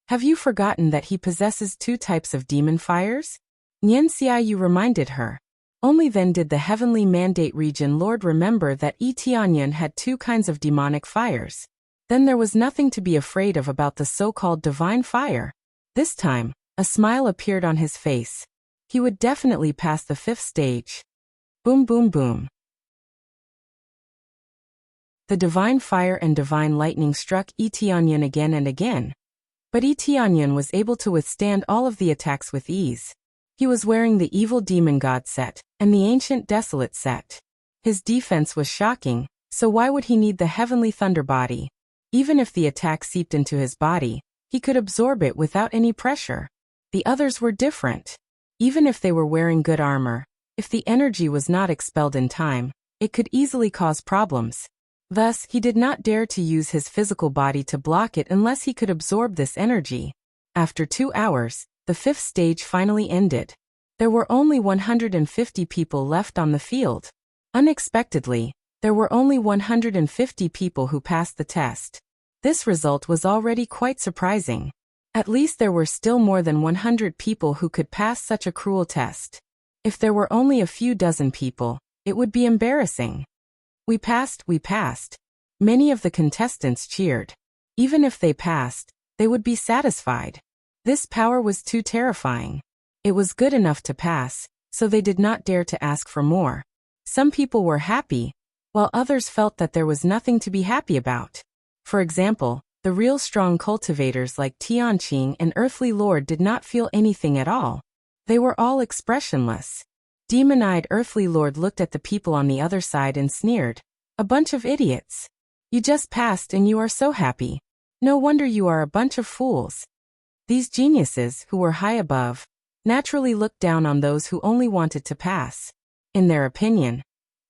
Have you forgotten that he possesses 2 types of demon fires? Nian Xiaoyu reminded her. Only then did the Heavenly Mandate Region Lord remember that Tianyan had 2 kinds of demonic fires. Then there was nothing to be afraid of about the so-called divine fire. This time, a smile appeared on his face. He would definitely pass the 5th stage. Boom boom boom. The divine fire and divine lightning struck Tianyan again and again. But Tianyan was able to withstand all of the attacks with ease. He was wearing the evil demon god set, and the ancient desolate set. His defense was shocking, so why would he need the heavenly thunder body? Even if the attack seeped into his body, He could absorb it without any pressure. The others were different. Even if they were wearing good armor, if the energy was not expelled in time, it could easily cause problems. Thus, he did not dare to use his physical body to block it unless he could absorb this energy. After 2 hours, the 5th stage finally ended. There were only 150 people left on the field. Unexpectedly, there were only 150 people who passed the test. This result was already quite surprising. At least there were still more than 100 people who could pass such a cruel test. If there were only a few dozen people, it would be embarrassing. We passed, we passed. Many of the contestants cheered. Even if they passed, they would be satisfied. This power was too terrifying. It was good enough to pass, so they did not dare to ask for more. Some people were happy, while others felt that there was nothing to be happy about. For example, the real strong cultivators like Tianqing and Earthly Lord did not feel anything at all. They were all expressionless. Demon-eyed Earthly Lord looked at the people on the other side and sneered. A bunch of idiots. You just passed and you are so happy. No wonder you are a bunch of fools. These geniuses, who were high above, naturally looked down on those who only wanted to pass. In their opinion,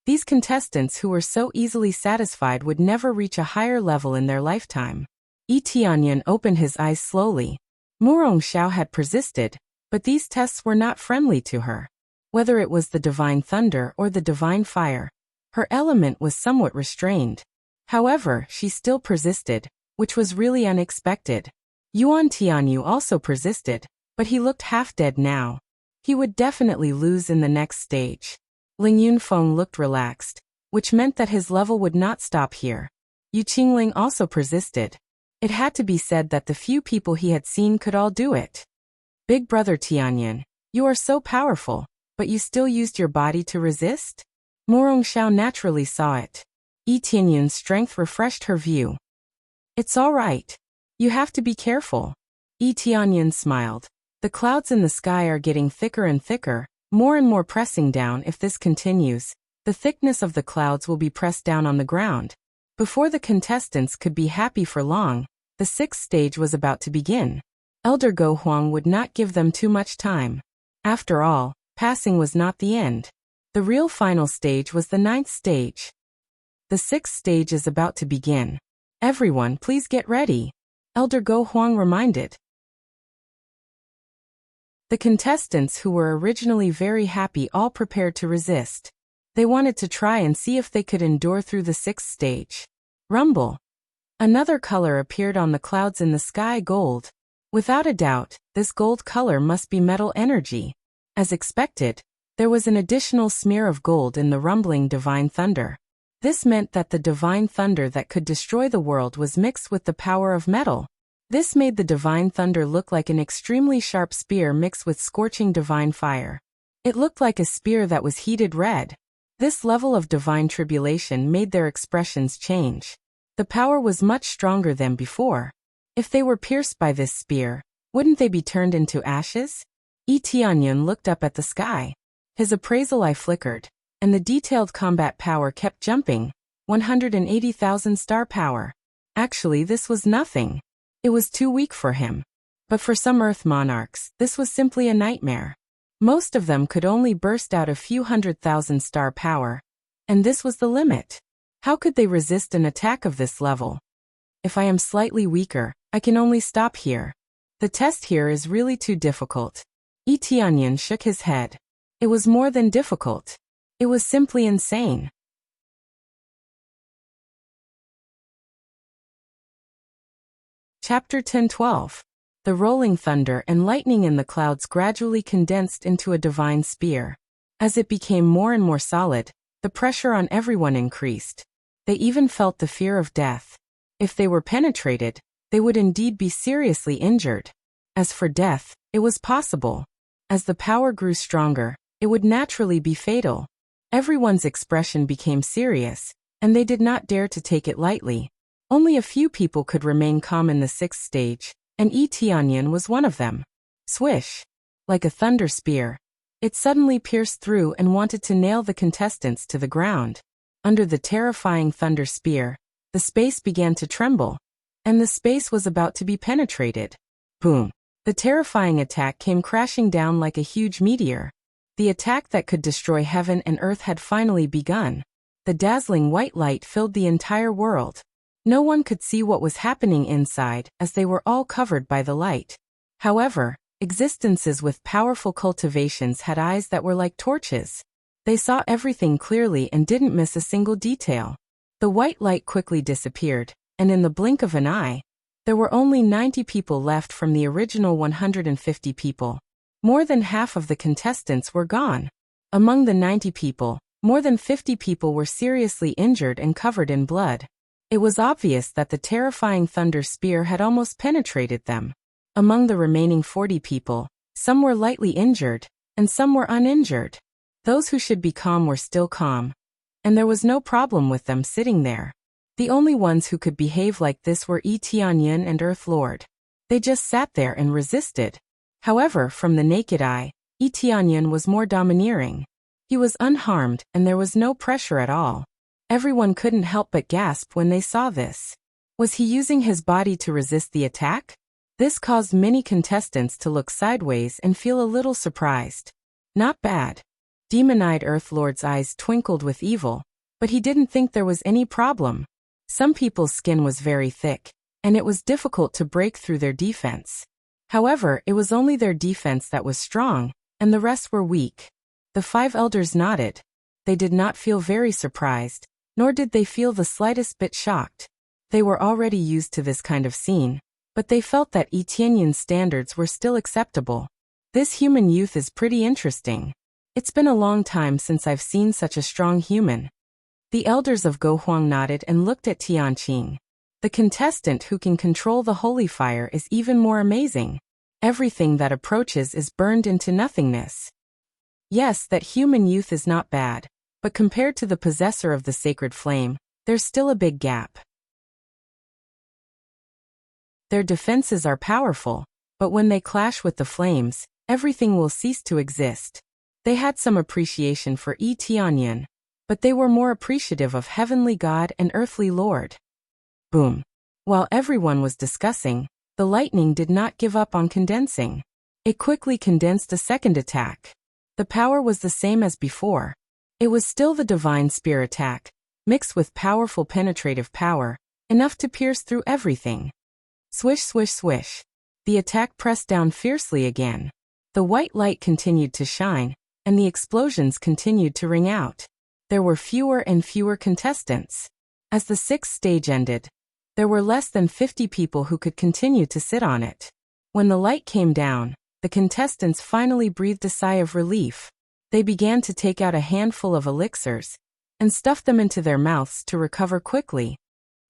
these contestants who were so easily satisfied would never reach a higher level in their lifetime. Yi Tianyan opened his eyes slowly. Murong Xiao had persisted, but these tests were not friendly to her. Whether it was the divine thunder or the divine fire, her element was somewhat restrained. However, she still persisted, which was really unexpected. Yuan Tianyu also persisted, but he looked half dead now. He would definitely lose in the next stage. Ling Yunfeng looked relaxed, which meant that his level would not stop here. Yu Qingling also persisted. It had to be said that the few people he had seen could all do it. Big brother Tianyan, you are so powerful, but you still used your body to resist? Murong Xiao naturally saw it. Yi Tianyan's strength refreshed her view. It's all right. You have to be careful. Yi Tianyan smiled. The clouds in the sky are getting thicker and thicker, more and more pressing down. If this continues, the thickness of the clouds will be pressed down on the ground. Before the contestants could be happy for long, the 6th stage was about to begin. Elder Go Huang would not give them too much time. After all, passing was not the end. The real final stage was the 9th stage. The 6th stage is about to begin. Everyone, please get ready. Elder Go Huang reminded. The contestants who were originally very happy all prepared to resist. They wanted to try and see if they could endure through the 6th stage. Rumble. Another color appeared on the clouds in the sky, gold. Without a doubt, this gold color must be metal energy. As expected, there was an additional smear of gold in the rumbling divine thunder. This meant that the divine thunder that could destroy the world was mixed with the power of metal. This made the divine thunder look like an extremely sharp spear mixed with scorching divine fire. It looked like a spear that was heated red. This level of divine tribulation made their expressions change. The power was much stronger than before. If they were pierced by this spear, wouldn't they be turned into ashes? Yi Tianyan looked up at the sky. His appraisal eye flickered, and the detailed combat power kept jumping. 180,000 star power. Actually, this was nothing. It was too weak for him. But for some Earth monarchs, this was simply a nightmare. Most of them could only burst out a few 100,000 star power. And this was the limit. How could they resist an attack of this level? If I am slightly weaker, I can only stop here. The test here is really too difficult. Yi Tianyan shook his head. It was more than difficult. It was simply insane. Chapter 10-12. The rolling thunder and lightning in the clouds gradually condensed into a divine spear. As it became more and more solid, the pressure on everyone increased. They even felt the fear of death. If they were penetrated, they would indeed be seriously injured. As for death, it was possible. As the power grew stronger, it would naturally be fatal. Everyone's expression became serious, and they did not dare to take it lightly. Only a few people could remain calm in the 6th stage, and Yi Tianyan was one of them. Swish! Like a thunder spear, it suddenly pierced through and wanted to nail the contestants to the ground. Under the terrifying thunder spear, the space began to tremble. and the space was about to be penetrated. Boom! The terrifying attack came crashing down like a huge meteor. The attack that could destroy heaven and earth had finally begun. The dazzling white light filled the entire world. No one could see what was happening inside, as they were all covered by the light. However, existences with powerful cultivations had eyes that were like torches. They saw everything clearly and didn't miss a single detail. The white light quickly disappeared, and in the blink of an eye, there were only 90 people left from the original 150 people. More than half of the contestants were gone. Among the 90 people, more than 50 people were seriously injured and covered in blood. It was obvious that the terrifying thunder spear had almost penetrated them. Among the remaining 40 people, some were lightly injured, and some were uninjured. Those who should be calm were still calm, and there was no problem with them sitting there. The only ones who could behave like this were Tianyin and Earth Lord. They just sat there and resisted. However, from the naked eye, Tianyin was more domineering. He was unharmed, and there was no pressure at all. Everyone couldn't help but gasp when they saw this. Was he using his body to resist the attack? This caused many contestants to look sideways and feel a little surprised. Not bad. Demon-eyed Earth Lord's eyes twinkled with evil, but he didn't think there was any problem. Some people's skin was very thick, and it was difficult to break through their defense. However, it was only their defense that was strong, and the rest were weak. The 5 elders nodded. They did not feel very surprised, nor did they feel the slightest bit shocked. They were already used to this kind of scene, but they felt that Tianyin's standards were still acceptable. This human youth is pretty interesting. It's been a long time since I've seen such a strong human. The elders of Gohuang nodded and looked at Tianqing. The contestant who can control the holy fire is even more amazing. Everything that approaches is burned into nothingness. Yes, that human youth is not bad, but compared to the possessor of the sacred flame, there's still a big gap. Their defenses are powerful, but when they clash with the flames, everything will cease to exist. They had some appreciation for Tianyin, but they were more appreciative of Heavenly God and Earthly Lord. Boom. While everyone was discussing, the lightning did not give up on condensing. It quickly condensed a second attack. The power was the same as before. It was still the divine spear attack, mixed with powerful penetrative power, enough to pierce through everything. Swish, swish, swish. The attack pressed down fiercely again. The white light continued to shine, and the explosions continued to ring out. There were fewer and fewer contestants. As the 6th stage ended, there were less than 50 people who could continue to sit on it. When the light came down, the contestants finally breathed a sigh of relief. They began to take out a handful of elixirs and stuff them into their mouths to recover quickly.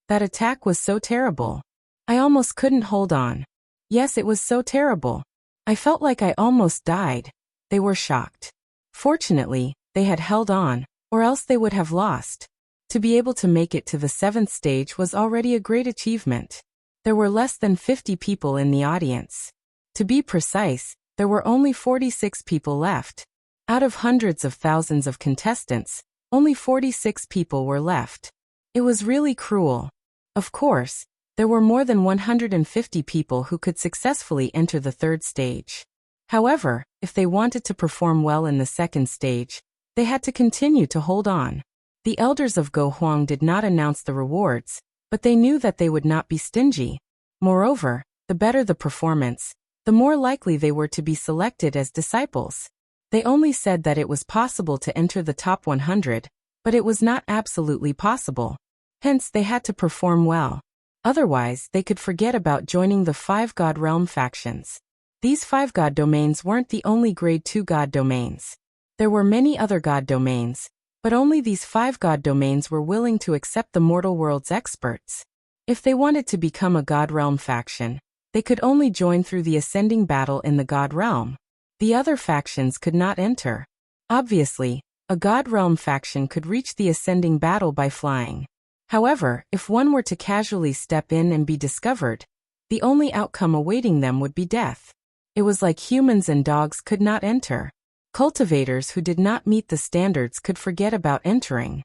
That attack was so terrible. I almost couldn't hold on. Yes, it was so terrible. I felt like I almost died. They were shocked. Fortunately, they had held on, or else they would have lost. To be able to make it to the 7th stage was already a great achievement. There were less than 50 people in the audience. To be precise, there were only 46 people left. Out of hundreds of thousands of contestants, only 46 people were left. It was really cruel. Of course, there were more than 150 people who could successfully enter the 3rd stage. However, if they wanted to perform well in the 2nd stage, they had to continue to hold on. The elders of Gohuang did not announce the rewards, but they knew that they would not be stingy. Moreover, the better the performance, the more likely they were to be selected as disciples. They only said that it was possible to enter the top 100, but it was not absolutely possible. Hence, they had to perform well. Otherwise, they could forget about joining the 5 God Realm factions. These 5 God domains weren't the only Grade 2 God domains. There were many other God domains, but only these 5 God domains were willing to accept the mortal world's experts. If they wanted to become a God Realm faction, they could only join through the ascending battle in the God Realm. The other factions could not enter. Obviously, a God Realm faction could reach the ascending battle by flying. However, if one were to casually step in and be discovered, the only outcome awaiting them would be death. It was like humans and dogs could not enter. Cultivators who did not meet the standards could forget about entering.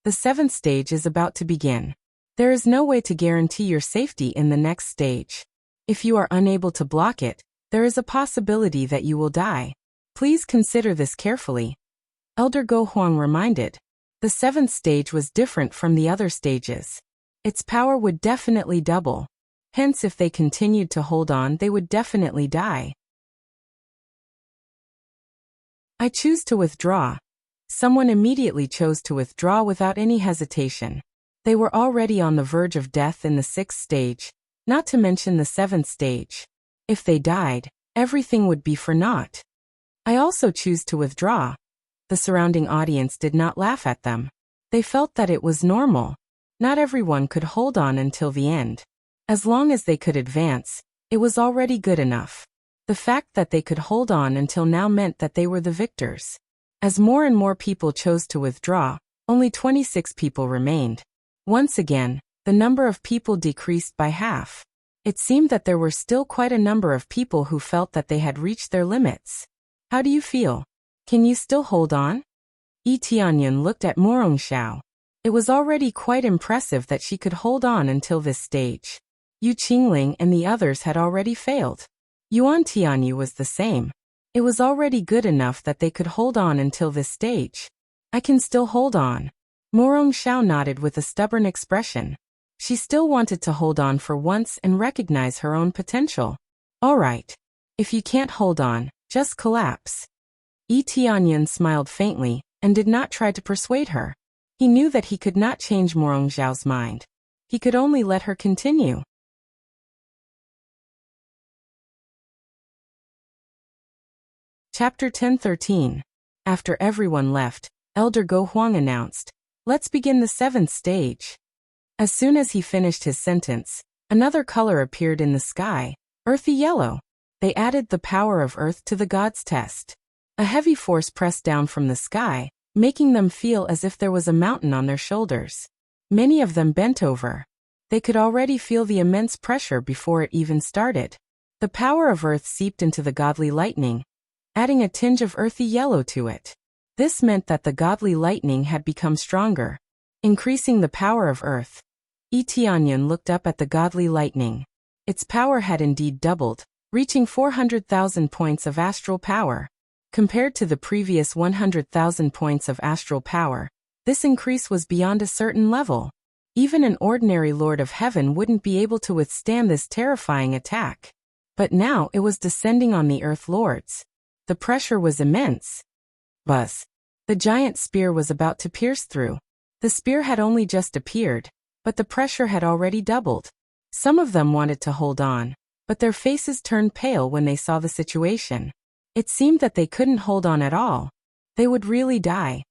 The 7th stage is about to begin. There is no way to guarantee your safety in the next stage. If you are unable to block it, there is a possibility that you will die. Please consider this carefully. Elder Go Huang reminded. The 7th stage was different from the other stages. Its power would definitely double. Hence, if they continued to hold on, they would definitely die. I choose to withdraw. Someone immediately chose to withdraw without any hesitation. They were already on the verge of death in the 6th stage, not to mention the 7th stage. If they died, everything would be for naught. I also choose to withdraw. The surrounding audience did not laugh at them. They felt that it was normal. Not everyone could hold on until the end. As long as they could advance, it was already good enough. The fact that they could hold on until now meant that they were the victors. As more and more people chose to withdraw, only 26 people remained. Once again, the number of people decreased by half. It seemed that there were still quite a number of people who felt that they had reached their limits. How do you feel? Can you still hold on? Yi Tianyun looked at Morong Xiao. It was already quite impressive that she could hold on until this stage. Yu Qingling and the others had already failed. Yuan Tianyu was the same. It was already good enough that they could hold on until this stage. I can still hold on. Morong Xiao nodded with a stubborn expression. She still wanted to hold on for once and recognize her own potential. All right. If you can't hold on, just collapse. Yi Tianyun smiled faintly and did not try to persuade her. He knew that he could not change Morong Xiao's mind. He could only let her continue. Chapter 10:13. After everyone left, Elder Go Huang announced, "Let's begin the 7th stage." As soon as he finished his sentence, another color appeared in the sky, earthy yellow. They added the power of earth to the gods' test. A heavy force pressed down from the sky, making them feel as if there was a mountain on their shoulders. Many of them bent over. They could already feel the immense pressure before it even started. The power of earth seeped into the godly lightning, adding a tinge of earthy yellow to it. This meant that the godly lightning had become stronger, increasing the power of earth. Yi Tianyun looked up at the godly lightning. Its power had indeed doubled, reaching 400,000 points of astral power. Compared to the previous 100,000 points of astral power, this increase was beyond a certain level. Even an ordinary Lord of Heaven wouldn't be able to withstand this terrifying attack. But now it was descending on the Earth Lords. The pressure was immense. Buzz. The giant spear was about to pierce through. The spear had only just appeared, but the pressure had already doubled. Some of them wanted to hold on, but their faces turned pale when they saw the situation. It seemed that they couldn't hold on at all. They would really die.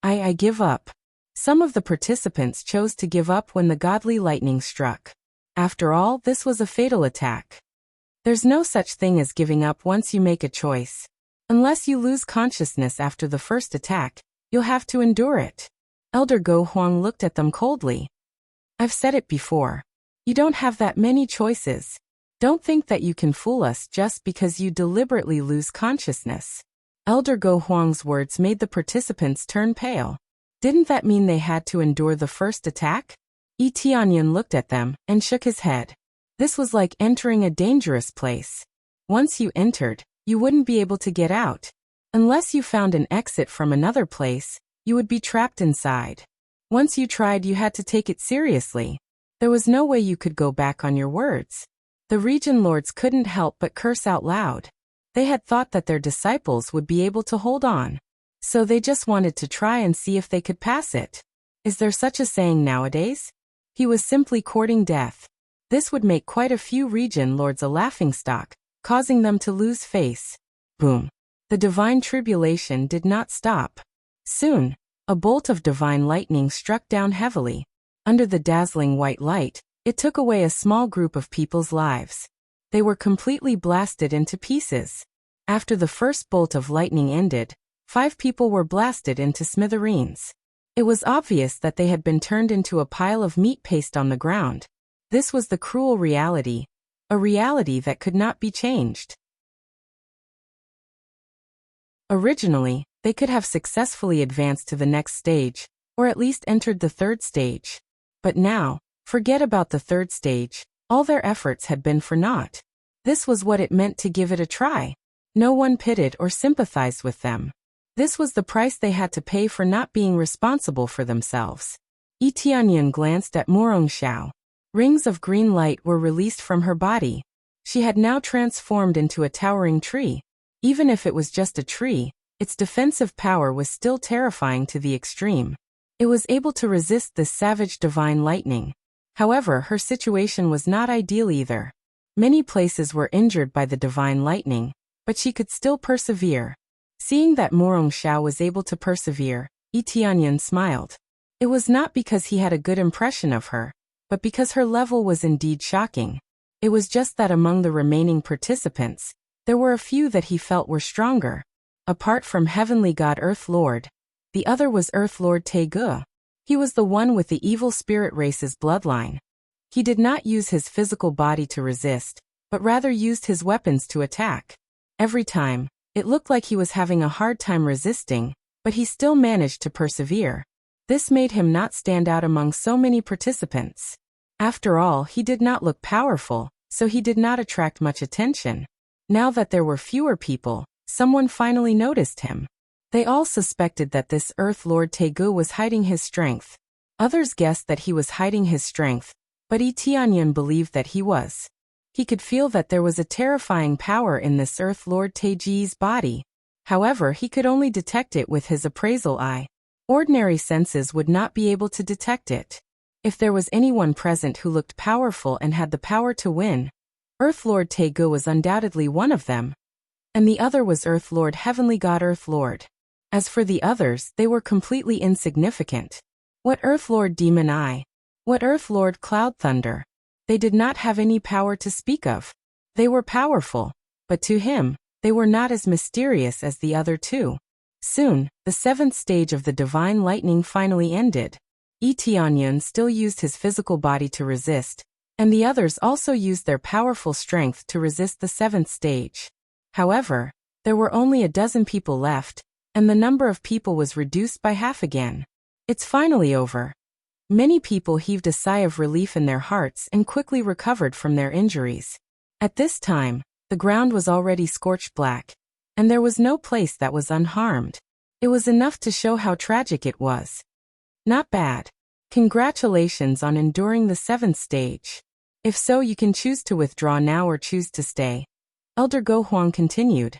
I give up. Some of the participants chose to give up when the godly lightning struck. After all, this was a fatal attack. There's no such thing as giving up once you make a choice. Unless you lose consciousness after the first attack, you'll have to endure it. Elder Go Huang looked at them coldly. I've said it before. You don't have that many choices. Don't think that you can fool us just because you deliberately lose consciousness. Elder Go Huang's words made the participants turn pale. Didn't that mean they had to endure the first attack? Yi Tianyun looked at them and shook his head. This was like entering a dangerous place. Once you entered, you wouldn't be able to get out. Unless you found an exit from another place, you would be trapped inside. Once you tried, you had to take it seriously. There was no way you could go back on your words. The region lords couldn't help but curse out loud. They had thought that their disciples would be able to hold on. So they just wanted to try and see if they could pass it. Is there such a saying nowadays? He was simply courting death. This would make quite a few region lords a laughingstock, causing them to lose face. Boom. The divine tribulation did not stop. Soon, a bolt of divine lightning struck down heavily. Under the dazzling white light, it took away a small group of people's lives. They were completely blasted into pieces. After the first bolt of lightning ended, 5 people were blasted into smithereens. It was obvious that they had been turned into a pile of meat paste on the ground. This was the cruel reality, a reality that could not be changed. Originally, they could have successfully advanced to the next stage, or at least entered the 3rd stage. But now, Forget about the third stage, all their efforts had been for naught. This was what it meant to give it a try. No one pitied or sympathized with them. This was the price they had to pay for not being responsible for themselves. Yi Tianyan glanced at Morong Xiao. Rings of green light were released from her body. She had now transformed into a towering tree. Even if it was just a tree, its defensive power was still terrifying to the extreme. It was able to resist this savage divine lightning. However, her situation was not ideal either. Many places were injured by the divine lightning, but she could still persevere. Seeing that Morong Xiao was able to persevere, Yi Tianyan smiled. It was not because he had a good impression of her, but because her level was indeed shocking. It was just that among the remaining participants, there were a few that he felt were stronger. Apart from Heavenly God Earth Lord, the other was Earth Lord Tegu. He was the one with the evil spirit race's bloodline. He did not use his physical body to resist, but rather used his weapons to attack. Every time, it looked like he was having a hard time resisting, but he still managed to persevere. This made him not stand out among so many participants. After all, he did not look powerful, so he did not attract much attention. Now that there were fewer people, someone finally noticed him. They all suspected that this Earth Lord Tegu was hiding his strength. Others guessed that he was hiding his strength, but Yi Tianyan believed that he was. He could feel that there was a terrifying power in this Earth Lord Tegu's body. However, he could only detect it with his appraisal eye. Ordinary senses would not be able to detect it. If there was anyone present who looked powerful and had the power to win, Earth Lord Tegu was undoubtedly one of them. And the other was Earth Lord Heavenly God Earth Lord. As for the others, they were completely insignificant. What Earth Lord Demon Eye? What Earth Lord Cloud Thunder? They did not have any power to speak of. They were powerful, but to him, they were not as mysterious as the other two. Soon, the seventh stage of the divine lightning finally ended. Yi Tianyan still used his physical body to resist, and the others also used their powerful strength to resist the seventh stage. However, there were only a dozen people left, and the number of people was reduced by half again. It's finally over. Many people heaved a sigh of relief in their hearts and quickly recovered from their injuries. At this time, the ground was already scorched black, and there was no place that was unharmed. It was enough to show how tragic it was. Not bad. Congratulations on enduring the seventh stage. If so, you can choose to withdraw now or choose to stay. Elder Go Huang continued.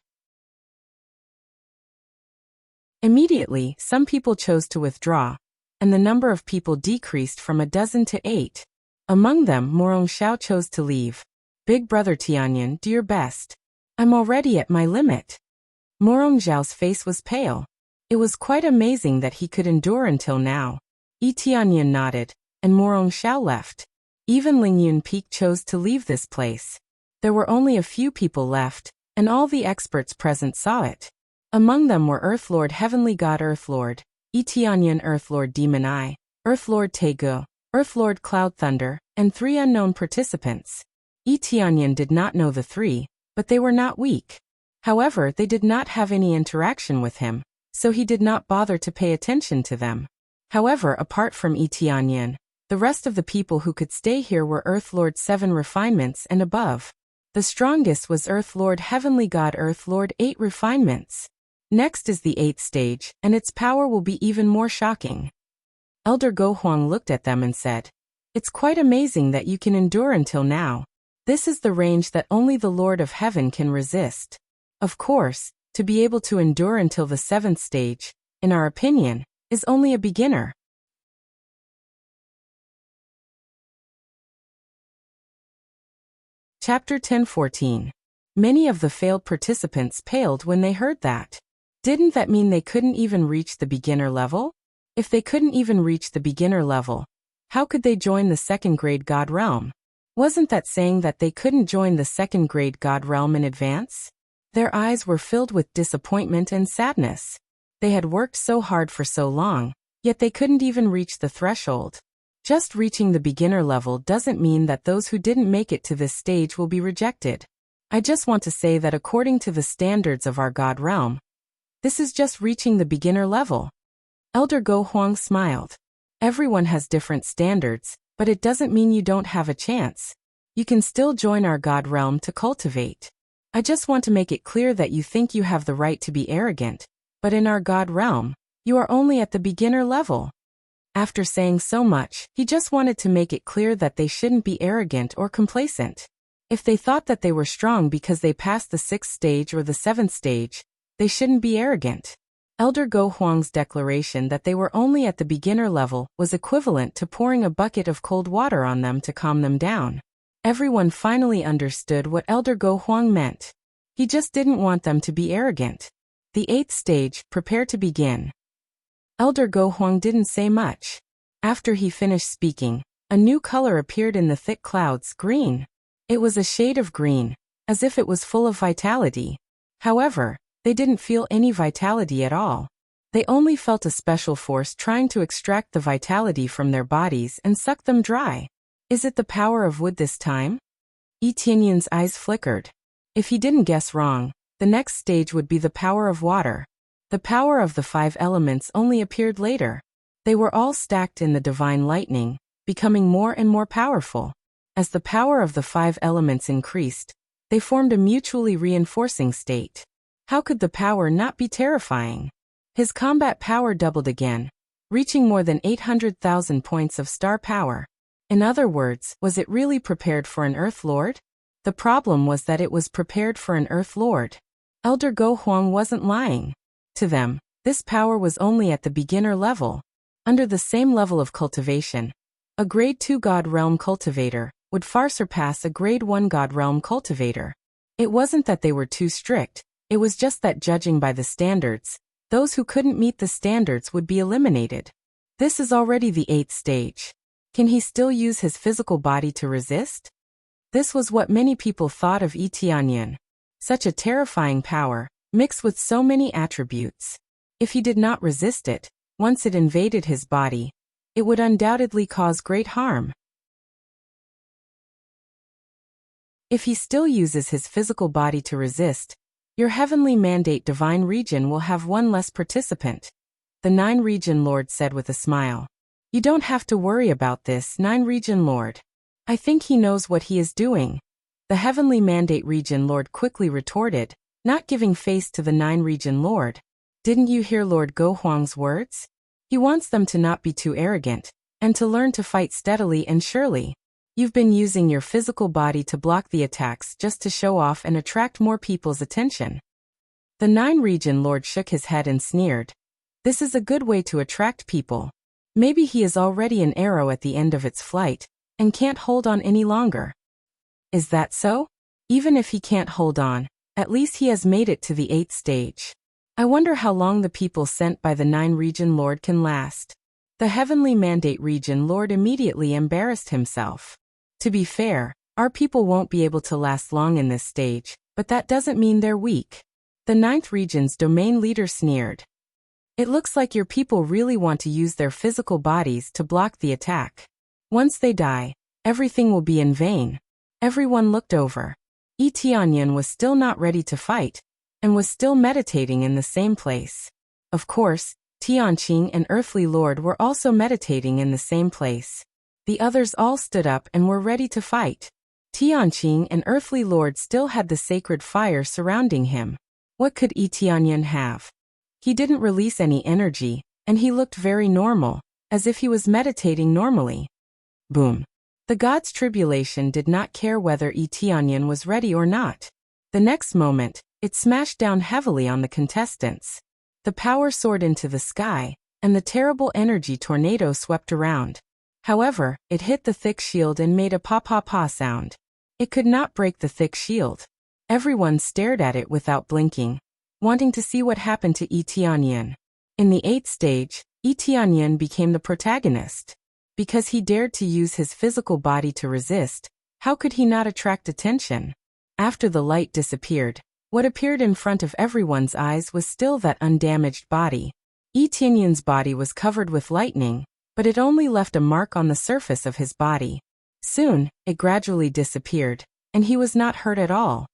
Immediately, some people chose to withdraw, and the number of people decreased from a dozen to 8. Among them, Morong Xiao chose to leave. Big brother Tianyan, do your best. I'm already at my limit. Morong Xiao's face was pale. It was quite amazing that he could endure until now. Yi Tianyan nodded, and Morong Xiao left. Even Lingyun Peak chose to leave this place. There were only a few people left, and all the experts present saw it. Among them were Earth Lord Heavenly God Earth Lord, Yi Tianyan Earth Lord Demon Eye, Earth Lord Tegu, Earth Lord Cloud Thunder, and 3 unknown participants. Yi Tianyan did not know the 3, but they were not weak. However, they did not have any interaction with him, so he did not bother to pay attention to them. However, apart from Yi Tianyan, the rest of the people who could stay here were Earth Lord 7 refinements and above. The strongest was Earth Lord Heavenly God Earth Lord 8 refinements. Next is the 8th stage, and its power will be even more shocking. Elder Go Huang looked at them and said, "It's quite amazing that you can endure until now. This is the range that only the Lord of Heaven can resist. Of course, to be able to endure until the 7th stage, in our opinion, is only a beginner." Chapter 10:14. Many of the failed participants paled when they heard that. Didn't that mean they couldn't even reach the beginner level? If they couldn't even reach the beginner level, how could they join the second-grade God Realm? Wasn't that saying that they couldn't join the second-grade God Realm in advance? Their eyes were filled with disappointment and sadness. They had worked so hard for so long, yet they couldn't even reach the threshold. Just reaching the beginner level doesn't mean that those who didn't make it to this stage will be rejected. I just want to say that according to the standards of our God Realm, this is just reaching the beginner level. Elder Go Huang smiled. Everyone has different standards, But it doesn't mean you don't have a chance. You can still join our God realm to cultivate. I just want to make it clear that you think you have the right to be arrogant, but in our God realm, you are only at the beginner level. After saying so much, he just wanted to make it clear that they shouldn't be arrogant or complacent. If they thought that they were strong because they passed the 6th stage or the 7th stage, they shouldn't be arrogant. Elder Go Huang's declaration that they were only at the beginner level was equivalent to pouring a bucket of cold water on them to calm them down. Everyone finally understood what Elder Go Huang meant. He just didn't want them to be arrogant. The 8th stage, prepare to begin. Elder Go Huang didn't say much. After he finished speaking, a new color appeared in the thick clouds, green. It was a shade of green, as if it was full of vitality. However, they didn't feel any vitality at all. They only felt a special force trying to extract the vitality from their bodies and suck them dry. Is it the power of wood this time? Yi Tianyan's eyes flickered. If he didn't guess wrong, the next stage would be the power of water. The power of the 5 elements only appeared later. They were all stacked in the divine lightning, becoming more and more powerful. As the power of the 5 elements increased, they formed a mutually reinforcing state. How could the power not be terrifying? His combat power doubled again, reaching more than 800,000 points of star power. In other words, was it really prepared for an Earth Lord? The problem was that it was prepared for an Earth Lord. Elder Go Huang wasn't lying. To them, this power was only at the beginner level. Under the same level of cultivation, a Grade 2 God Realm cultivator would far surpass a Grade 1 God Realm cultivator. It wasn't that they were too strict, it was just that judging by the standards, those who couldn't meet the standards would be eliminated. This is already the 8th stage. Can he still use his physical body to resist? This was what many people thought of Yi Tianyan. Such a terrifying power, mixed with so many attributes. If he did not resist it, once it invaded his body, it would undoubtedly cause great harm. If he still uses his physical body to resist, your heavenly mandate divine region will have one less participant. The 9 region lord said with a smile. You don't have to worry about this, 9 region lord. I think he knows what he is doing. The heavenly mandate region lord quickly retorted, not giving face to the 9 region lord. Didn't you hear Lord Go Huang's words? He wants them to not be too arrogant, and to learn to fight steadily and surely. You've been using your physical body to block the attacks just to show off and attract more people's attention. The 9 region lord shook his head and sneered. This is a good way to attract people. Maybe he is already an arrow at the end of its flight, and can't hold on any longer. Is that so? Even if he can't hold on, at least he has made it to the 8th stage. I wonder how long the people sent by the 9 region lord can last. The heavenly mandate region lord immediately embarrassed himself. To be fair, our people won't be able to last long in this stage, but that doesn't mean they're weak. The 9th region's domain leader sneered. It looks like your people really want to use their physical bodies to block the attack. Once they die, everything will be in vain. Everyone looked over. Yi Tianyan was still not ready to fight, and was still meditating in the same place. Of course, Tianqing and Earthly Lord were also meditating in the same place. The others all stood up and were ready to fight. Tianqing and Earthly Lord still had the sacred fire surrounding him. What could Yi Tianyan have? He didn't release any energy, and he looked very normal, as if he was meditating normally. Boom. The god's tribulation did not care whether Yi Tianyan was ready or not. The next moment, it smashed down heavily on the contestants. The power soared into the sky, and the terrible energy tornado swept around. However, it hit the thick shield and made a pa-pa-pa sound. It could not break the thick shield. Everyone stared at it without blinking, wanting to see what happened to Yi Tianyan. In the 8th stage, Yi Tianyan became the protagonist. Because he dared to use his physical body to resist, how could he not attract attention? After the light disappeared, what appeared in front of everyone's eyes was still that undamaged body. Yi Tianyan's body was covered with lightning, but it only left a mark on the surface of his body. Soon, it gradually disappeared, and he was not hurt at all.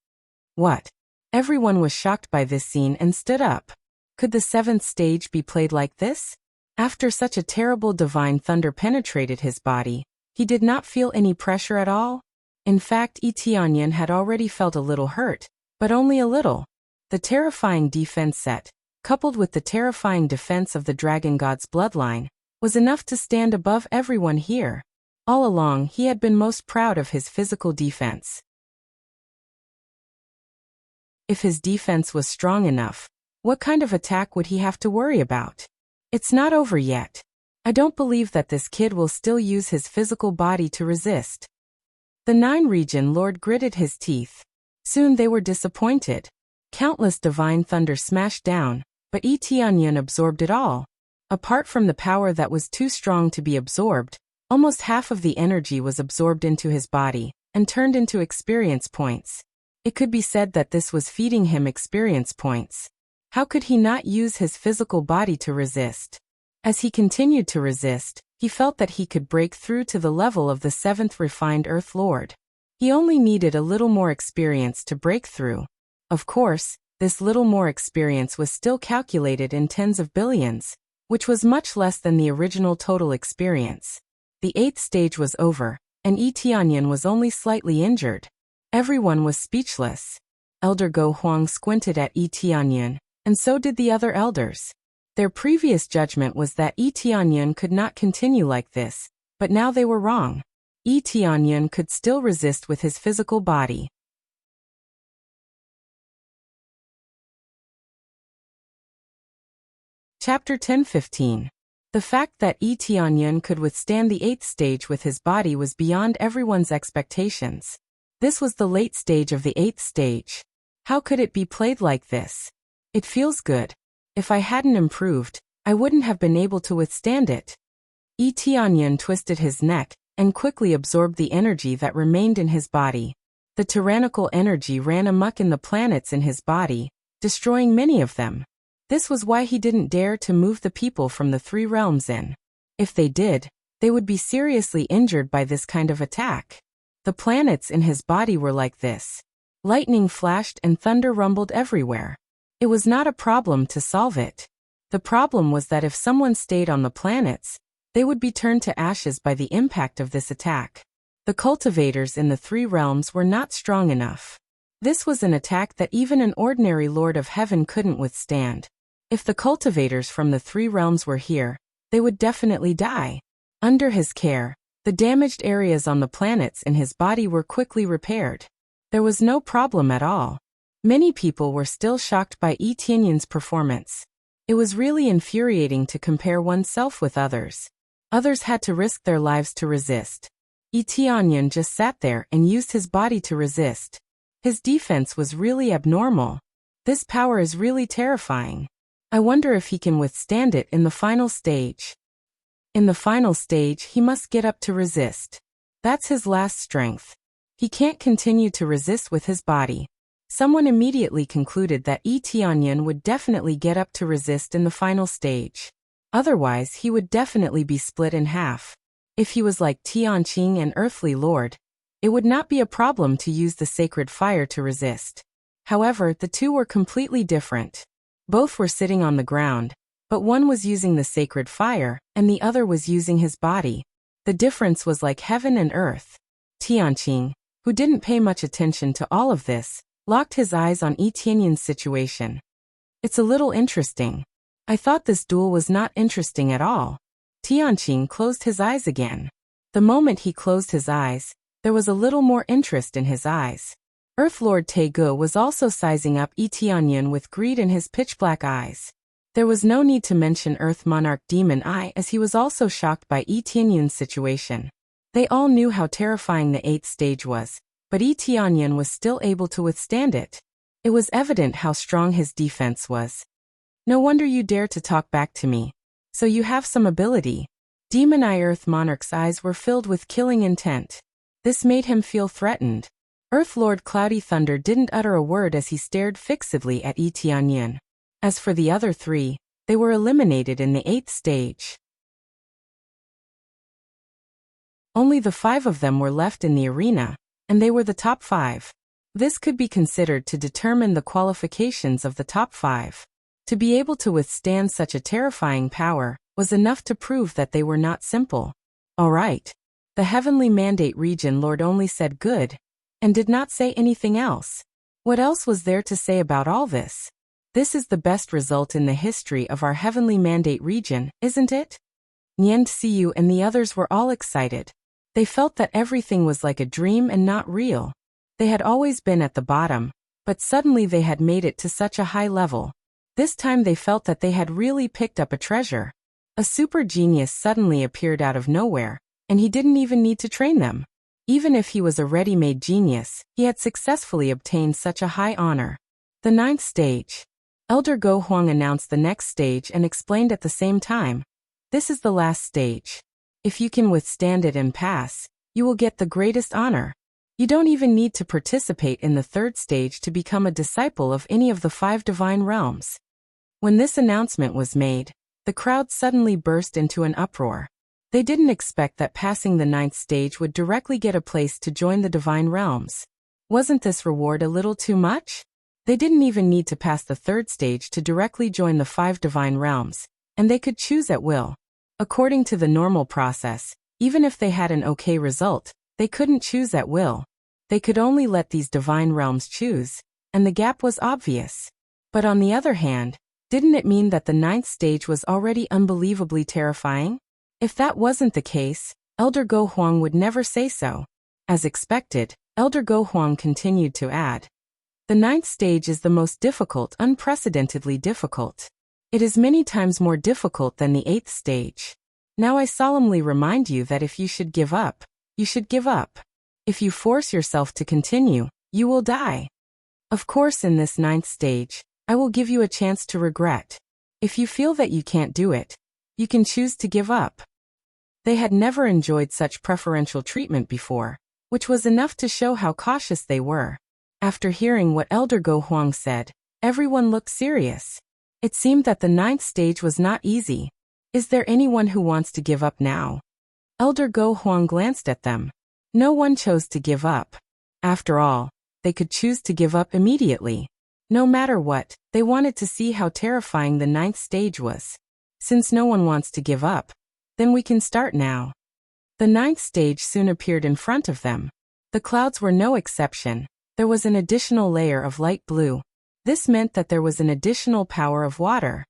What? Everyone was shocked by this scene and stood up. Could the 7th stage be played like this? After such a terrible divine thunder penetrated his body, He did not feel any pressure at all. In fact, Tianyan had already felt a little hurt, but only a little. The terrifying defense set, coupled with the terrifying defense of the dragon god's bloodline, was enough to stand above everyone here. All along, he had been most proud of his physical defense. If his defense was strong enough, what kind of attack would he have to worry about? It's not over yet. I don't believe that this kid will still use his physical body to resist. The Nine-Region Lord gritted his teeth. Soon they were disappointed. Countless divine thunder smashed down, but Tianyan absorbed it all. Apart from the power that was too strong to be absorbed, almost half of the energy was absorbed into his body and turned into experience points. It could be said that this was feeding him experience points. How could he not use his physical body to resist? As he continued to resist, he felt that he could break through to the level of the 7th refined Earth Lord. He only needed a little more experience to break through. Of course, this little more experience was still calculated in tens of billions, which was much less than the original total experience. The 8th stage was over, and Tianyan was only slightly injured. Everyone was speechless. Elder Go Huang squinted at Tianyan, and so did the other elders. Their previous judgment was that Tianyan could not continue like this, but now they were wrong. Tianyan could still resist with his physical body. Chapter 10-15. The fact that Tianyan could withstand the 8th stage with his body was beyond everyone's expectations. This was the late stage of the 8th stage. How could it be played like this? It feels good. If I hadn't improved, I wouldn't have been able to withstand it. Tianyan twisted his neck and quickly absorbed the energy that remained in his body. The tyrannical energy ran amok in the planets in his body, destroying many of them. This was why he didn't dare to move the people from the 3 realms in. If they did, they would be seriously injured by this kind of attack. The planets in his body were like this. Lightning flashed and thunder rumbled everywhere. It was not a problem to solve it. The problem was that if someone stayed on the planets, they would be turned to ashes by the impact of this attack. The cultivators in the 3 realms were not strong enough. This was an attack that even an ordinary Lord of Heaven couldn't withstand. If the cultivators from the 3 realms were here, they would definitely die. Under his care, the damaged areas on the planets in his body were quickly repaired. There was no problem at all. Many people were still shocked by Tianyan's performance. It was really infuriating to compare oneself with others. Others had to risk their lives to resist. Tianyan just sat there and used his body to resist. His defense was really abnormal. This power is really terrifying. I wonder if he can withstand it in the final stage. In the final stage, he must get up to resist. That's his last strength. He can't continue to resist with his body. Someone immediately concluded that Tianyan would definitely get up to resist in the final stage. Otherwise, he would definitely be split in half. If he was like Tianqing and Earthly Lord, it would not be a problem to use the sacred fire to resist. However, the two were completely different. Both were sitting on the ground, but one was using the sacred fire, and the other was using his body. The difference was like heaven and earth. Tianqing, who didn't pay much attention to all of this, locked his eyes on Tianyan's situation. It's a little interesting. I thought this duel was not interesting at all. Tianqing closed his eyes again. The moment he closed his eyes, there was a little more interest in his eyes. Earth Lord Tegu was also sizing up Tianyan with greed in his pitch-black eyes. There was no need to mention Earth Monarch Demon Eye, as he was also shocked by Tianyan's situation. They all knew how terrifying the 8th stage was, but Tianyan was still able to withstand it. It was evident how strong his defense was. No wonder you dare to talk back to me. So you have some ability. Demon Eye Earth Monarch's eyes were filled with killing intent. This made him feel threatened. Earth Lord Cloudy Thunder didn't utter a word as he stared fixedly at Tianyan. As for the other 3, they were eliminated in the 8th stage. Only the 5 of them were left in the arena, and they were the top 5. This could be considered to determine the qualifications of the top 5. To be able to withstand such a terrifying power was enough to prove that they were not simple. All right. The heavenly mandate region lord only said good, and did not say anything else. What else was there to say about all this? This is the best result in the history of our heavenly mandate region, isn't it? Nian Xiu and the others were all excited. They felt that everything was like a dream and not real. They had always been at the bottom, but suddenly they had made it to such a high level. This time they felt that they had really picked up a treasure. A super genius suddenly appeared out of nowhere, and he didn't even need to train them. Even if he was a ready-made genius, he had successfully obtained such a high honor. The 9th stage. Elder Go Huang announced the next stage and explained at the same time. This is the last stage. If you can withstand it and pass, you will get the greatest honor. You don't even need to participate in the 3rd stage to become a disciple of any of the 5 divine realms. When this announcement was made, the crowd suddenly burst into an uproar. They didn't expect that passing the 9th stage would directly get a place to join the divine realms. Wasn't this reward a little too much? They didn't even need to pass the 3rd stage to directly join the 5 divine realms, and they could choose at will. According to the normal process, even if they had an okay result, they couldn't choose at will. They could only let these divine realms choose, and the gap was obvious. But on the other hand, didn't it mean that the 9th stage was already unbelievably terrifying? If that wasn't the case, Elder Go Huang would never say so. As expected, Elder Go Huang continued to add. The 9th stage is the most difficult, unprecedentedly difficult. It is many times more difficult than the 8th stage. Now I solemnly remind you that if you should give up, you should give up. If you force yourself to continue, you will die. Of course, in this 9th stage, I will give you a chance to regret. If you feel that you can't do it, you can choose to give up. They had never enjoyed such preferential treatment before, which was enough to show how cautious they were. After hearing what Elder Go Huang said, everyone looked serious. It seemed that the 9th stage was not easy. Is there anyone who wants to give up now? Elder Go Huang glanced at them. No one chose to give up. After all, they could choose to give up immediately. No matter what, they wanted to see how terrifying the 9th stage was. Since no one wants to give up, then we can start now. The 9th stage soon appeared in front of them. The clouds were no exception. There was an additional layer of light blue. This meant that there was an additional power of water.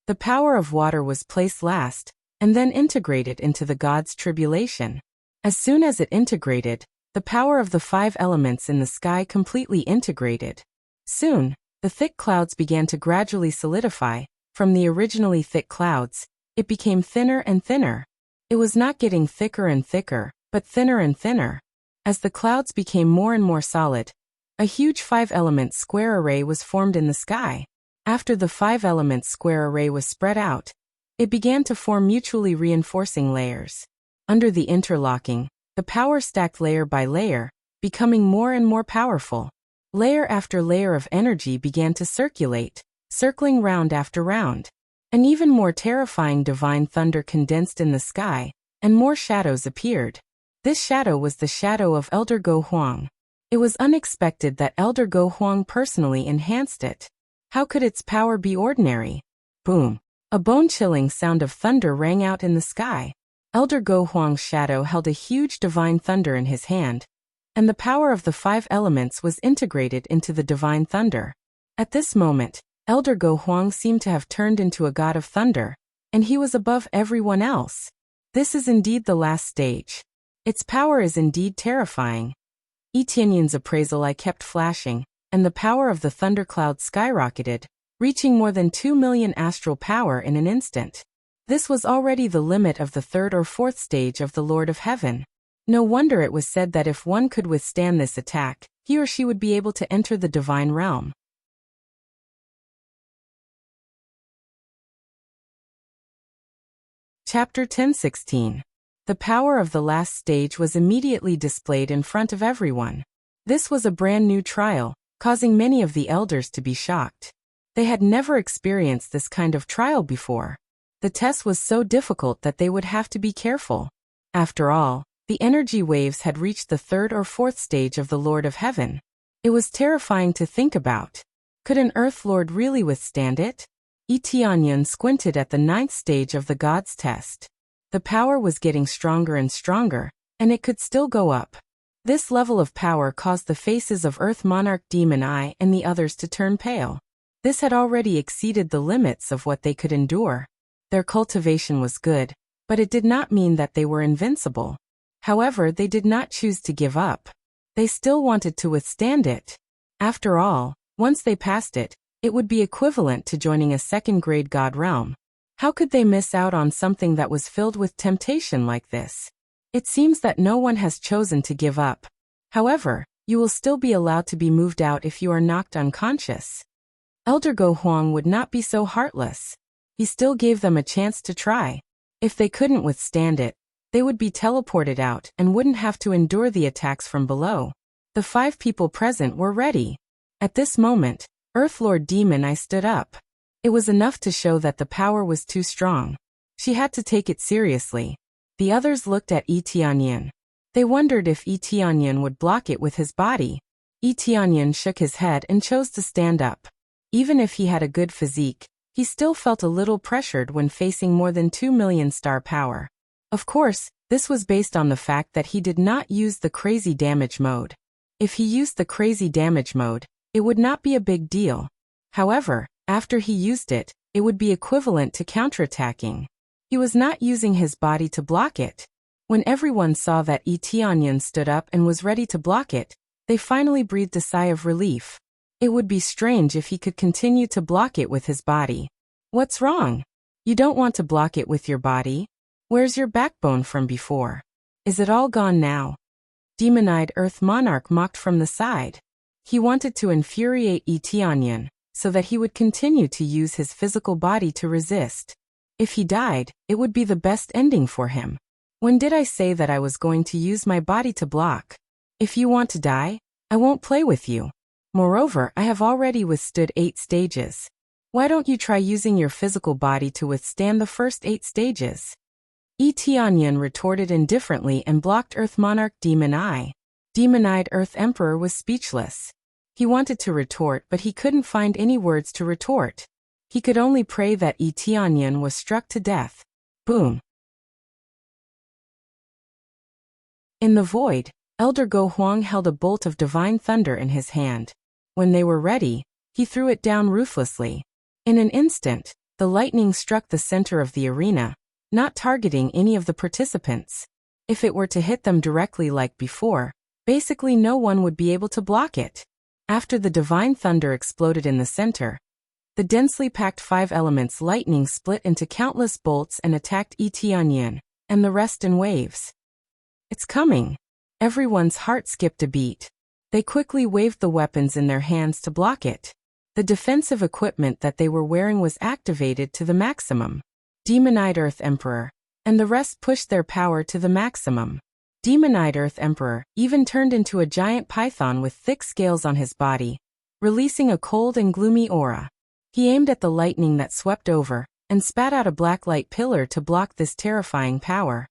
The power of water was placed last, and then integrated into the god's tribulation. As soon as it integrated, the power of the 5 elements in the sky completely integrated. Soon, the thick clouds began to gradually solidify. From the originally thick clouds, it became thinner and thinner. It was not getting thicker and thicker, but thinner and thinner. As the clouds became more and more solid, a huge 5-element square array was formed in the sky. After the 5-element square array was spread out, it began to form mutually reinforcing layers. Under the interlocking, the power stacked layer by layer, becoming more and more powerful. Layer after layer of energy began to circulate, circling round after round. An even more terrifying divine thunder condensed in the sky, and more shadows appeared. This shadow was the shadow of Elder Go Huang. It was unexpected that Elder Go Huang personally enhanced it. How could its power be ordinary? Boom! A bone-chilling sound of thunder rang out in the sky. Elder Go Huang's shadow held a huge divine thunder in his hand, and the power of the 5 elements was integrated into the divine thunder. At this moment, Elder Go Huang seemed to have turned into a god of thunder, and he was above everyone else. This is indeed the last stage. Its power is indeed terrifying. Etienne's appraisal eye kept flashing, and the power of the thundercloud skyrocketed, reaching more than 2 million astral power in an instant. This was already the limit of the 3rd or 4th stage of the Lord of Heaven. No wonder it was said that if one could withstand this attack, he or she would be able to enter the divine realm. Chapter 10:16. The power of the last stage was immediately displayed in front of everyone. This was a brand new trial, causing many of the elders to be shocked. They had never experienced this kind of trial before. The test was so difficult that they would have to be careful. After all, the energy waves had reached the 3rd or 4th stage of the Lord of Heaven. It was terrifying to think about. Could an Earth Lord really withstand it? Etienne squinted at the 9th stage of the God's test. The power was getting stronger and stronger, and it could still go up. This level of power caused the faces of Earth Monarch Demon Eye and the others to turn pale. This had already exceeded the limits of what they could endure. Their cultivation was good, but it did not mean that they were invincible. However, they did not choose to give up. They still wanted to withstand it. After all, once they passed it, it would be equivalent to joining a second-grade god realm. How could they miss out on something that was filled with temptation like this? It seems that no one has chosen to give up. However, you will still be allowed to be moved out if you are knocked unconscious. Elder Go Huang would not be so heartless. He still gave them a chance to try. If they couldn't withstand it, they would be teleported out and wouldn't have to endure the attacks from below. The 5 people present were ready. At this moment, Earth Lord Demon Eye stood up. It was enough to show that the power was too strong. She had to take it seriously. The others looked at Yi Tianyan. They wondered if Yi Tianyan would block it with his body. Yi Tianyan shook his head and chose to stand up. Even if he had a good physique, he still felt a little pressured when facing more than 2 million star power. Of course, this was based on the fact that he did not use the crazy damage mode. If he used the crazy damage mode, it would not be a big deal. However, after he used it, it would be equivalent to counterattacking. He was not using his body to block it. When everyone saw that Yi Tianyan stood up and was ready to block it, they finally breathed a sigh of relief. It would be strange if he could continue to block it with his body. What's wrong? You don't want to block it with your body? Where's your backbone from before? Is it all gone now? Demon-eyed Earth Monarch mocked from the side. He wanted to infuriate Yi Tianyan, so that he would continue to use his physical body to resist. If he died, it would be the best ending for him. When did I say that I was going to use my body to block? If you want to die, I won't play with you. Moreover, I have already withstood 8 stages. Why don't you try using your physical body to withstand the first 8 stages? Yi Tianyan retorted indifferently and blocked Earth Monarch Demon Eye. Demon-eyed Earth Emperor was speechless. He wanted to retort, but he couldn't find any words to retort. He could only pray that Yi Tianyan was struck to death. Boom. In the void, Elder Go Huang held a bolt of divine thunder in his hand. When they were ready, he threw it down ruthlessly. In an instant, the lightning struck the center of the arena, not targeting any of the participants. If it were to hit them directly like before, basically no one would be able to block it. After the divine thunder exploded in the center, the densely packed 5 elements lightning split into countless bolts and attacked Yi Tianyan, and the rest in waves. It's coming. Everyone's heart skipped a beat. They quickly waved the weapons in their hands to block it. The defensive equipment that they were wearing was activated to the maximum. Demon-eyed Earth Emperor, and the rest pushed their power to the maximum. Demon-eyed Earth Emperor even turned into a giant python with thick scales on his body, releasing a cold and gloomy aura. He aimed at the lightning that swept over, and spat out a black light pillar to block this terrifying power.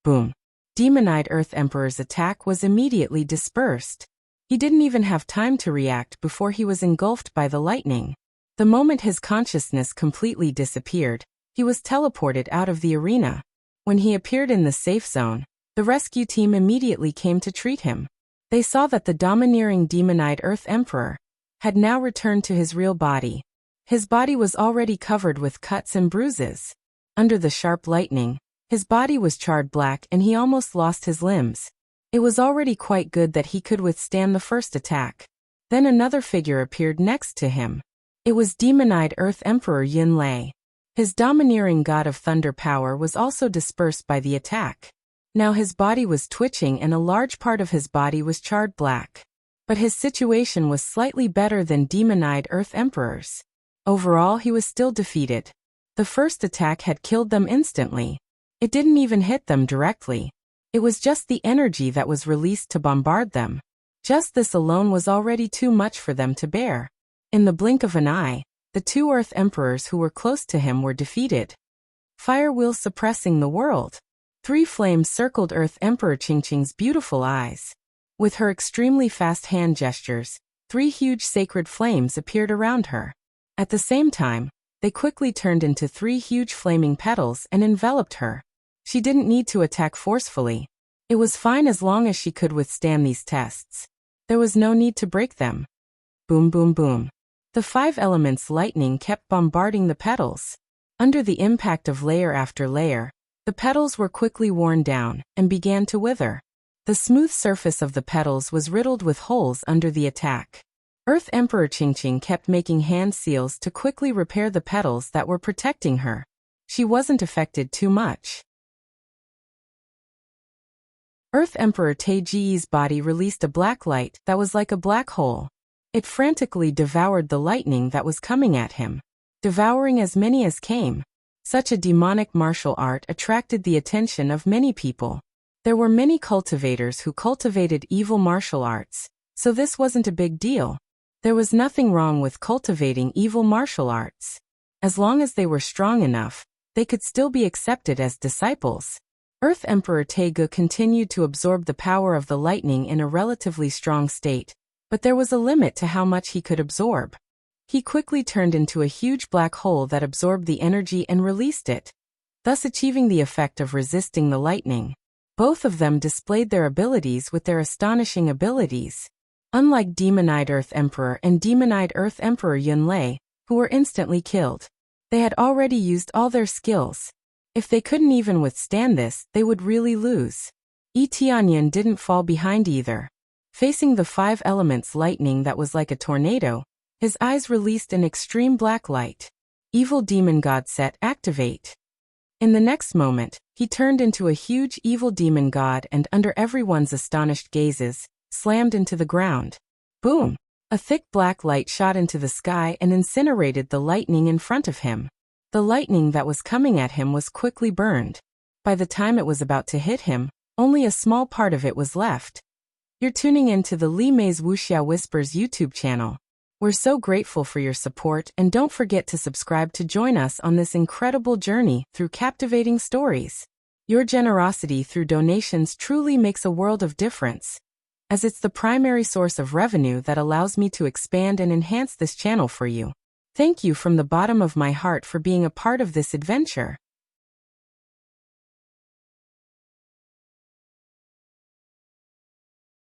Boom. Demon-eyed Earth Emperor's attack was immediately dispersed. He didn't even have time to react before he was engulfed by the lightning. The moment his consciousness completely disappeared, he was teleported out of the arena. When he appeared in the safe zone, the rescue team immediately came to treat him. They saw that the domineering demon-eyed Earth Emperor had now returned to his real body. His body was already covered with cuts and bruises. Under the sharp lightning, his body was charred black and he almost lost his limbs. It was already quite good that he could withstand the first attack. Then another figure appeared next to him. It was demon-eyed Earth Emperor Yin Lei. His domineering god of thunder power was also dispersed by the attack. Now his body was twitching and a large part of his body was charred black. But his situation was slightly better than demon-eyed Earth Emperor's. Overall, he was still defeated. The first attack had killed them instantly. It didn't even hit them directly. It was just the energy that was released to bombard them. Just this alone was already too much for them to bear. In the blink of an eye, the 2 Earth Emperors who were close to him were defeated. Fire wheels suppressing the world. 3 flames circled Earth Emperor Qingqing's beautiful eyes. With her extremely fast hand gestures, 3 huge sacred flames appeared around her. At the same time, they quickly turned into 3 huge flaming petals and enveloped her. She didn't need to attack forcefully. It was fine as long as she could withstand these tests. There was no need to break them. Boom, boom, boom. The 5 elements lightning kept bombarding the petals. Under the impact of layer after layer, the petals were quickly worn down and began to wither. The smooth surface of the petals was riddled with holes under the attack. Earth Emperor Qingqing kept making hand seals to quickly repair the petals that were protecting her. She wasn't affected too much. Earth Emperor Taiji's body released a black light that was like a black hole. It frantically devoured the lightning that was coming at him, devouring as many as came. Such a demonic martial art attracted the attention of many people. There were many cultivators who cultivated evil martial arts, so this wasn't a big deal. There was nothing wrong with cultivating evil martial arts. As long as they were strong enough, they could still be accepted as disciples. Earth Emperor Taigu continued to absorb the power of the lightning in a relatively strong state, but there was a limit to how much he could absorb. He quickly turned into a huge black hole that absorbed the energy and released it, thus achieving the effect of resisting the lightning. Both of them displayed their abilities with their astonishing abilities. Unlike Demon-Eyed Earth Emperor and Demon-Eyed Earth Emperor Yunlei, who were instantly killed, they had already used all their skills. If they couldn't even withstand this, they would really lose. Yi Tianyun didn't fall behind either. Facing the 5 elements lightning that was like a tornado, his eyes released an extreme black light. Evil Demon God set activate. In the next moment, he turned into a huge evil demon god and under everyone's astonished gazes, slammed into the ground. Boom! A thick black light shot into the sky and incinerated the lightning in front of him. The lightning that was coming at him was quickly burned. By the time it was about to hit him, only a small part of it was left. You're tuning in to the Li Mei's Wuxia Whispers YouTube channel. We're so grateful for your support and don't forget to subscribe to join us on this incredible journey through captivating stories. Your generosity through donations truly makes a world of difference, as it's the primary source of revenue that allows me to expand and enhance this channel for you. Thank you from the bottom of my heart for being a part of this adventure.